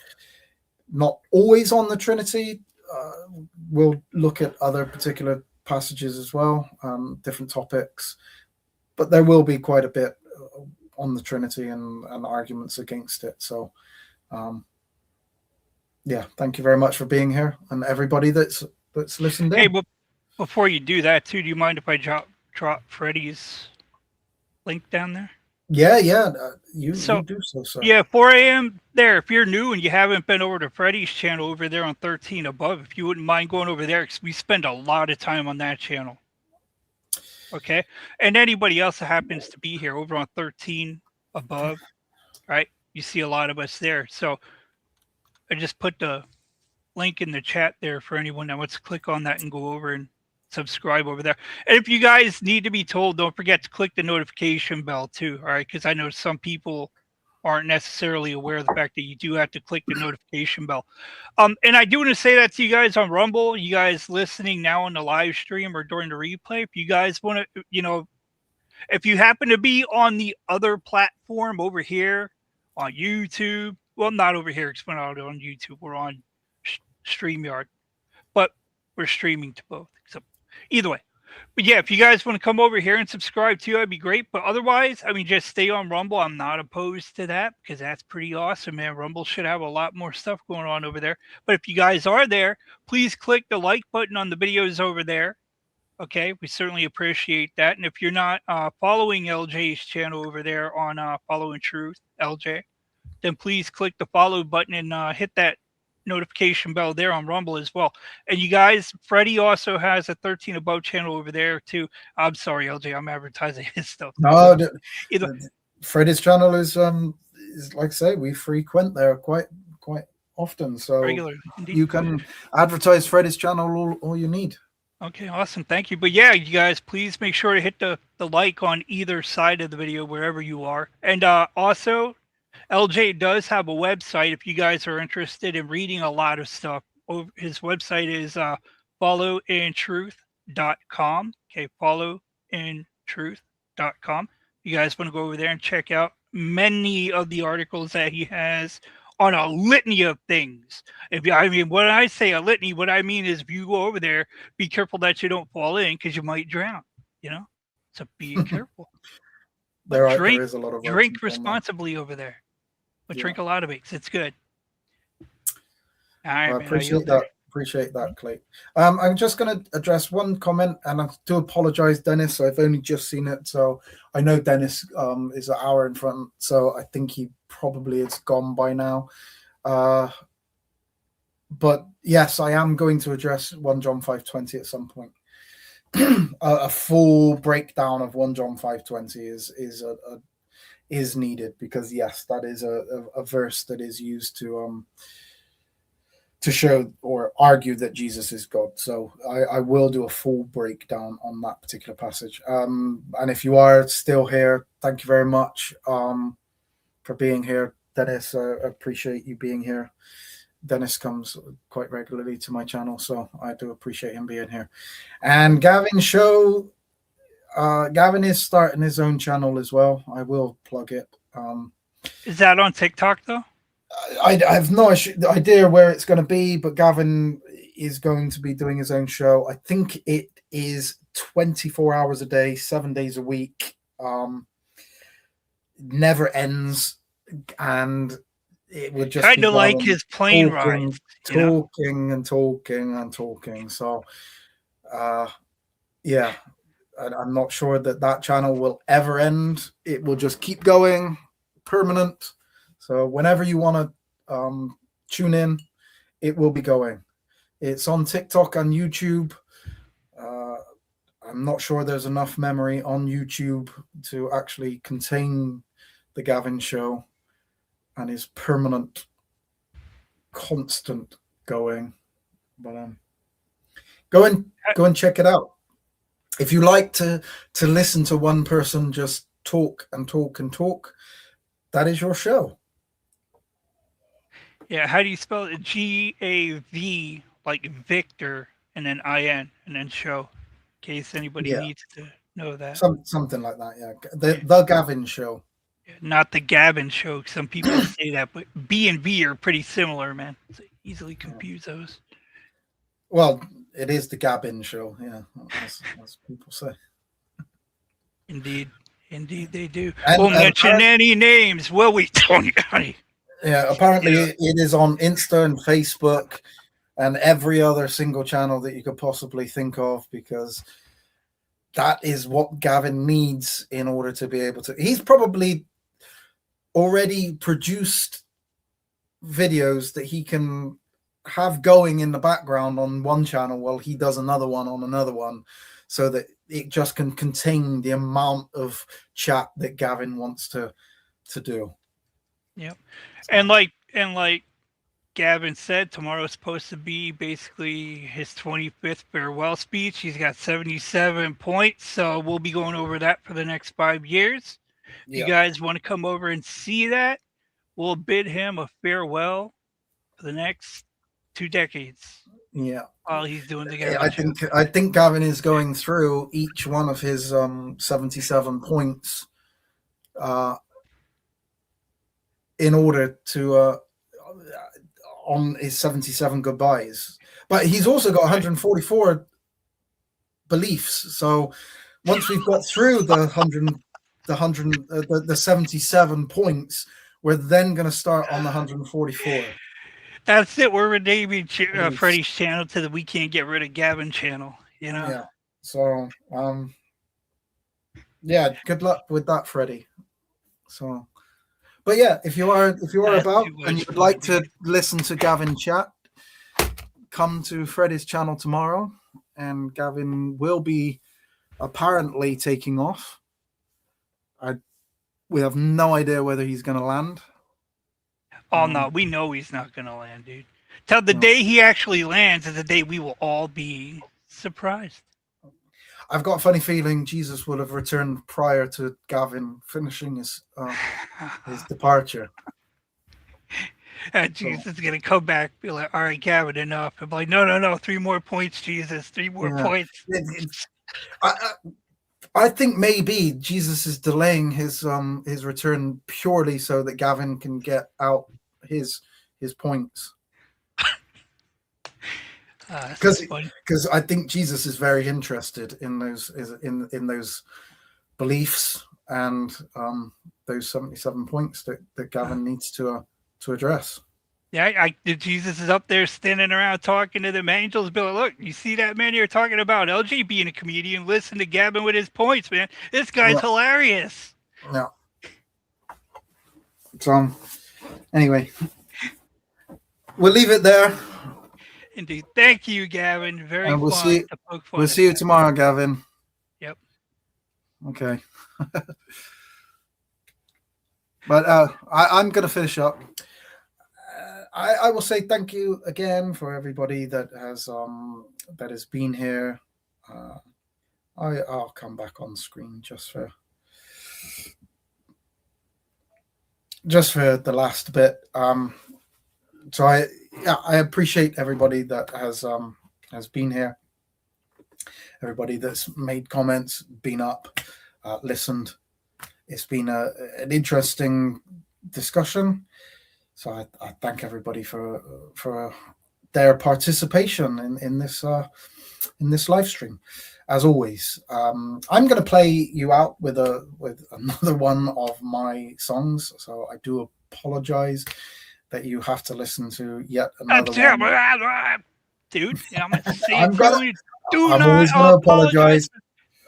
Not always on the Trinity. We'll look at other particular passages as well, different topics, but there will be quite a bit on the Trinity and arguments against it. So, yeah, thank you very much for being here, and everybody that's listened in. Hey, but before you do that too, do you mind if I drop Freddie's link down there? Yeah, you do so, sir. Yeah, 4 a.m. there. If you're new and you haven't been over to Freddie's channel over there on 13 above, if you wouldn't mind going over there, because we spend a lot of time on that channel. Okay, and anybody else that happens to be here over on 13 above, right? You see a lot of us there. So I just put the link in the chat there for anyone that wants to click on that and go over and subscribe over there. And if you guys need to be told, don't forget to click the notification bell too. All right, because I know some people aren't necessarily aware of the fact that you do have to click the notification bell. And I do want to say that to you guys on Rumble, you guys listening now on the live stream or during the replay, if you guys want to, if you happen to be on the other platform over here on YouTube, well, not over here because we're not on YouTube, we're on StreamYard, but we're streaming to both. So either way. But yeah, if you guys want to come over here and subscribe too, that'd be great. But otherwise, I mean, just stay on Rumble. I'm not opposed to that because that's pretty awesome, man. Rumble should have a lot more stuff going on over there. But if you guys are there, please click the like button on the videos over there. Okay, we certainly appreciate that. And if you're not following LJ's channel over there on Follow in Truth, LJ, then please click the follow button and hit that notification bell there on Rumble as well. And you guys, Freddie also has a 13 Above channel over there too. I'm sorry, LJ, I'm advertising his stuff. No, Either, Freddie's channel is like I say, we frequent there quite often. So regular, indeed. you can advertise Freddie's channel all you need. Okay, awesome. Thank you. But yeah, you guys, please make sure to hit the like on either side of the video, wherever you are. And also, LJ does have a website if you guys are interested in reading a lot of stuff. His website is followintruth.com. Okay, followintruth.com. You guys want to go over there and check out many of the articles that he has on a litany of things. I mean, when I say a litany, what I mean is if you go over there, be careful that you don't fall in because you might drown, you know? So be careful. There drink, is a lot of drink responsibly over there. But drink a lot of it because it's good. All right, I appreciate that. Appreciate that, Clay. I'm just going to address one comment, and I do apologize, Dennis. I've only just seen it, so I know Dennis is an hour in front, so I think he probably is gone by now. But yes, I am going to address 1 John 5:20 at some point. A full breakdown of 1 John 5:20 is needed, because yes, that is a verse that is used to show or argue that Jesus is God. So I will do a full breakdown on that particular passage. And if you are still here, thank you very much for being here, Dennis. I appreciate you being here. Dennis comes quite regularly to my channel, so I do appreciate him being here. And Gavin Show, Gavin is starting his own channel as well. I will plug it. Is that on TikTok though? I have no idea where it's going to be, but Gavin is going to be doing his own show. I think it is 24 hours a day, 7 days a week. Never ends, and it would just kind of like his plane ride, talking and talking and talking. So, yeah, I'm not sure that channel will ever end. It will just keep going, permanent. So whenever you want to tune in, it will be going. It's on TikTok and YouTube. I'm not sure there's enough memory on YouTube to actually contain the Gavin Show and his permanent, constant going. But go and check it out. If you like to listen to one person just talk and talk and talk, that is your show. Yeah, how do you spell it? GAV, like Victor, and then IN, and then show, in case anybody needs to know that. Something like that, yeah. The Gavin Show. Not the Gavin Show. Some people say that, but B and V are pretty similar, man. So easily confuse those. Well, it is the Gavin Show, yeah, as people say. Indeed they do. Won't mention any names, will we, Tony? Yeah, apparently it is on Insta and Facebook and every other single channel that you could possibly think of, because that is what Gavin needs in order to be able to. He's probably already produced videos that he can have going in the background on one channel while he does another one on another one, so that it just can contain the amount of chat that Gavin wants to do. Yep. And like Gavin said, tomorrow's supposed to be basically his 25th farewell speech. He's got 77 points, so we'll be going over that for the next 5 years. If you guys want to come over and see that, we'll bid him a farewell for the next 2 decades. Yeah. While he's doing the Gavin show. I think Gavin is going through each one of his 77 points in order to on his 77 goodbyes, but he's also got 144 beliefs. So once we've got through the 77 points, we're then going to start on the 144. That's it. We're renaming Freddie's channel to the We Can't Get Rid of Gavin channel. You know. Yeah. So yeah, good luck with that, Freddie. So, but yeah, if you are That's about too and much you would fun, like to dude. listen to Gavin chat, come to Freddie's channel tomorrow, and Gavin will be apparently taking off. We have no idea whether he's going to land. Oh no, we know he's not gonna land, dude. Till the day he actually lands is the day we will all be surprised. I've got a funny feeling Jesus would have returned prior to Gavin finishing his departure. And Jesus is gonna come back, be like, "All right, Gavin, enough." I'm like, "No, 3 more points, Jesus, 3 more Yeah. points." I think maybe Jesus is delaying his return purely so that Gavin can get out his points. Because I think Jesus is very interested in those in those beliefs and those 77 points that Gavin needs to address. Yeah, Jesus is up there standing around talking to them angels. Be like, "Look, you see that man you're talking about? LJ being a comedian. Listen to Gavin with his points, man. This guy's hilarious." Yeah. So anyway, we'll leave it there. Indeed. Thank you, Gavin. Very And fun to poke fun we'll at see you that. tomorrow, Gavin. Yep. Okay. But I'm going to finish up. I will say thank you again for everybody that has been here. I'll come back on screen just for the last bit. So I appreciate everybody that has been here. Everybody that's made comments, been up, listened. It's been an interesting discussion. So I thank everybody for their participation in this live stream. As always, I'm going to play you out with another one of my songs. So I do apologize that you have to listen to yet another one. Dude, I'm going to say I'm it to you. Do I'm not always going to apologize.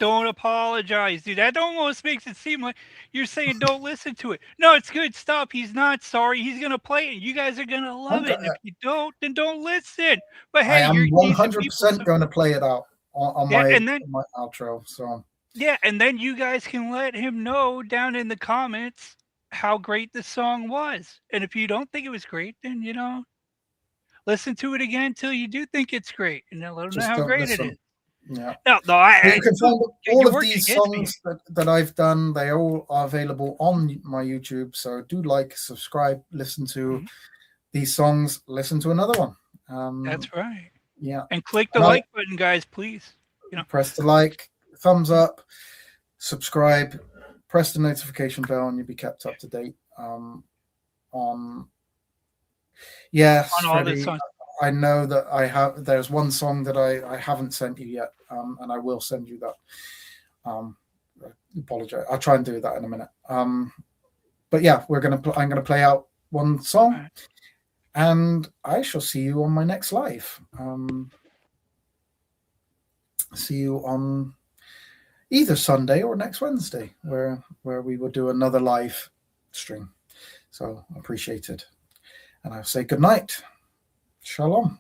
Don't apologize, dude. That almost makes it seem like you're saying don't listen to it. No, it's good. Stop. He's not sorry. He's gonna play it. You guys are gonna love it. And if you don't, then don't listen. But hey, I am you're decent people. 100% going to play it out on my outro. So yeah, and then you guys can let him know down in the comments how great the song was. And if you don't think it was great, then listen to it again till you do think it's great, and then let him know how great it is. Yeah. No, you can find all of these songs that I've done. They all are available on my YouTube. So do like, subscribe, listen to these songs, listen to another one. That's right. Yeah. And click the like button, guys, please. Press the like, thumbs up, subscribe, press the notification bell, and you'll be kept up to date on all the songs. I know that there's one song that I haven't sent you yet, and I will send you that. Apologize. I'll try and do that in a minute. But yeah, I'm gonna play out one song, and I shall see you on my next live. See you on either Sunday or next Wednesday, where we will do another live stream. So appreciated, and I'll say good night. Shalom.